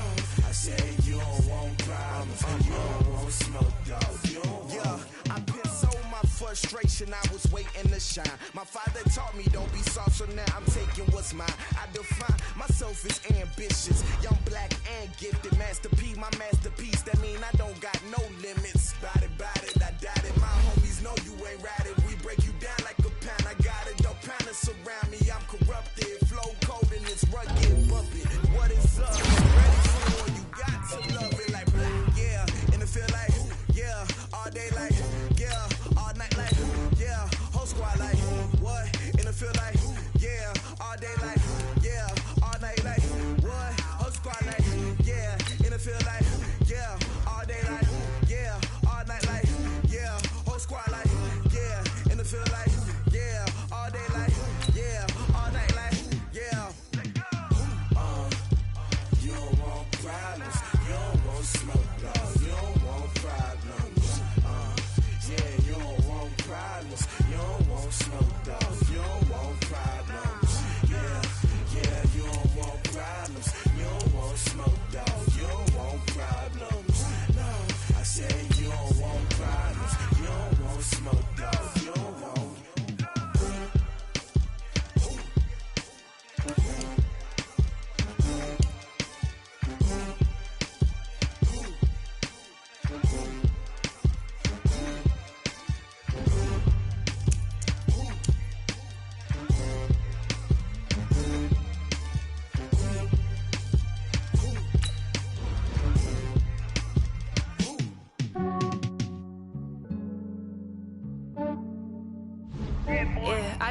I say you don't want problems, you don't want smoke, dog. You don't want. Yeah, I've been so my frustration, I was waiting to shine. My father taught me don't be soft, so now I'm taking what's mine. I define myself as ambitious, young, black, and gifted. Master P, my masterpiece. That mean I don't got no limits. Bout it, I doubt it. My homies know you ain't ratted. We break you down like a pound. I got it, don't panic surround me. I'm corrupted, flow cold and it's rugged, bumpy. What is up? Ready for war? You got to love it like black. Yeah, and it feel like, yeah, all day like, yeah, all night like, yeah, whole squad like, what? And it feel like, yeah, all day like, yeah, all night like, what? Whole squad like, yeah, and it feel like, yeah, all day like, yeah, all night like, yeah, whole squad like, yeah, and it feel like, yeah, all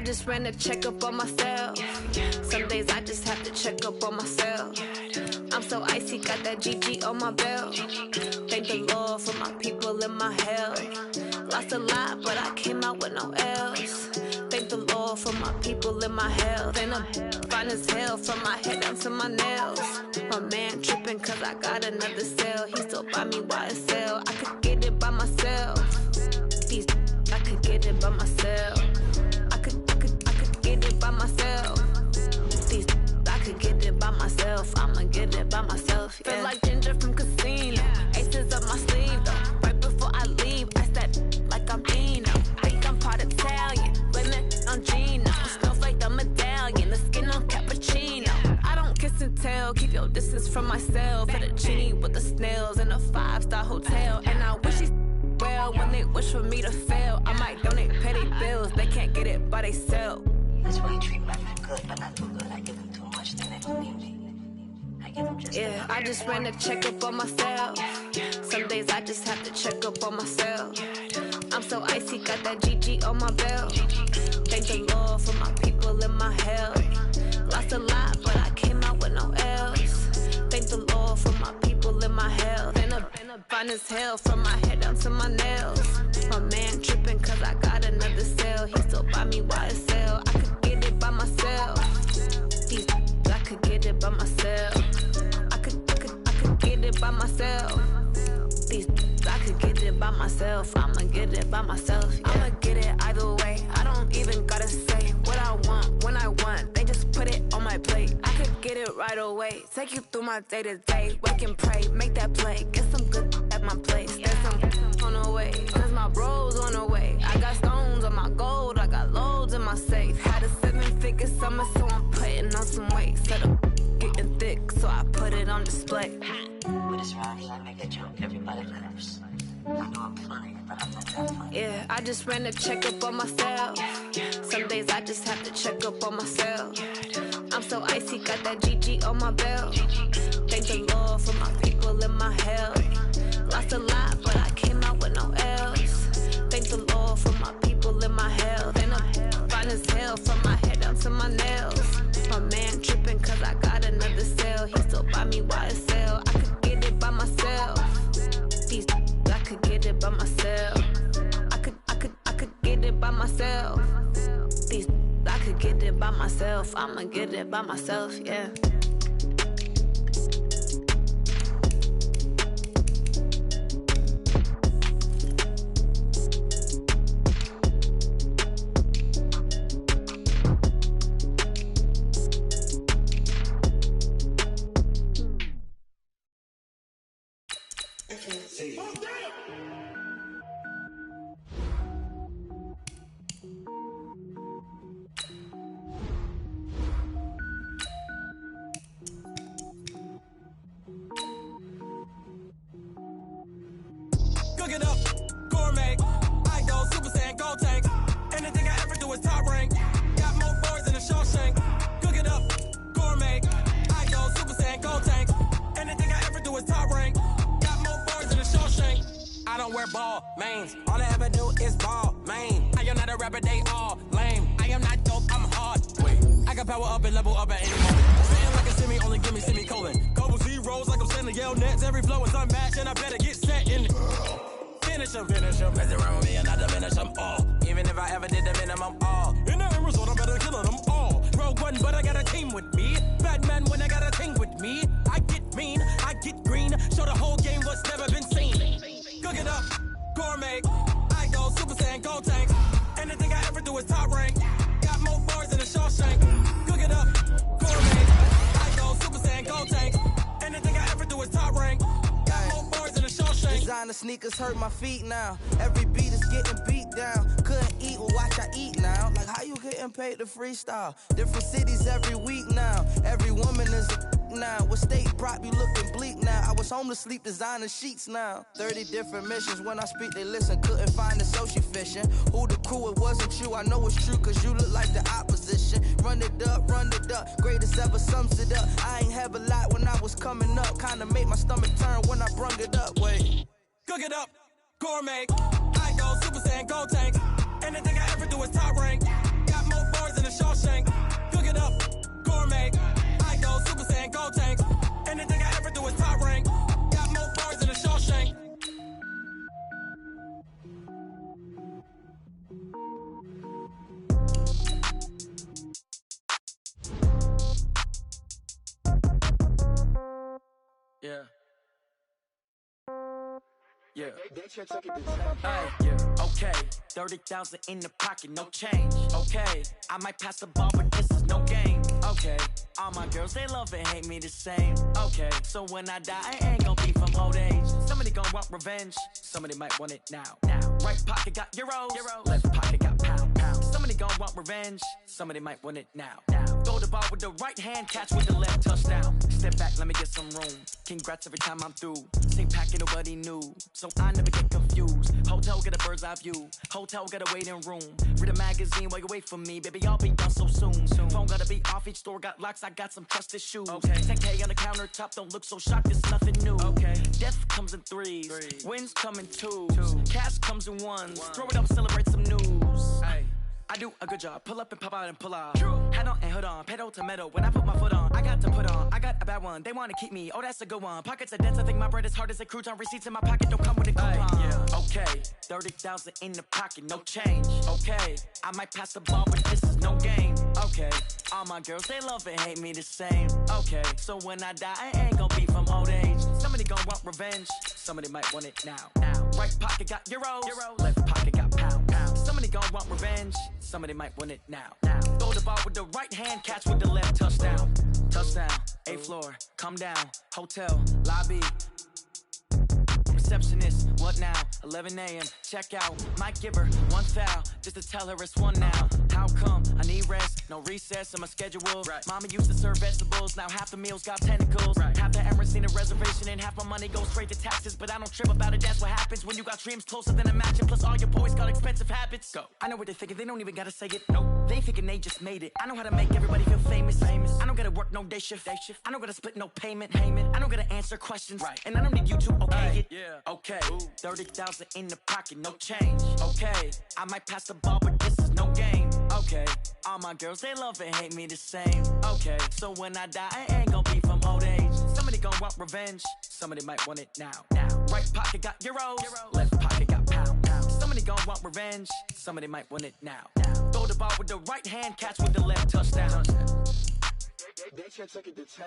just ran a checkup on myself. Some days I just have to check up on myself. I'm so icy, got that GG on my belt. Thank the Lord for my people in my health. Lost a lot, but I came out with no L's. Thank the Lord for my people in my health. And I'm fine as hell from my head down to my nails. My man tripping cause I got another cell. He still buy me YSL. I could get it by myself. These I could get it by myself. I could get it by myself. These I could get it by myself. I'ma get it by myself. Yeah. Feel like Ginger from Casino. Aces up my sleeve though. Right before I leave, I step like I'm Dino. Think I'm part Italian, blame it on Gino. Smells like the medallion, the skin on cappuccino. I don't kiss and tell, keep your distance from myself. Fettuccine with the snails in a 5-star hotel. And I wish he's well when they wish for me to fail. I might donate petty bills, they can't get it by themselves. That's why you treat my men good, but not too good. I give them too much, then they don't need me. I give them just yeah, I just ran a checkup on myself. Some days I just have to check up on myself. I'm so icy, got that GG on my belt. Thank the Lord for my people in my health. Lost a lot, but I came out with no L's. Thank the Lord for my people in my health. And I'm fine as hell from my head down to my nails. My man tripping cause I got another cell. He still buy me YSL. I could get it by myself. These I could get it by myself. I could get it by myself. These I could get it by myself. I'ma get it by myself. Yeah. I'ma get it either way. I don't even gotta say what I want when I want. They just put it on my plate. I could get it right away. Take you through my day to day. Wake and pray, make that play. Get some good at my place. There's some on the way. Cause my bros on the way. I got stones on my gold. I got loads in my safe. Had a 7-figure summer, so I'm putting on some weight. Set up getting thick, so I put it on display. But it's around here, I make a joke, everybody laughs. I know I'm funny, but I'm not that funny. Yeah, I just ran a checkup on myself. Some days I just have to check up on myself. I'm so icy, got that GG on my belt. Thank the Lord for my people in my health. Lost a lot, but I came out with no L's. Thank the Lord for my people in my health. And I'm fine as hell from my head down to my nails. My man tripping cause I got another cell. He still buy me YSL. I could get it by myself. These I could get it by myself. I could get it by myself. These I could get it by myself. I'ma get it by myself, yeah. Cook it up, gourmet. I go Super Saiyan, go tank. Anything I ever do is top rank. Got more boards than a Shawshank. Cook it up, gourmet. I go Super Saiyan, go tank. Anything I ever do is top rank. Got more boards than a Shawshank. I don't wear ball mains. All I ever do is ball main. I am not a rapper, they all lame. I am not dope, I'm hard. Wait, I can power up and level up at any moment. Spitting like a semi, only give me semicolon. Couple zeros like I'm sending yell nets. Every flow is unmatched and I better get set in. Finish them. Mess around with me and I diminish them all. Even if I ever did the minimum all. In the end result, I'm better killing them all. Rogue one, but I got a team with me. Bad man when I got a thing with me. I get mean, I get green. Show the whole game what's never been seen. Cook it up, gourmet. I go Super Saiyan, go tank. Anything I ever do is top rank. Got more boards than a Shawshank. Cook it up, gourmet. I go Super Saiyan, go tank. Anything I ever do is top rank. Got more boards than a Shawshank. Designer sneakers hurt my feet now. Every beat is getting beat down. Couldn't eat, well watch I eat now. Like how you getting paid to freestyle? Different cities every week now. Every woman is a now. What state brought you looking bleak now? I was home to sleep designer sheets now. 30 different missions. When I speak they listen. Couldn't find the social fishing. Who the crew? It wasn't you. I know it's true cause you look like the opposition. Run it up, greatest ever sums it up. I ain't have a lot when I was coming up. Kinda made my stomach turn when I brung it up. Wait. Cook it up, gourmet. I go Super Saiyan, go tank. Anything I ever do is top rank. Got more boards Shawshank. Cook it up, gourmet. I go Super Saiyan, Gold Tank. Anything I ever do is top rank. Got more bars than a Shawshank. Yeah. Yeah. Hey, yeah. Okay. 30,000 in the pocket, no change. Okay. I might pass the ball, but this is no game. Okay. All my girls, they love and hate me the same. Okay. So when I die, I ain't gonna be from old age. Somebody gonna want revenge. Somebody might want it now. Right pocket got euros. Left pocket got pound. Somebody gonna want revenge. Somebody might want it now. Throw the ball with the right hand, catch with the left, touchdown. Step back, let me get some room. Congrats every time I'm through. Same packet, nobody knew. So I never get confused. Hotel get a bird's eye view. Hotel get a waiting room. Read a magazine while you wait for me. Baby, I'll be done so soon. Phone gotta be off, each store got locks. I got some trusted shoes. Okay. 10K on the countertop, don't look so shocked, it's nothing new. Okay. Death comes in threes. Wins come in twos. Cash comes in ones. Throw it up, celebrate some news. Ay. I do a good job, pull up and pop out and pull out. Head on and hood on, pedal to metal. When I put my foot on, I got to put on. I got a bad one, they wanna keep me, oh that's a good one. Pockets are dense, I think my bread is hard as a crouton. Receipts in my pocket don't come with a coupon. Yeah. Okay, 30,000 in the pocket, no change. Okay, I might pass the ball, but this is no game. Okay, all my girls, they love and hate me the same. Okay, so when I die, I ain't gonna be from old age. Somebody gon' want revenge, somebody might want it now. Right pocket got euros. Left pocket got pound. Somebody gon' want revenge, somebody might want it now. Throw the ball with the right hand, catch with the left, touchdown. Touchdown, 8th floor, come down, hotel, lobby. Receptionist, what now? 11 a.m., check out. Might give her one foul, just to tell her it's one now. How come? I need rest, no recess in my schedule. Mama used to serve vegetables, now half the meals got tentacles. Half the errands need a reservation and half my money goes straight to taxes. But I don't trip about it, that's what happens when you got dreams closer than a match. And plus all your boys got expensive habits. Go. I know what they're thinking, they don't even gotta say it. Nope. They ain't thinking they just made it. I know how to make everybody feel famous. I don't gotta work no day shift. I don't gotta split no payment. I don't gotta answer questions. And I don't need you to okay it. Okay, 30,000 in the pocket, no change. Okay, I might pass the ball, but this is no game. Okay, all my girls, they love and hate me the same. Okay, so when I die, I ain't gonna be from old age. Somebody gon' want revenge, somebody might want it now. Right pocket got euros, left pocket got pound. Somebody gon' want revenge, somebody might want it now. Throw the ball with the right hand, catch with the left, touchdown. They can't take it to 10.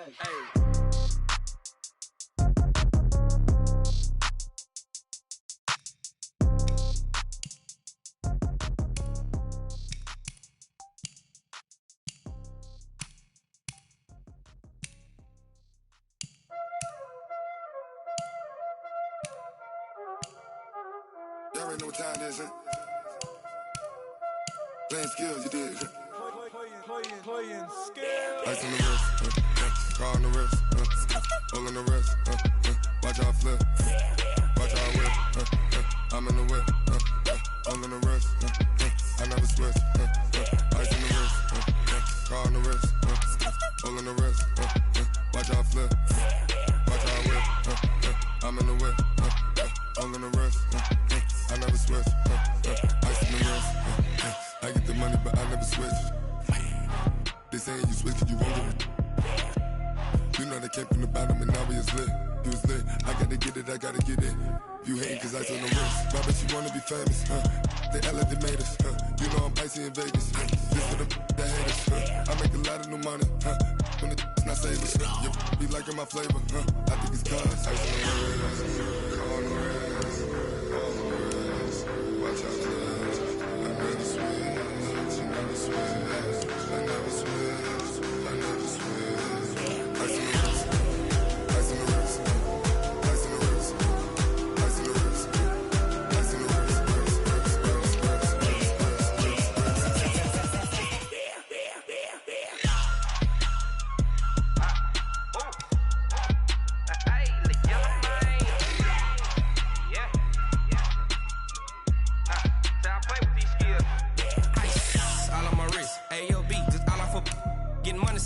Y'all already know what time it is, huh? Playing skills, you did. Playing skills. Ice on the wrist, car on the wrist, hole in the wrist, watch out flip, watch out whip, I'm in the whip, hole in the wrist, I never switch, ice on the wrist, car on the wrist, hole in the wrist, watch out flip, watch out whip, I'm in the whip, hole in the wrist, I never switch, ice in the wrist, I get the money but I never switch. They saying you switch 'cause you won't get it. You know they came from the bottom and now we is lit. You was lit, I gotta get it, I gotta get it. You hating 'cause I told them wrist. Why bet you wanna be famous, They elevated us, You know I'm icy in Vegas, This for the haters, I make a lot of new money, When it's not savers, You be liking my flavor, I think it's cause ice on the wrist, on the wrist, on the wrist. Watch out, cuz I never switch, you never switch. I never switch, I never switch. Ice in the wrist, ice in the wrist, ice in the wrist, ice in the wrist, ice in the wrist,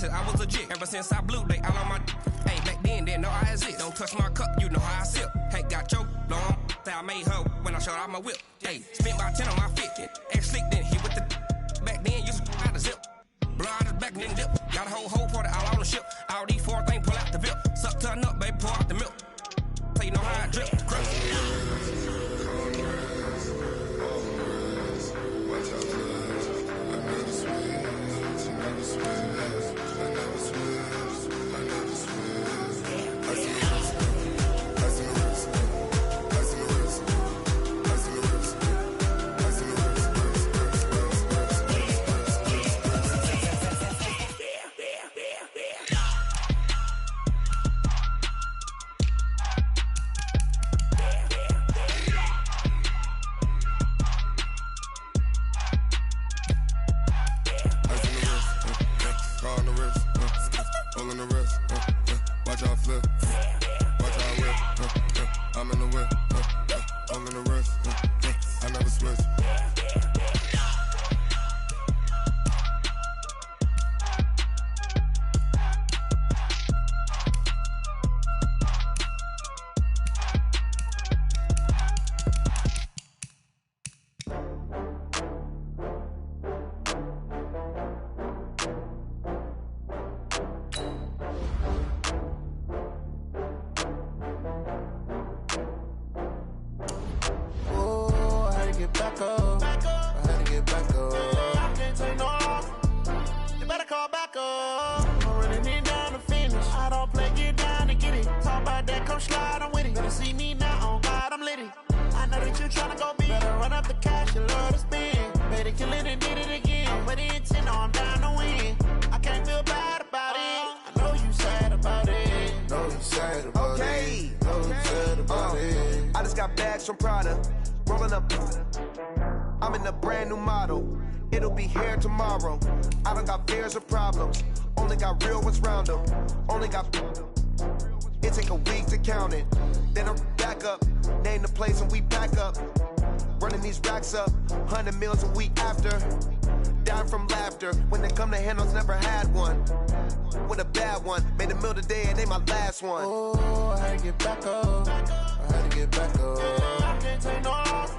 I was legit. Ever since I blew, they all on my. Hey, back then, didn't know I exist. Don't touch my cup, you know how I sip. Hey, got choked, long. I made her when I showed out my whip. Hey, spent about 10 on my fit. Ex slick, then hit with the. Back then, used to out the zip. From Prada, rolling up. I'm in a brand new model. It'll be here tomorrow. I don't got fears or problems. Only got real ones round them. Only got. It take a week to count it. Then I'm back up. Name the place and we pack up. Running these racks up. 100 meals a week after. Dying from laughter. When they come to handles, never had one. With a bad one. Made a meal today and they my last one. Oh, I had to get back up. I had to get back up. I can't take no off.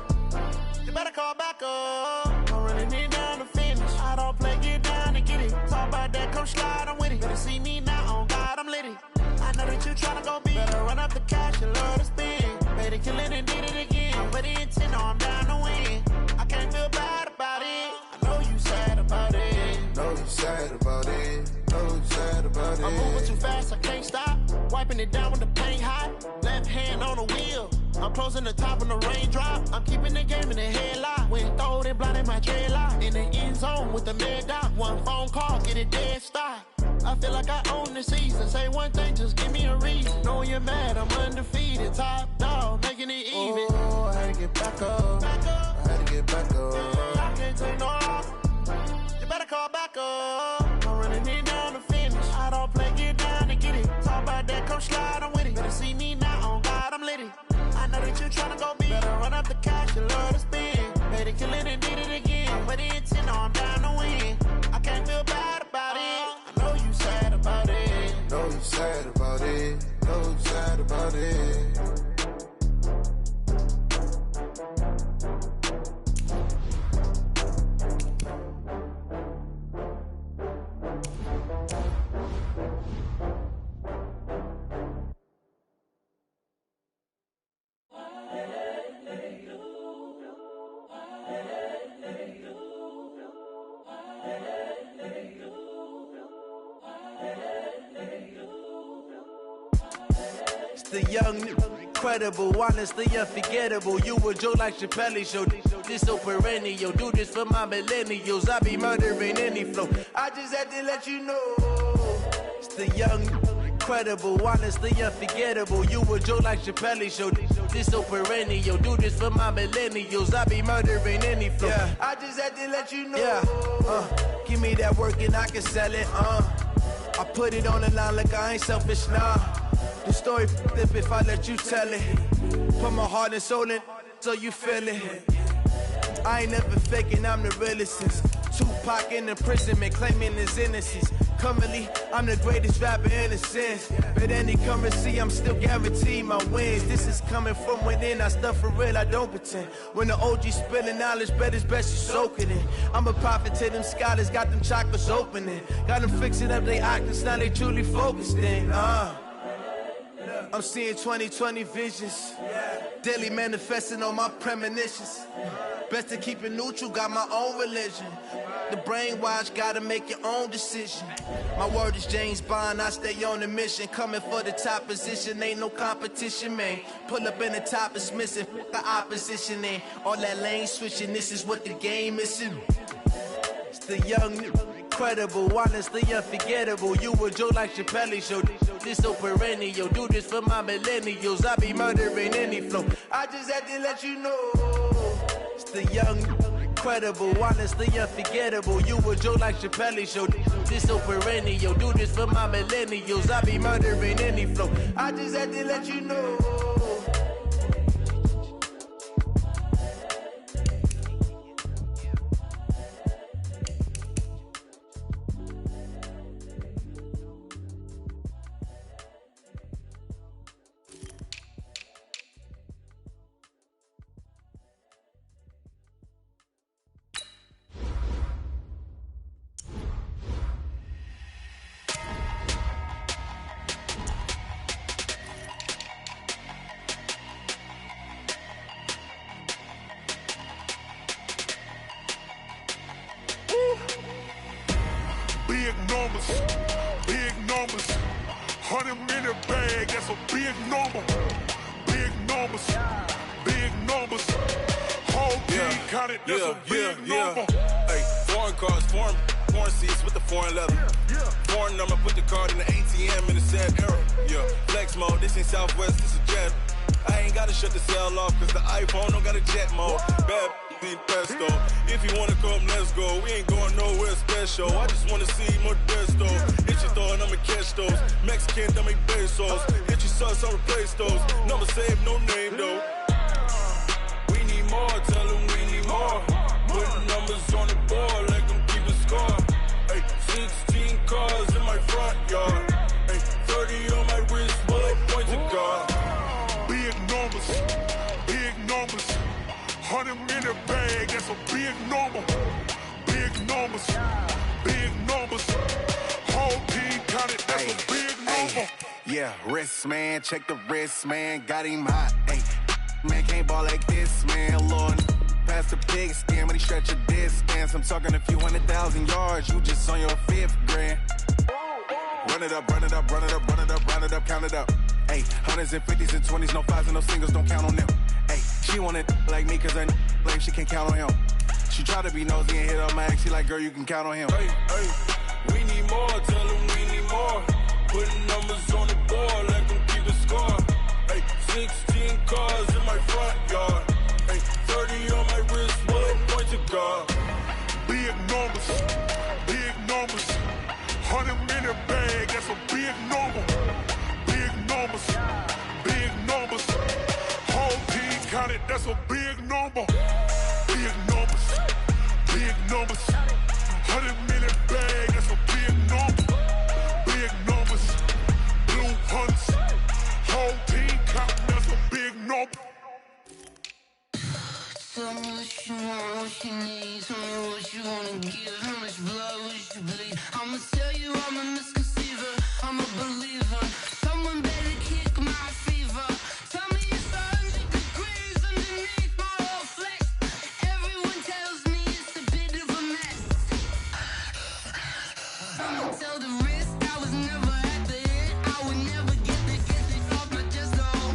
You better call back up. I'm running it down to finish. I don't play, get down and get it. Talk about that, come slide, I'm with it. Better see me now, on God, I'm litty. I know that you tryna go big. Better run up the cash, you love to spend. Better kill it and did it again. But the intent, no, I'm down to win. I can't feel bad about it. I know you sad about it. Know you sad about it. Know you sad about it. I'm moving too fast, I can't stop. Wiping it down when the paint hot. Left hand on the wheel. I'm closing the top when the raindrop. I'm keeping the game in the headlock. When throwed and blinded my dreadlock. In the end zone with the mad dot. One phone call, get it dead stop. I feel like I own the season. Say one thing, just give me a reason. Knowing you're mad, I'm undefeated. Top dog, making it even. Oh, I had to get back up. I had to get back up. I can't take no off. You better call back up. I'm running it down to finish. I don't play, get down and get it. Talk about that, come slide, I'm with it. Better see me now, on God, I'm litty. I know that you tryna go big. Better run up the cash, you love to spend. Better kill it and did it again. But the intent, no, I'm down to win. I can't feel bad about it. I know you sad about it. Know you sad about it. Know you sad about it. The young, incredible, honestly unforgettable. You a joke like Chappelle show. This so perennial. Do this for my millennials. I be murdering any flow. I just had to let you know. It's the young, incredible, honestly unforgettable. You a joke like Chappelle show. This so perennial. Do this for my millennials. I be murdering any flow. Yeah. I just had to let you know. Yeah. Give me that work and I can sell it. I put it on the line like I ain't selfish, nah. The story flip if I let you tell it. Put my heart and soul in so you feel it. I ain't never faking, I'm the realest since Tupac in imprisonment, claiming his innocence. Currently, I'm the greatest rapper in a sense. But any currency, I'm still guaranteed my wins. This is coming from within, I stuff for real, I don't pretend. When the OG spilling knowledge, bet it's best you soak it in. I'm a prophet to them scholars, got them chakras opening. Got them fixing up they octaves, now they truly focused in. I'm seeing 2020 visions, daily manifesting on my premonitions. Best to keep it neutral, got my own religion. The brainwash, gotta make your own decision. My word is James Bond, I stay on the mission. Coming for the top position, ain't no competition, man. Pull up in the top is missing, fuck the opposition, and all that lane switching, this is what the game is in. It's the young, incredible, honestly unforgettable. You a Joe like Chappelle show. This so perennial, do this for my millennials. I be murdering any flow. I just had to let you know. It's the young, incredible, honestly unforgettable. You a Joe like Chappelle show. This so perennial, do this for my millennials. I be murdering any flow. I just had to let you know. Big numbers, 100-minute bag, that's a big number. Big numbers, whole team counted, that's a big number. Hey, foreign cars, foreign seats with the foreign leather. Foreign number, put the card in the ATM in the sad era. Yeah, flex mode, this ain't Southwest, this a jet. I ain't gotta shut the cell off, cause the iPhone don't got a jet mode. Bad need pesto. If you wanna come, let's go. We ain't going nowhere special. I just wanna see Modesto. Hit your throw and I'ma catch those. Mexican, that make pesos. Hit your sauce, I'll replace those. Number saved, no name though. We need more, tell them we need more. Putting numbers on the board, like them keep a score. Hey, 16 cars in my front yard. Hey, 30 on my wrist, bullet points of God. Big numbers, 100-minute bag, that's a big number. Big numbers, whole team counted, that's a big number. Yeah, wrist, man, check the wrist, man, got him hot, ayy. Man, can't ball like this, man, Lord. Past the pig skin, when he stretch a distance. I'm talking a few 100,000 yards, you just on your 5th grand. Run it up, run it up, run it up, run it up, run it up, count it up. Ayy, 100s and 50s and 20s, no 5s and no singles, don't count on them. Ayy, she want it like me, cause her lame, she can't count on him. She try to be nosy and hit up my ex, she like, girl, you can count on him. Hey, we need more, tell them we need more. Putting numbers on the board, let them keep a score. Hey, 16 cars in my front yard. Hey, 30 on my wrist, bullet points of God. Big numbers, 100-minute bag, that's a big number. Big numbers, whole team counted, that's a big number. Big numbers, 100-minute bag, that's a big number. Big numbers, blue hunts, whole team counting, that's a big number. Tell me what you want, what you need. Tell me what you wanna give. How much blood would you bleed? I'ma tell you I'm a misconceiver. I'm a believer. Someone better kick my fever. Tell me it's 100 degrees underneath my whole flesh. Everyone tells me it's a bit of a mess. I'ma tell the risk I was never at the end. I would never get this off my chest, though.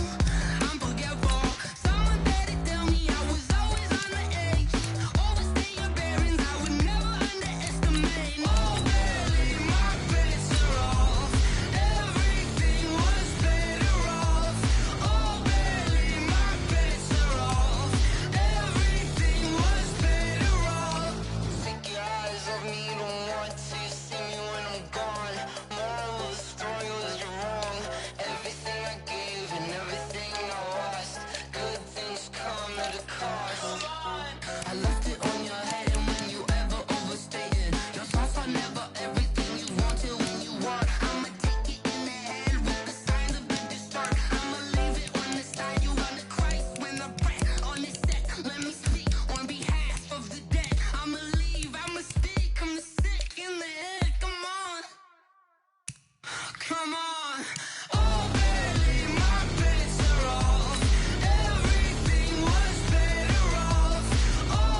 I'm forgetful. Someone better tell me I was always on the edge. Overstay your bearings, I would never underestimate. Oh, barely, my bets are off. Everything was better off. Oh, barely, my bets are off. Everything was better off. Take your eyes off me, don't want to see me when I'm gone. Moral of the story was you're wrong. Everything I gave and everything I lost. Good things come at a cost. I left it on your head, and when you ever overstated, your thoughts are never everything you wanted when you want. I'ma take it in the head with the signs of big start. I'ma leave it on the side. You wanna Christ when I press on this set. Let me speak on behalf of the dead. I'ma leave, I'ma speak. I'm the sick in the head. Come on. Come on. Oh, barely, my bets are off. Everything was better off. Oh,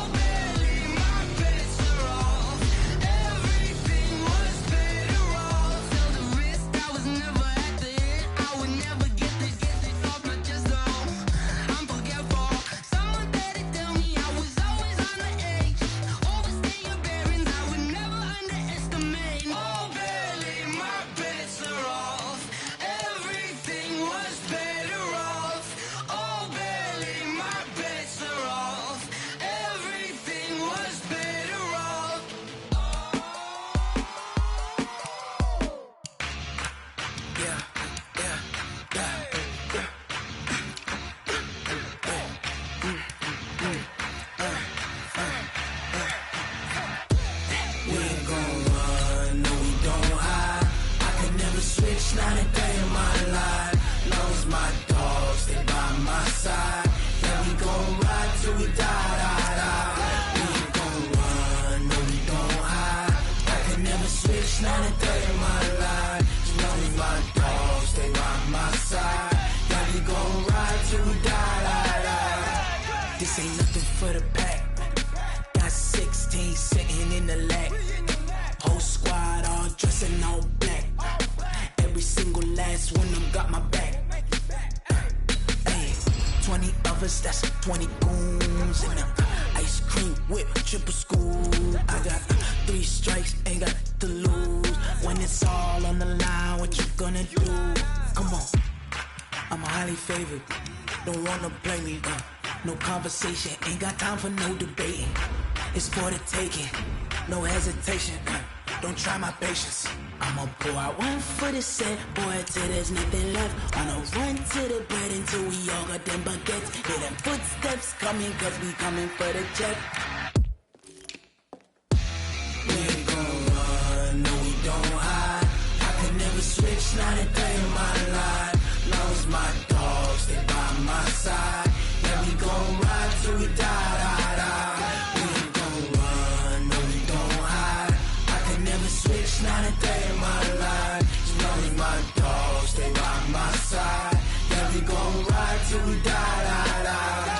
choppers, that's 20 goons. And ice cream whip, triple scoop. I got 3 strikes, ain't got to lose. When it's all on the line, what you gonna do? Come on, I'm highly favored. Don't wanna play me, no conversation, ain't got time for no debating. It's for the taking, no hesitation. Don't try my patience. I'ma pour out one for the set, boy, till there's nothing left. On a run to the bread until we all got them baguettes. Hear them footsteps coming, cause we coming for the jet. We ain't gon' run, no we don't hide. I could never switch, not a day in my life. Long as my dogs, they by my side. Yeah, we gon' ride till we die, die, die. We ain't gon' run, no we don't hide. I could never switch, not a day in my life. As long as my dogs, they by my side. Yeah, we gon' ride till we die, die, die.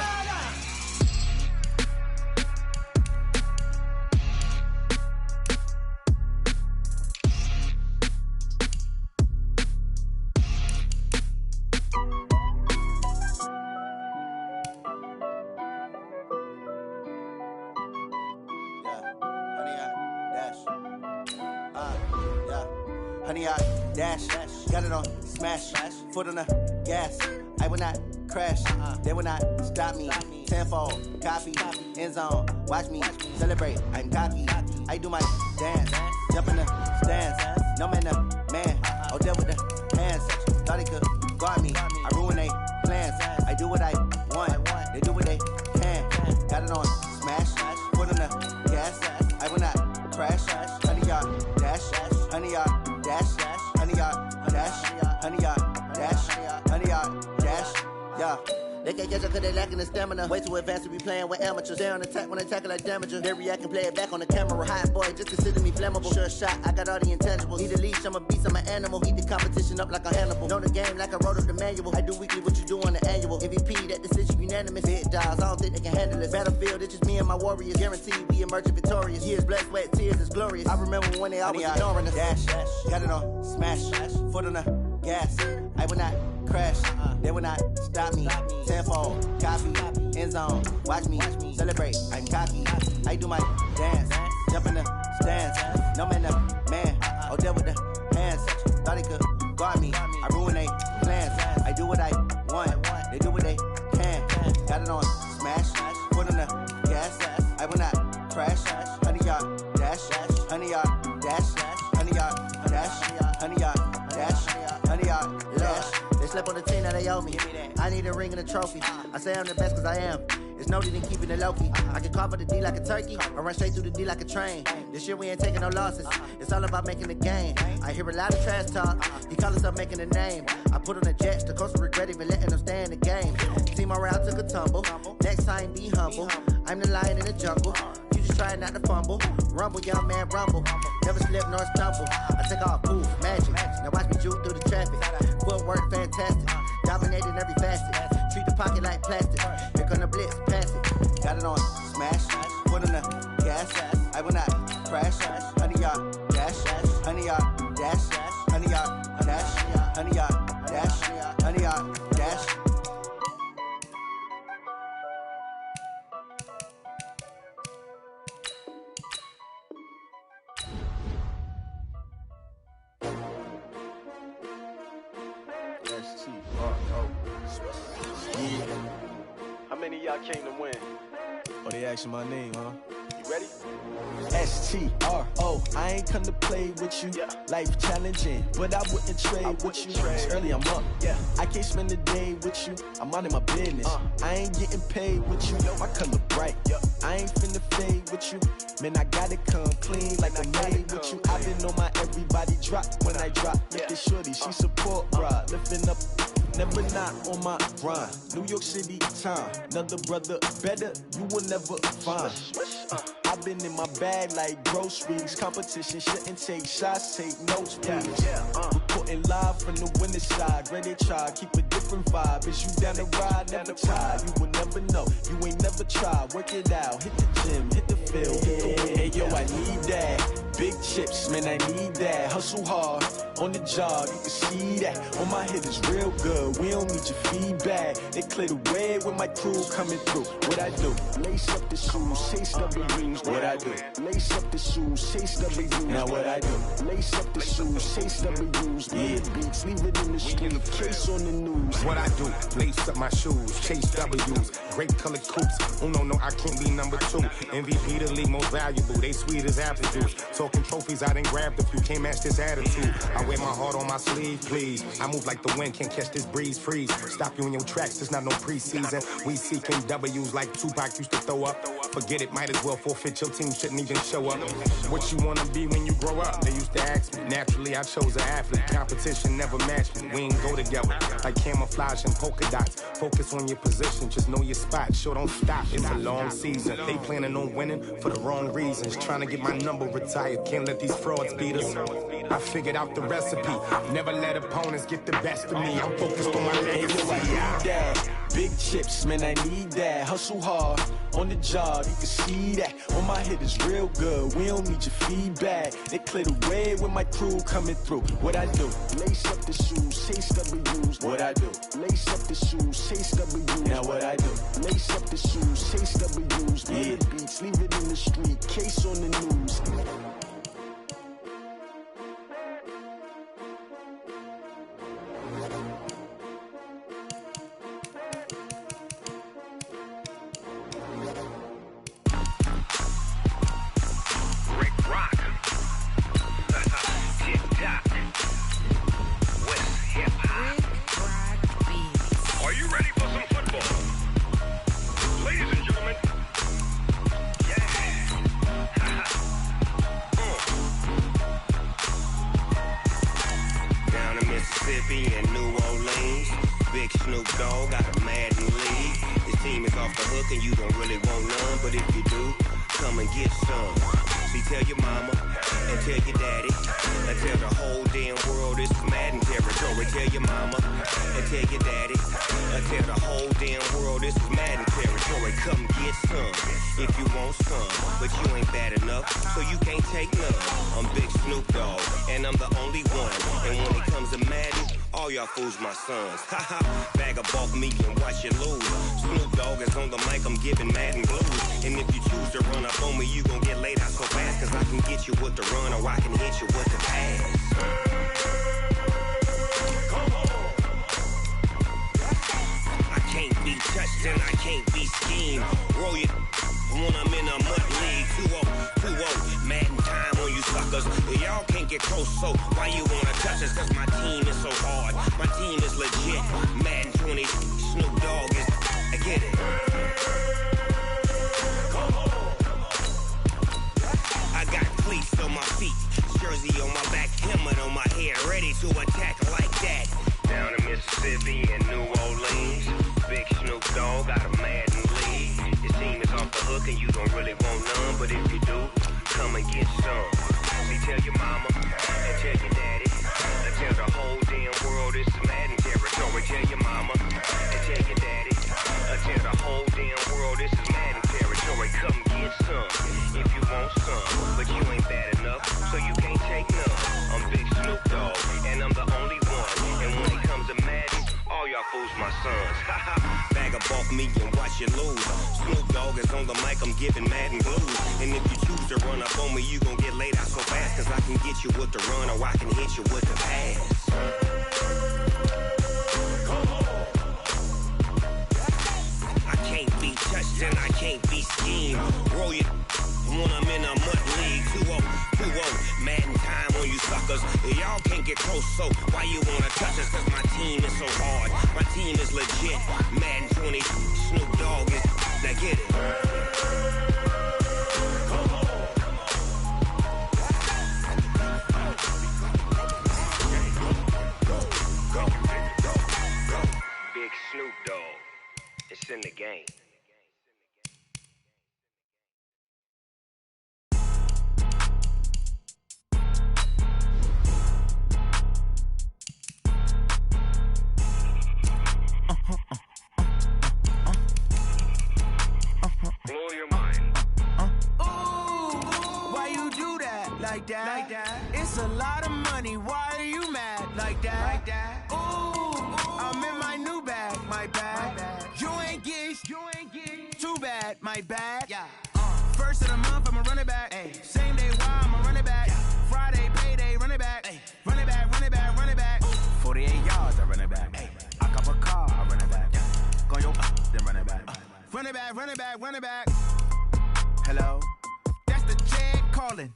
Honey, I dash, got it on smash, foot on the gas. I will not crash, they will not stop me. Tenfold, copy, end zone, watch me celebrate. I'm cocky, I do my dance, jump in the stands. No man, the man, oh, deal with the hands. Thought he could guard me, I ruin they plans. I do what I want, they do what they can. Got it on smash, foot on the gas. I will not crash, honey, y'all dash, honey, y'all dash, honey, y'all dash, honey, y'all dash, honey, y'all dash, yeah. They can't catch up cause they lacking the stamina. Way too advanced to be playing with amateurs. They on attack when they tackle like damager. They react and play it back on the camera. Hot boy, just consider me flammable. Sure shot, I got all the intangibles. Need a leash, I'm a beast, I'm an animal. Heat the competition up like a Hannibal. Know the game like I wrote up the manual. I do weekly what you do on the annual. MVP, that decision unanimous. Big dogs, I don't think they can handle it. Battlefield, it's just me and my warriors. Guaranteed we emerging victorious. Years, blood, sweat, tears, it's glorious. I remember when they always ignoring us. Dash, got it on smash, foot on the gas. I will not crash, they will not stop me. Tenfold, copy, end zone, watch me celebrate. I'm cocky, I do my dance, jump in the stands. No man, the man, oh, deal with the hands. Thought he could guard me, I ruin they plans. I do what I want, they do what they can. Got it on smash, foot on the gas. I will not crash, honey, y'all dash, honey, y'all dash, honey, y'all dash, honey, y'all dash, honey, y'all dash. They slept on the team that they owe me. I need a ring and a trophy. I say I'm the best cause I am. It's no need in keeping it low key. I can carve for the D like a turkey, or run straight through the D like a train. This year we ain't taking no losses. It's all about making the game. I hear a lot of trash talk. He call himself making a name. I put on the jets. The coach regret even letting them stay in the game. Team around took a tumble. Next time be humble. I'm the lion in the jungle. You just try not to fumble. Rumble, young man, rumble. Never slip nor stumble. I take off, poof, magic. Now watch me juke through the traffic. Footwork fantastic. Dominating every facet. Treat the pocket like plastic. Here come the blitz, pass it. Got it on smash, foot on the gas. I will not crash. Honey, y'all dash, honey, y'all dash, honey, y'all dash, honey, y'all dash, honey, y'all dash. How many of y'all came to win? Oh, they asking my name, huh? You ready? STRO, I ain't come to play with you. Life challenging, but I wouldn't trade with you. It's early, I'm up. I can't spend the day with you. I'm out in my business. I ain't getting paid with you. My color bright. I ain't finna fade with you. Man, I gotta come clean like I made with you. I've been on my everybody drop when I drop. Look at shorty, she support, bruh. Lifting up. Never not on my grind. New York City time. Another brother better, you will never find. I've been in my bag like groceries. Competition shouldn't take shots, take notes, please. Reporting live from the winner's side. Ready to try, keep a different vibe. Is you down the ride, never tired. You will never know, you ain't never tried. Work it out, hit the gym, hit the field, hit the wind. Hey yo, I need that. Big chips, man, I need that. Hustle hard, on the job, you can see that. On my hit is real good, we don't need your feedback. They clear the way with my crew coming through. What I do? Lace up the shoes, chase W's. What I do? Lace up the shoes, chase W's. Now what I do? Lace up the shoes, chase W's. Yeah, beats, leave it in the street, case on the news. What I do? Lace up my shoes, chase W's. Great colored coops. Oh no, I can't be number 2. MVP the league most valuable. They sweet as apple juice. Talking trophies, I done grabbed a few. Can't match this attitude. I wear my heart on my sleeve, please. I move like the wind, can't catch this breeze. Freeze. Stop you in your tracks. There's not no preseason. We seeking W's like Tupac used to throw up. Forget it, might as well forfeit. Your team shouldn't even show up. What you wanna be when you grow up? They used to ask me. Naturally, I chose an athlete. Competition never matched me. We ain't go together like camouflage and polka dots. Focus on your position, just know your spot. Sure, don't stop. It's a long season. They planning on winning for the wrong reasons. Trying to get my number retired. Can't let these frauds beat us. I figured out the recipe. Never let opponents get the best of me. I'm focused on my legacy. Big chips, man, I need that. Hustle hard, on the job, you can see that. On my hit is real good, we don't need your feedback. They clear the way with my crew coming through. What I do? Lace up the shoes, chase W's. What I do? Lace up the shoes, chase W's. Now what I do? Lace up the shoes, chase W's. Yeah, beats, leave it in the street, case on the news. Fools my sons. Haha, bag a bulk me and watch you lose. Snoop Dogg is on the mic, I'm giving Madden blues. And if you choose to run up on me, you gon' get laid out so fast. Cause I can get you with the run or I can hit you with the pass. I can't be touched and I can't be schemed. Roll you when I'm in a mud league. 2-0, Madden time on you suckers. Y'all can't get close, so why you wanna touch us? Cause my team is so hard. My team is legit. Mann23's, Snoop Dogg is. I get it. I got cleats on my feet, jersey on my back, helmet on my head, ready to attack like that. Down in Mississippi and New Orleans, big Snoop Dogg got a Madden league. Your team is off the hook and you don't really want none, but if you do, come and get some. See, tell your mama and tell your daddy, and tell the whole damn world it's Madden territory. Tell your mama and tell your daddy, and tell the whole damn world this is Madden territory. Come get some if you want some, but you ain't bad enough, so you can't take none. I'm Big Snoop Dogg, and I'm the only one. And when it comes to Madden, all y'all fools my sons. Bag a bulk me and watch you lose. Snoop Dogg is on the mic, I'm giving Madden blues. And if you choose to run up on me, you gon' get laid out so fast. Cause I can get you with the run or I can hit you with the pass. I can't be touched and I can't be schemed. Roll you when I'm in a mud league. 2-0, Madden time on you suckers. Y'all can't get close, so why you wanna touch us? Cause my team is so hard. My team is legit. Mann23's, Snoop Dogg is. Now get it. Big Snoop Dogg. It's in the game. like that. It's a lot of money, why are you mad like that? Ooh, I'm in my new bag, my bad. You ain't get too bad, my bad. First of the month, I'ma run it back. Same day, why I'ma run it back. Friday, payday, run it back. Run it back, run it back, run it back. 48 yards, I run it back. I cop a car, I run it back. Go your then run it back. Run it back, run it back, run it back. Hello? That's the jag calling.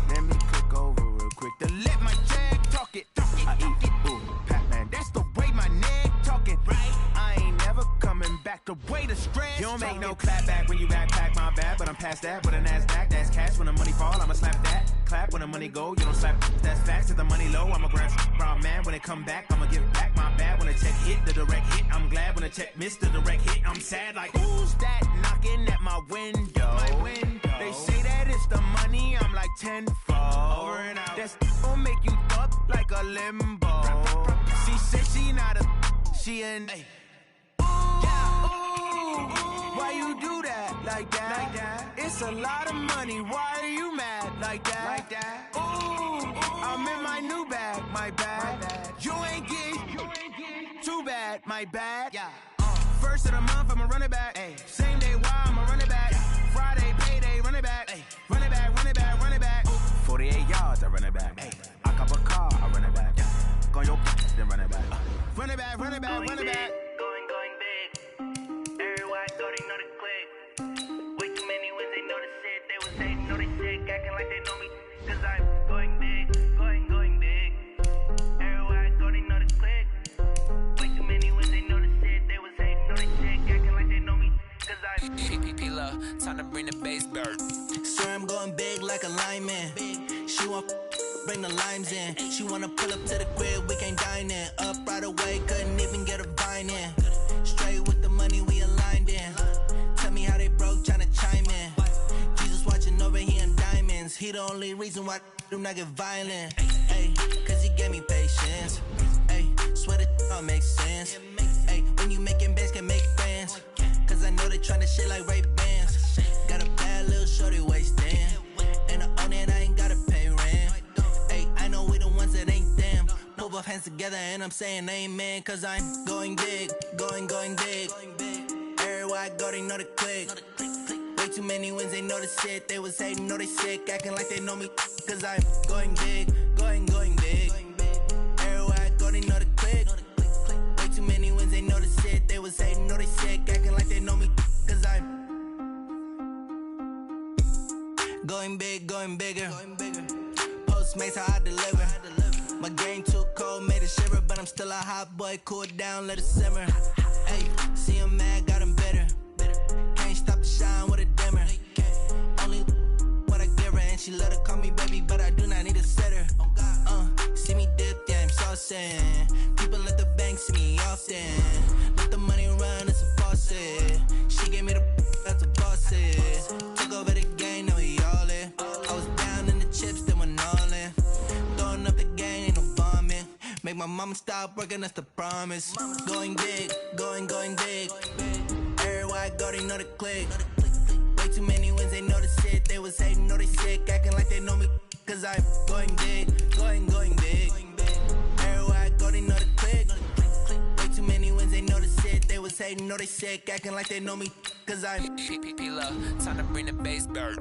Let me click over real quick to let my jag talk it. I eat it, ooh, Pac-Man. That's the way my neck talking. Right? I ain't never coming back the way the stress. You don't make no clap back when you backpack, my bad. But I'm past that with a NASDAQ. That's cash when the money fall, I'ma slap that. Clap when the money go, you don't slap. That's facts. If the money low, I'ma grab brown man. When it come back, I'ma give back my bad. When the check hit, the direct hit. I'm glad when the check missed the direct hit. I'm sad like, who's that knocking at my window? They say that it's the money, I'm like tenfold. Over and out. That's gon' make you up like a limbo. She said she not a, she an. Why you do that like that? It's a lot of money, why are you mad like that? Ooh, I'm in my new bag, my bad. You ain't get too bad, my bad. First of the month, I'ma run it back. Same day, why I'ma run it back. Friday, payday, run it back. Run it back, run it back, run it back. 48 yards, I run it back. I cop a car, I run it back. Go your then run it back. Run it back, run it back, run it back. Going big. Everywhere I go, they know the click. Way too many wins, they know the shit. They was hating, know they sick, acting like they know me. Cause I'm going big, going big. Everywhere I go, they know the click. Way too many wins, they know the shit. They was hating, know they sick, acting like they know me. Cause I'm PPP love, time to bring the bass bird. Swear I'm going big like a lineman. She want bring the limes in. She wanna pull up to the crib, we can't dine in. Up right away, couldn't even get a vine in. Straight with the money we aligned in. Tell me how they broke, tryna chime in. Jesus watching over here in diamonds. He the only reason why I do not get violent. Ay, cause he gave me patience. Ay, swear that all makes sense. Ay, when you making bands, can make friends. Cause I know they tryna shit like Ray-Bans. Got a bad little shorty wasting. And I own it, I ain't gotta pay rent. Ay, I know we the ones that ain't them. Pull both hands together and I'm saying amen. Cause I'm going big, going big. Everywhere I go, they know the click. Way too many wins, they know the shit. They was hating, know they sick, acting like they know me. Cause I'm going big, going big. Everywhere I go, they know the click. Way too many wins, they know the shit. They was hating, know they sick, acting like they know me. Cause I'm going big, going bigger. Postmates how I deliver. My game too cold, made it shiver. But I'm still a hot boy, cool it down, let it simmer. Hey, see him mad, got him bitter. Can't stop the shine with a dimmer. Only what I give her, and she let her call me baby, but I do not need a sitter. See me dip, yeah, I'm saucing. People at the bank see me often. Let the money run, it's a faucet. She gave me the that's a bosses. Took over the game, now we all in. I was down in the chips, then went all in. Throwing up the game, ain't no bombing. Make my mama stop working, that's the promise. Going big, going big. Everywhere I go, they know the click. Way too many wins, they know the shit. They was hating, know they sick, acting like they know me. Cause I'm going big, going big. Everywhere I go, they know the click. Way too many wins, they know the shit. They was hating, know they sick, acting like they know me. Cause I'm PPP love, time to bring the bass bird.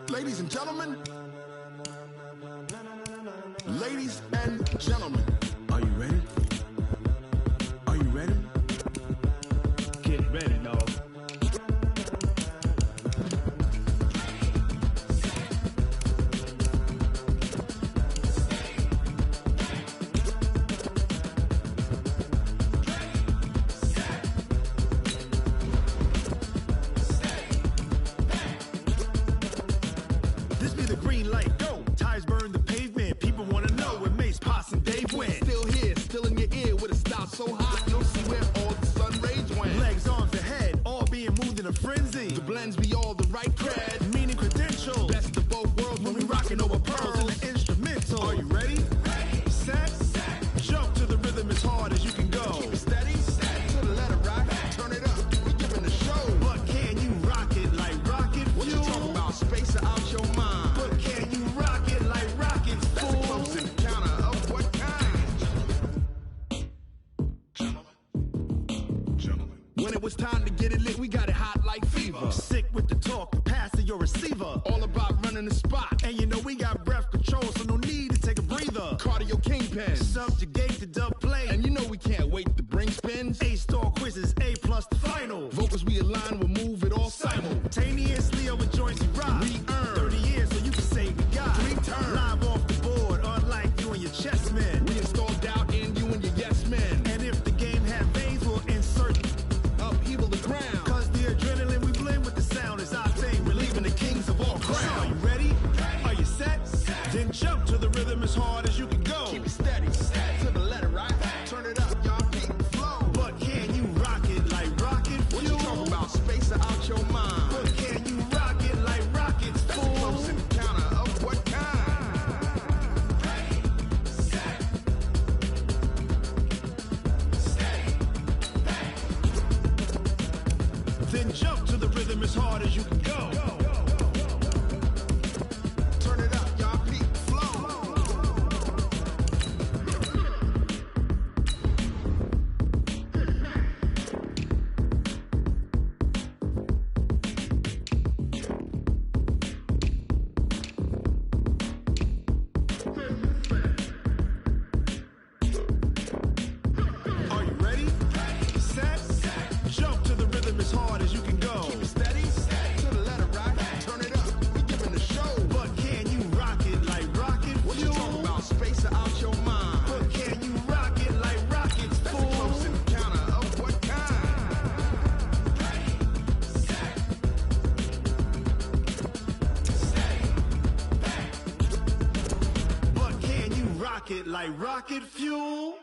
Ladies and gentlemen, ladies and gentlemen, are you ready? Are you ready? Get ready, dog. running the spot. And you know we got breath control, so no need to take a breather. Cardio kingpin, subjugate the dub play. And you know we can't wait to bring spins. A-star quizzes, A+ the final. Vocals we align, we'll move it all simultaneously over joints we rock. We earn 30 years, so you can say we got 3 turns. Live off the board, unlike you and your chess men. We install doubt in you and your yes men. And if the game had veins, we'll insert upheaval the ground. Cause the adrenaline we blend with the sound is our thing, relieving the kings of all ground. So are you ready? Are you set? Then jump to the rhythm as hard as you can go. Keep it steady, to the letter, right? Turn it up, y'all keep the flow. But can you rock it like rocket fuel? What you talking about? Space out your mind. But can you rock it like rockets, fool? That's a close encounter of what kind? Ready, set, steady, then jump to the rhythm as hard as you can go. Turn it up, y'all keep the flow. Are you ready? Set, jump to the rhythm as hard as you can go. Keep it steady, to the letter, right? Turn it up, we giving the show. But can you rock it like rocket fuel? What you talking about? Space out your mind. But can you rock it like rockets, fool? That's a close encounter of what kind? Ready, set, steady, but can you rock it like rocket fuel?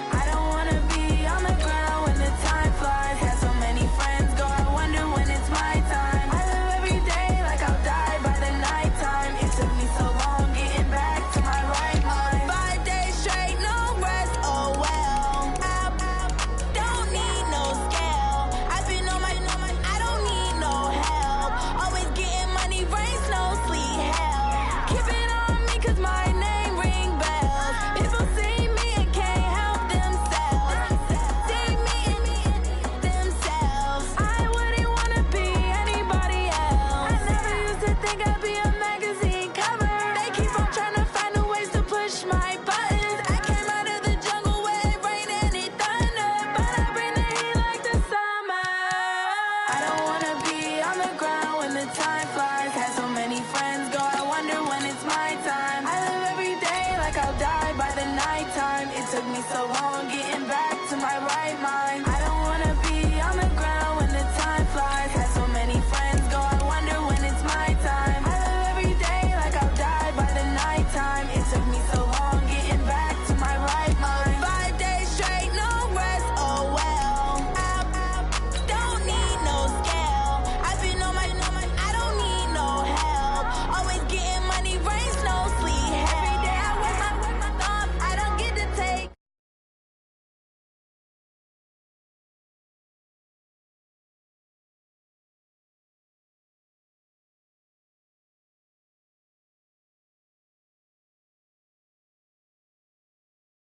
I don't wanna be on the ground when the time flies. Had so many friends go, I wonder when it's my time. I live every day like I'll die by the nighttime. It took me so long getting back to my right mind. 5 days straight, no rest, oh well. I don't need no scale. I've been on my, I don't need no help. Always getting money, rain, snow, sleet, hell. Keep it on me cause my name ring bells. People see me and can't help themselves. See me and themselves. I wouldn't wanna be anybody else. I never used to think I'd be a magazine cover. They keep on trying to find new ways to push my buttons. I came out of the jungle where it rained and it thundered, but I bring the heat like the summer. I don't wanna be on the ground when the time flies. Had so many friends go, I wonder when it's my time. I live every day like I'll die by the nighttime. It took me so long getting back to my right mind. I don't wanna be on the ground when the time flies. Had so many friends go, I wonder when it's my time. I live every day like I'll die by the nighttime. It took me so long getting back to my right mind. 5 days straight, no rest, oh well. I don't need no scale. I've been on my, I don't need no help. Always getting money, rain, snow, sleet, hell. Every day I work my thumb, I don't get to take.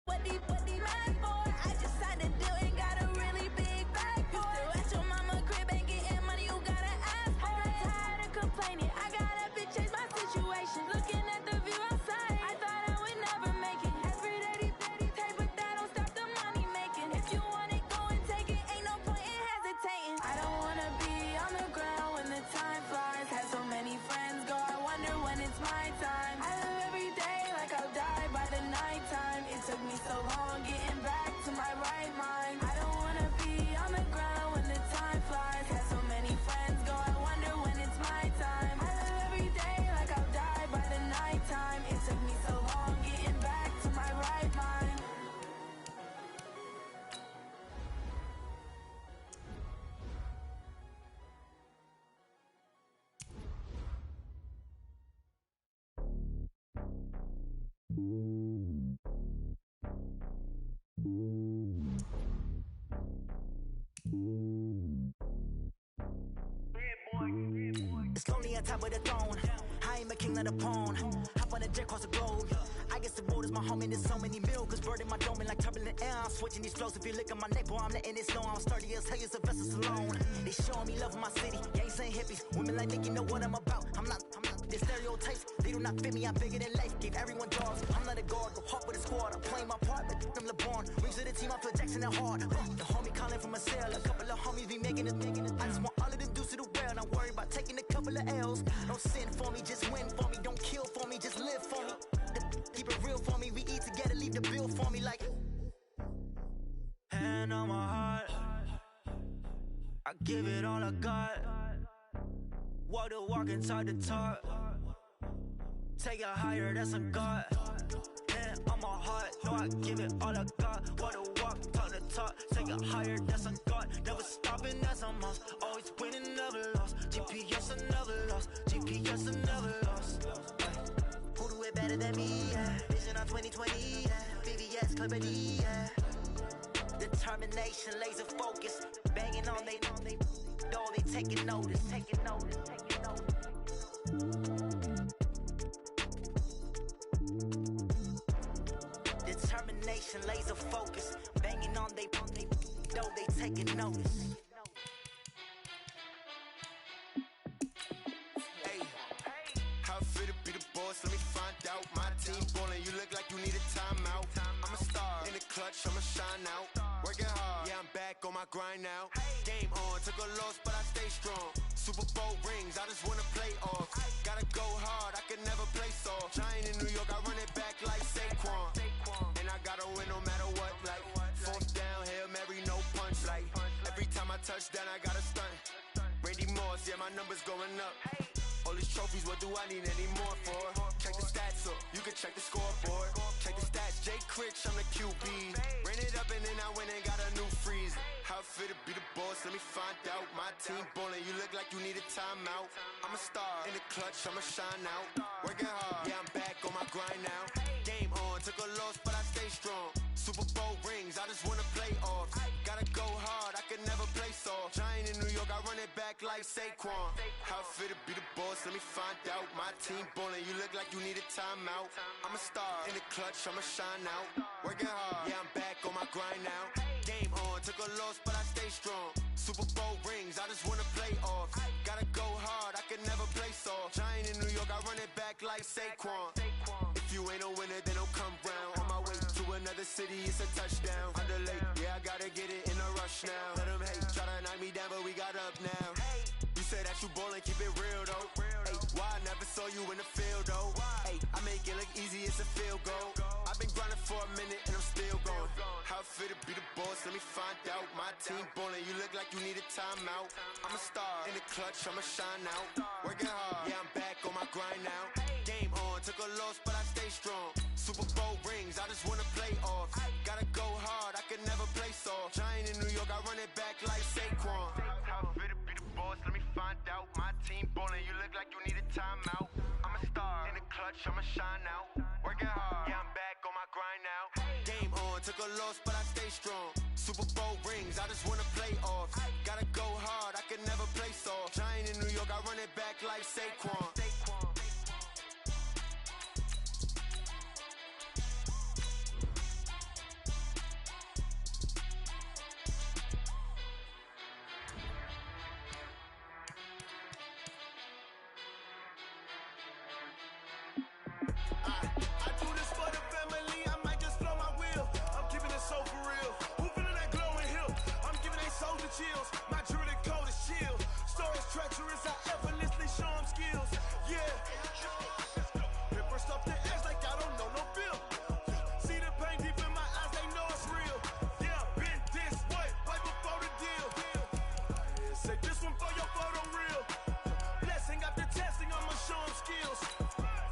What the mad for? I just signed a deal and got a really big bag for it. You still at your mama crib ain't getting money, you gotta ask for it. I'm tired of complaining, I gotta bitch change my situation. Looking at the view outside, I thought I would never make it. Every day these take, but that don't stop the money making. If you want it, go and take it, ain't no point in hesitating. I don't wanna be on the ground when the time flies. Had so many friends go, I wonder when it's my time. I live every day like I'll die by the nighttime. It took me so long getting back to my right mind. I don't wanna be on the ground when the time flies. Had so many friends go, I wonder when it's my time. I live every day like I'll die by the nighttime. It took me so long getting back to my right mind. It's lonely on top of the throne. I am a king of the pawn. Hop on a jet across the globe. I guess the road is my home and there's so many mil. Cause bird in my dome and like turbulent air. I'm switching these flows. If you look at my neck, boy, I'm letting it slow. I'm sturdy as hell as a vessel alone. They showing me love in my city. Gangs ain't hippies. Women like Nick, you know what I'm about. I'm not. The stereotypes, they do not fit me. I'm bigger than life. Gave everyone dogs. I'm not a guard. Go hard with a squad. I'm playing my part, but I'm LeBron. Rings of the team, I feel Jackson and hard. The homie calling from a cell. A couple of homies be making it. I just want all of them dudes to the well. Not worry about taking a couple of L's. Don't sin for me, just win for me. Don't kill for me, just live for me. Keep it real for me. We eat together, leave the bill for me like. Hand on my heart, I give it all I got. Walk the walk and talk the talk. Take it higher, that's a God. Hand on my heart, no, I give it all I got. Walk the walk, talk the talk. Take it higher, that's a God. Never stopping, that's a must. Always winning, never lost. GPS, I never lost. GPS, I never lost. Who do it better than me? Yeah. Vision on 2020, yeah. VVS, Clippity, yeah. Determination, laser focus. Banging on they door, they taking notice. Taking notice, taking notice. Determination, laser focus. Banging on they door, they taking notice. Hey, how I feel to be the boss? Let me find out. My team ballin', you look like you need a timeout. I'm a star in the clutch, I'ma shine out. Working hard, yeah, I'm back on my grind now. Game on, took a loss, but I stay strong. Super Bowl rings, I just wanna play off. Gotta go hard, I can never play soft. Giant in New York, I run it back like Saquon. And I gotta win no matter what, like fourth down, Hail Mary, no punch. Like every time I touch down, I gotta stunt. Randy Moss, yeah, my numbers going up. All these trophies, what do I need any more for? Check the stats up, you can check the scoreboard. Check the stats, Jay Critch, I'm the QB. Ran it up and then I went and got a new freeze. How I feel to be the boss, let me find out. My team ballin', you look like you need a timeout. I'm a star in the clutch, I'ma shine out. Working hard, yeah, I'm back on my grind now. Game on, took a loss, but I stay strong. Super Bowl rings, I just wanna play off. Gotta go hard, I can never play soft. Giant in New York, I run it back like Saquon. How I feel to be the boss, let me find out. My team ballin', you look like you need a timeout. I'm a star in the clutch, I'ma shine out. Working hard, yeah, I'm back on my grind now. Game on, took a loss, but I stay strong. Super Bowl rings, I just wanna play off. Gotta go hard, I can never play soft. Giant in New York, I run it back like Saquon. If you ain't a winner, then don't come round. On my way to another city, it's a touchdown. Underlay, yeah, I gotta get it in a rush now. Let them hate, try to knock me down, but we got up now. You said that you ballin', keep it real though. Hey, why I never saw you in the field though? Hey, I make it look easy, it's a field goal. I've been grinding for a minute and I'm still going. How I feel to be the boss, let me find out. My team ballin', you look like you need a timeout. I'm a star in the clutch, I'ma shine out. Working hard, yeah, I'm back on my grind now. Game on, took a loss, but I stay strong. Super Bowl rings, I just wanna play off. Gotta go hard, I can never play soft. Giant in New York, I run it back like Saquon. How I feel to be the boss, let me find out. My team ballin', you look like you need a timeout. I'm a star in the clutch, I'ma shine out. Working hard, yeah, I'm back on my grind now. Game on, took a loss, but I stay strong. Super Bowl rings, I just wanna play off. Gotta go hard, I can never play soft. Giant in New York, I run it back like Saquon. I do this for the family, I might just blow my wheel. I'm keeping it so for real. Who feeling that glowing hill? I'm giving they soldier chills. My jewelry coat is chill. Stories treacherous, I effortlessly show them skills. Yeah. Paper stuff the edge like I don't know no feel. See the pain deep in my eyes, they know it's real. Yeah, been this way, right before the deal. Say this one for your photo reel. Blessing after testing, I'ma show them skills.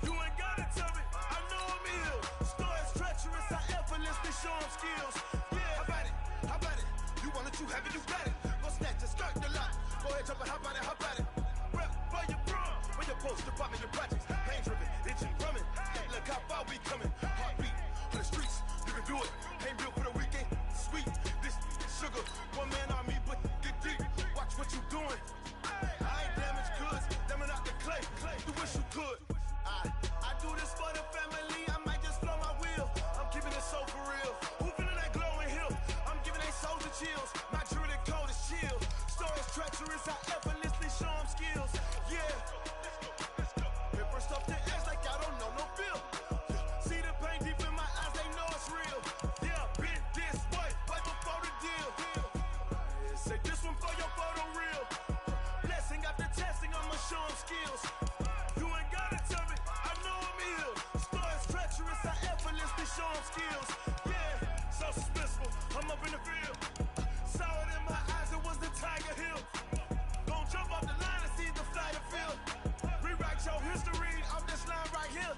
You ain't gotta tell me, I know I'm ill. Stories treacherous, I effortlessly show them skills. Yeah, how about it? How about it? You want it, you have it, you got it. Go snatch it, skirt the lot. Go ahead, jump it, how about it? How about it? Rep for your bro, when your folks, department and projects. Pain driven, engine drumming. Look how far we coming. Heartbeat on the streets, you can do it. Ain't built for the weekend. Sweet, this sugar, one man army, but get deep. Watch what you doing. I ain't damaged goods, damn out the clay. You wish you could. I do this for the family. I might just blow my wheel. I'm giving it so for real. Who feeling that glowing hill? I'm giving they souls the chills. My jewelry cold is chill. Stories treacherous, I effortlessly show them skills. Yeah. Paper stuff to edge like I don't know no feel. See the pain deep in my eyes, they know it's real. Yeah, been this way, right before the deal. Say this one for your photo real. Blessing after testing, I'ma show them skills. You ain't gotta tell me, I know I'm ill. Stories treacherous, I effortlessly show them skills. Yeah, so suspenseful, I'm up in the field. Saw it in my eyes, it was the Tiger Hill. Gon' jump off the line and see the fly the field. Rewrite your history off this line right here.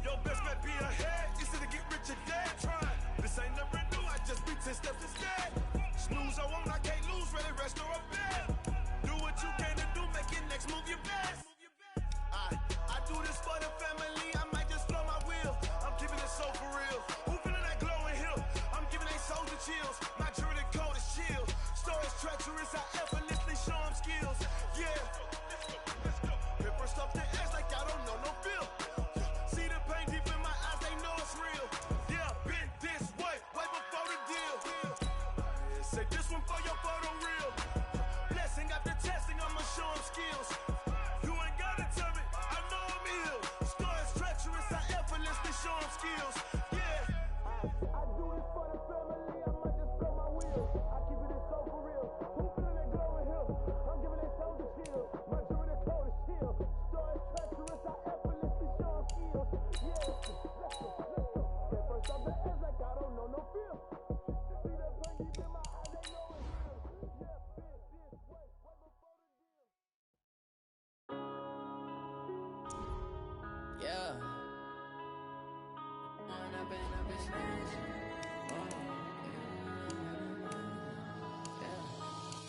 Your best bet be ahead, instead to get rich or dead. Trying, this ain't never new, I just be 10 steps instead. Snooze I won't, I can't lose, ready, rest or a bed. Do what you can to do, make your next move your best. I do this for the family, I might just blow my wheel. I'm giving it so for real. Who feeling that glowing hill? I'm giving they souls the chills. My jewelry cold is chill. Stories treacherous, I effortlessly show them skills. Yeah. Paper stuff to edge like I don't know no feel. See the pain deep in my eyes, they know it's real. Yeah, been this way, way before the deal. Say this one for your photo real. Blessing after testing, I'ma show them skills. You ain't gotta tell me, I know I'm ill. Stories treacherous, I effortlessly show them skills. Yeah. I do this for the family, I might just blow my wheel. I keep it so for real. Who feeling that glowing hill? I'm giving they souls the chill. My jewelry cold is chill. Stories treacherous, I effortlessly show them skills. Yeah, let's go. Get first off the edge like I don't know no feel. See that pain deep in my eyes, they know it's real. Yeah, been this way, right before the deal. Yeah. When I've been smashed.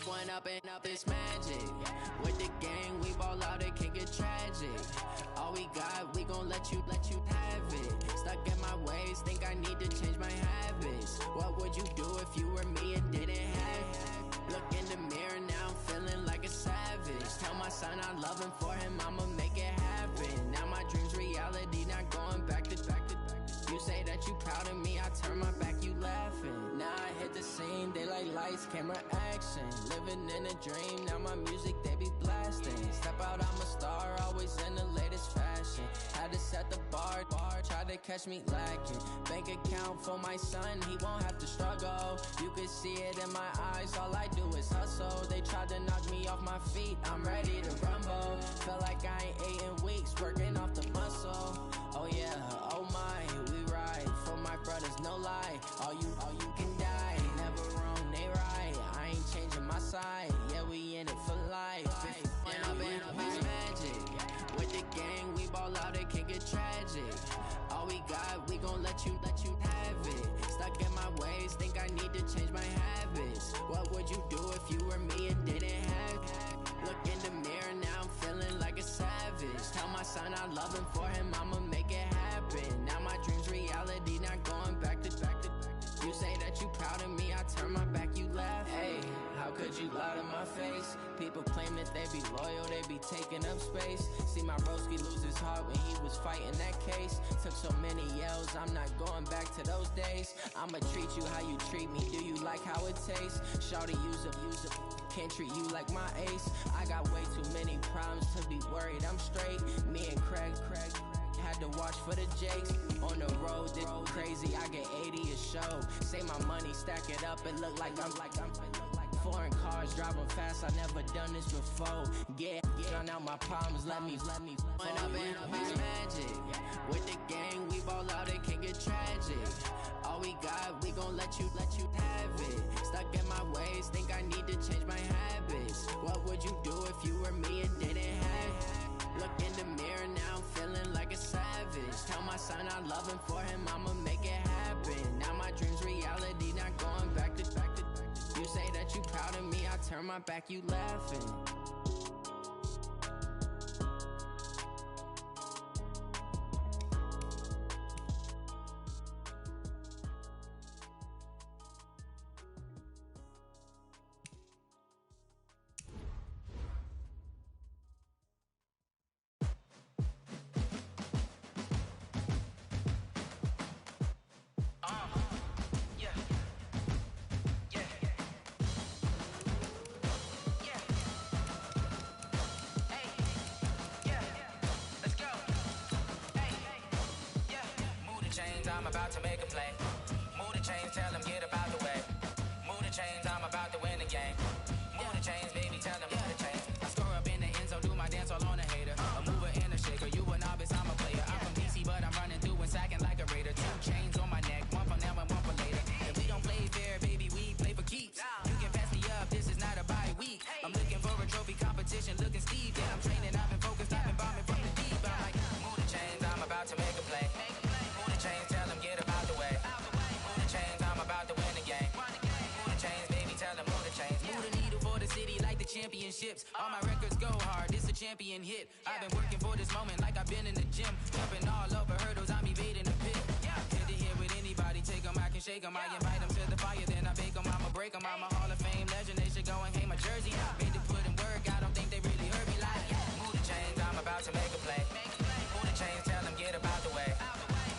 When up it's magic. With the gang, we ball out, it can get tragic. All we got, we gon' let you have it. Stuck in my ways, think I need to change my habits. What would you do if you were me and didn't have it? Look in the mirror now, I'm feeling like a savage. Tell my son I love him, for him I'ma make it happen. Now my dream's reality, not going back to. You say that you proud of me, I turn my back, you laughing. Now I hit the scene, daylight lights, camera action. Living in a dream, now my music, they be blasting. Step out, I'm a star, always in the latest fashion. Had to set the bar, try to catch me lacking. Bank account for my son, he won't have to struggle. You can see it in my eyes, all I do is hustle. They tried to knock me off my feet, I'm ready to rumble. Felt like I ain't ate in weeks, working off the muscle. Oh yeah, oh my, we ride for my brothers, no lie. All you can die, never wrong, they right. I ain't changing my side, yeah, we in it for life. When I've been it's magic. With the gang, we ball out, it can get tragic. All we got, we gon' let you have it. Stuck in my ways, think I need to change my habits. What would you do if you were me and didn't have it? Look in the mirror, now I'm feeling like a savage. Tell my son I love him, for him I'ma make it happen. Now my dream's reality, not going back to. You say that you proud of me, I turn my back, you laugh. Hey, how could you lie to my face? People claim that they be loyal, they be taking up space. See my broski lose his heart when he was fighting that case. Took so many yells, I'm not going back to those days. I'ma treat you how you treat me, do you like how it tastes? Shawty, use up. Can't treat you like my ace. I got way too many problems to be worried, I'm straight. Me and Craig had to watch for the Jakes. On the road, this crazy, I get 80 a show. Say my money, stack it up, it look like I'm foreign cars, driving fast, I never done this before. Yeah, drown out my problems, let me. When I've been it's magic. With the gang, we ball out, it can get tragic. All we got, we gon' let you have it. Stuck in my ways, think I need to change my habits. What would you do if you were me and didn't have it? Look in the mirror, now I'm feeling like a savage. Tell my son I love him, for him I'ma make it happen. Now my dream's reality, not going back to. You say that you proud of me, I turn my back, you laughing. about to make a play. Move the chains, tell them get up out the way. Move the chains, I'm about to win the game. Move the chains, baby, tell them move the chains. I score up in the end zone, do my dance all on a hater. A mover and a shaker, you a novice, I'm a player. I'm from DC, but I'm running through and sacking like a raider. 2 chains on my neck, one for now and one for later. If we don't play fair, baby, we play for keeps. You can pass me up, this is not a bye week. I'm looking for a trophy competition, looking Steve. Yeah, I'm training, I've been focused, I've been bombing from the deep. I'm like, move the chains, I'm about to make a play. Move the chains, tell them get up out the way. Move the chains, I'm about to win the game. Move the chains, baby, tell them move the chains. Move the needle for the city like the championships. All my records go hard, this a champion hit. I've been working for this moment like I've been in the gym. Jumping all over hurdles, I'm evading the pit. Hit to hit with anybody, take them, I can shake them. I invite them to the fire, then I bake them, I'ma break them. I'm a Hall of Fame legend, they should go and hang my jersey. Made to put in work, I don't think they really heard me like, move the chains, I'm about to make a play. Move the chains, tell them get up out the way.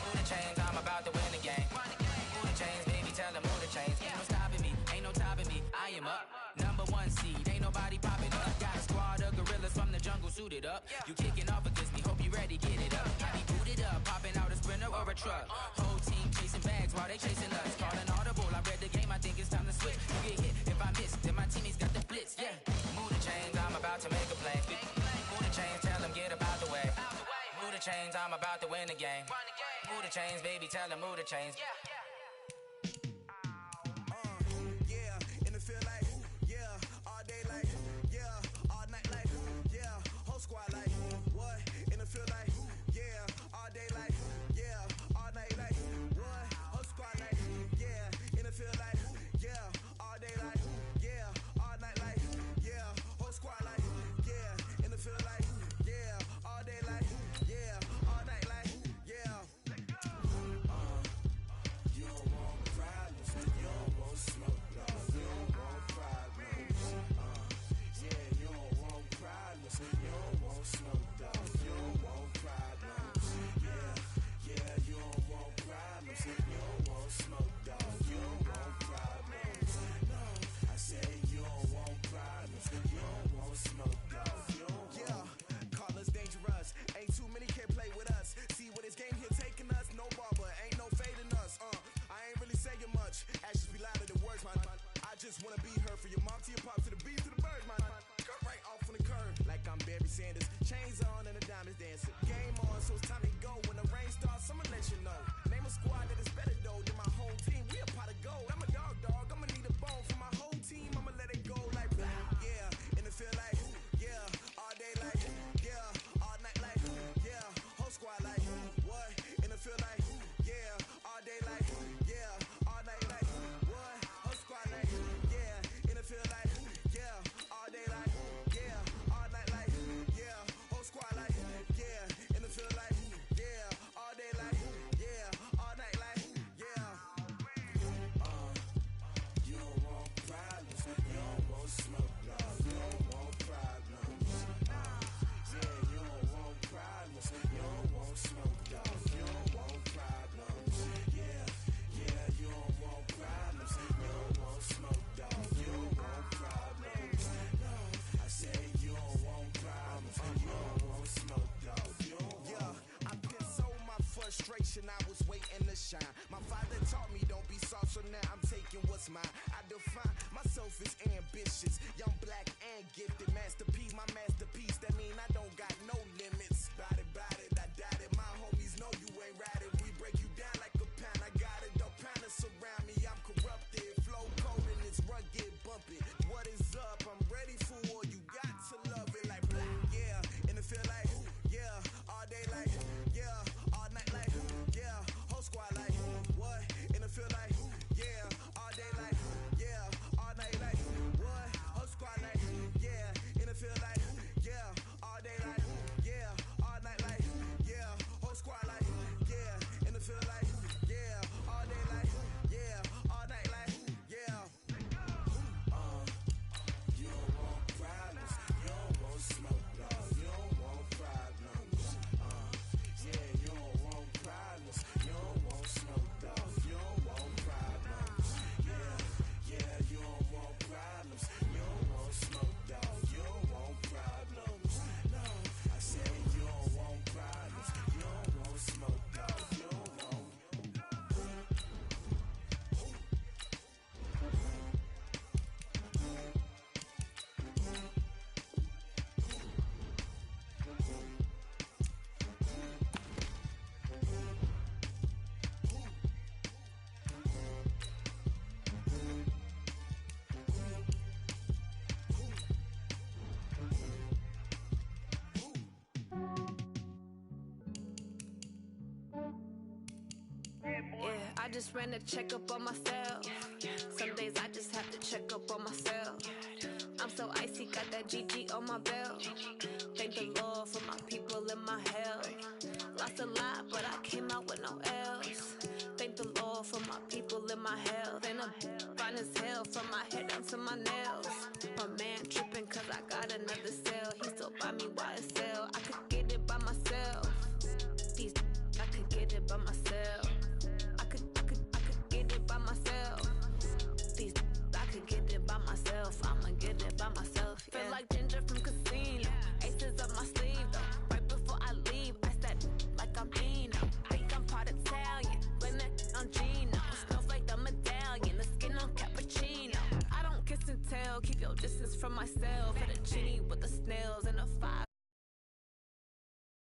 Move the chains, I'm about to win the game. Move the chains, baby, tell them move the chains. Ain't no stopping me, ain't no topping me, I am up. #1 seed, ain't nobody popping up. Got a squad of gorillas from the jungle suited up. You kicking off against me, hope you ready, get it up. I be booted up, popping out a Sprinter or a truck. Whole team chasing bags while they chasing us. Calling audible, I read the game, I think it's time to switch. You get hit if I miss, then my teammates got the blitz, yeah. Move the chains, I'm about to make a play. Move the chains, tell them get up out the way. Move the chains, I'm about to win the game. Move the chains, baby, tell them move the chains. Yeah, and it feel like, yeah, all day like, yeah, all night like, yeah, whole squad like, what? And it feel like, yeah, all day like, yeah, all night like, what? Whole squad like, yeah, and it feel like, yeah, all day like, yeah, all night like, yeah, whole squad like, yeah, and it feel like, yeah, all day like, yeah, all night like, yeah. I just ran a checkup on myself. Some days I just have to check up on myself. I'm so icy, got that GG on my belt. Thank the Lord for my people and my health. Lost a lot, but I came out with no L's. Thank the Lord for my people and my health. And I'm fine as hell from my head down to my nails. My man tripping cause I got another cell. He still buy me YSL. I could get it by myself. These I could get it by myself. I could get it by myself. These I could get it by myself. I'ma get it by myself. Yeah. Feel like Ginger from Casino. Aces up my sleeve though. Right before I leave, I said like I'm Dino. Think I'm part Italian. Blame that on Gino. Snowflake the medallion. The skin on cappuccino. I don't kiss and tell. Keep your distance from myself.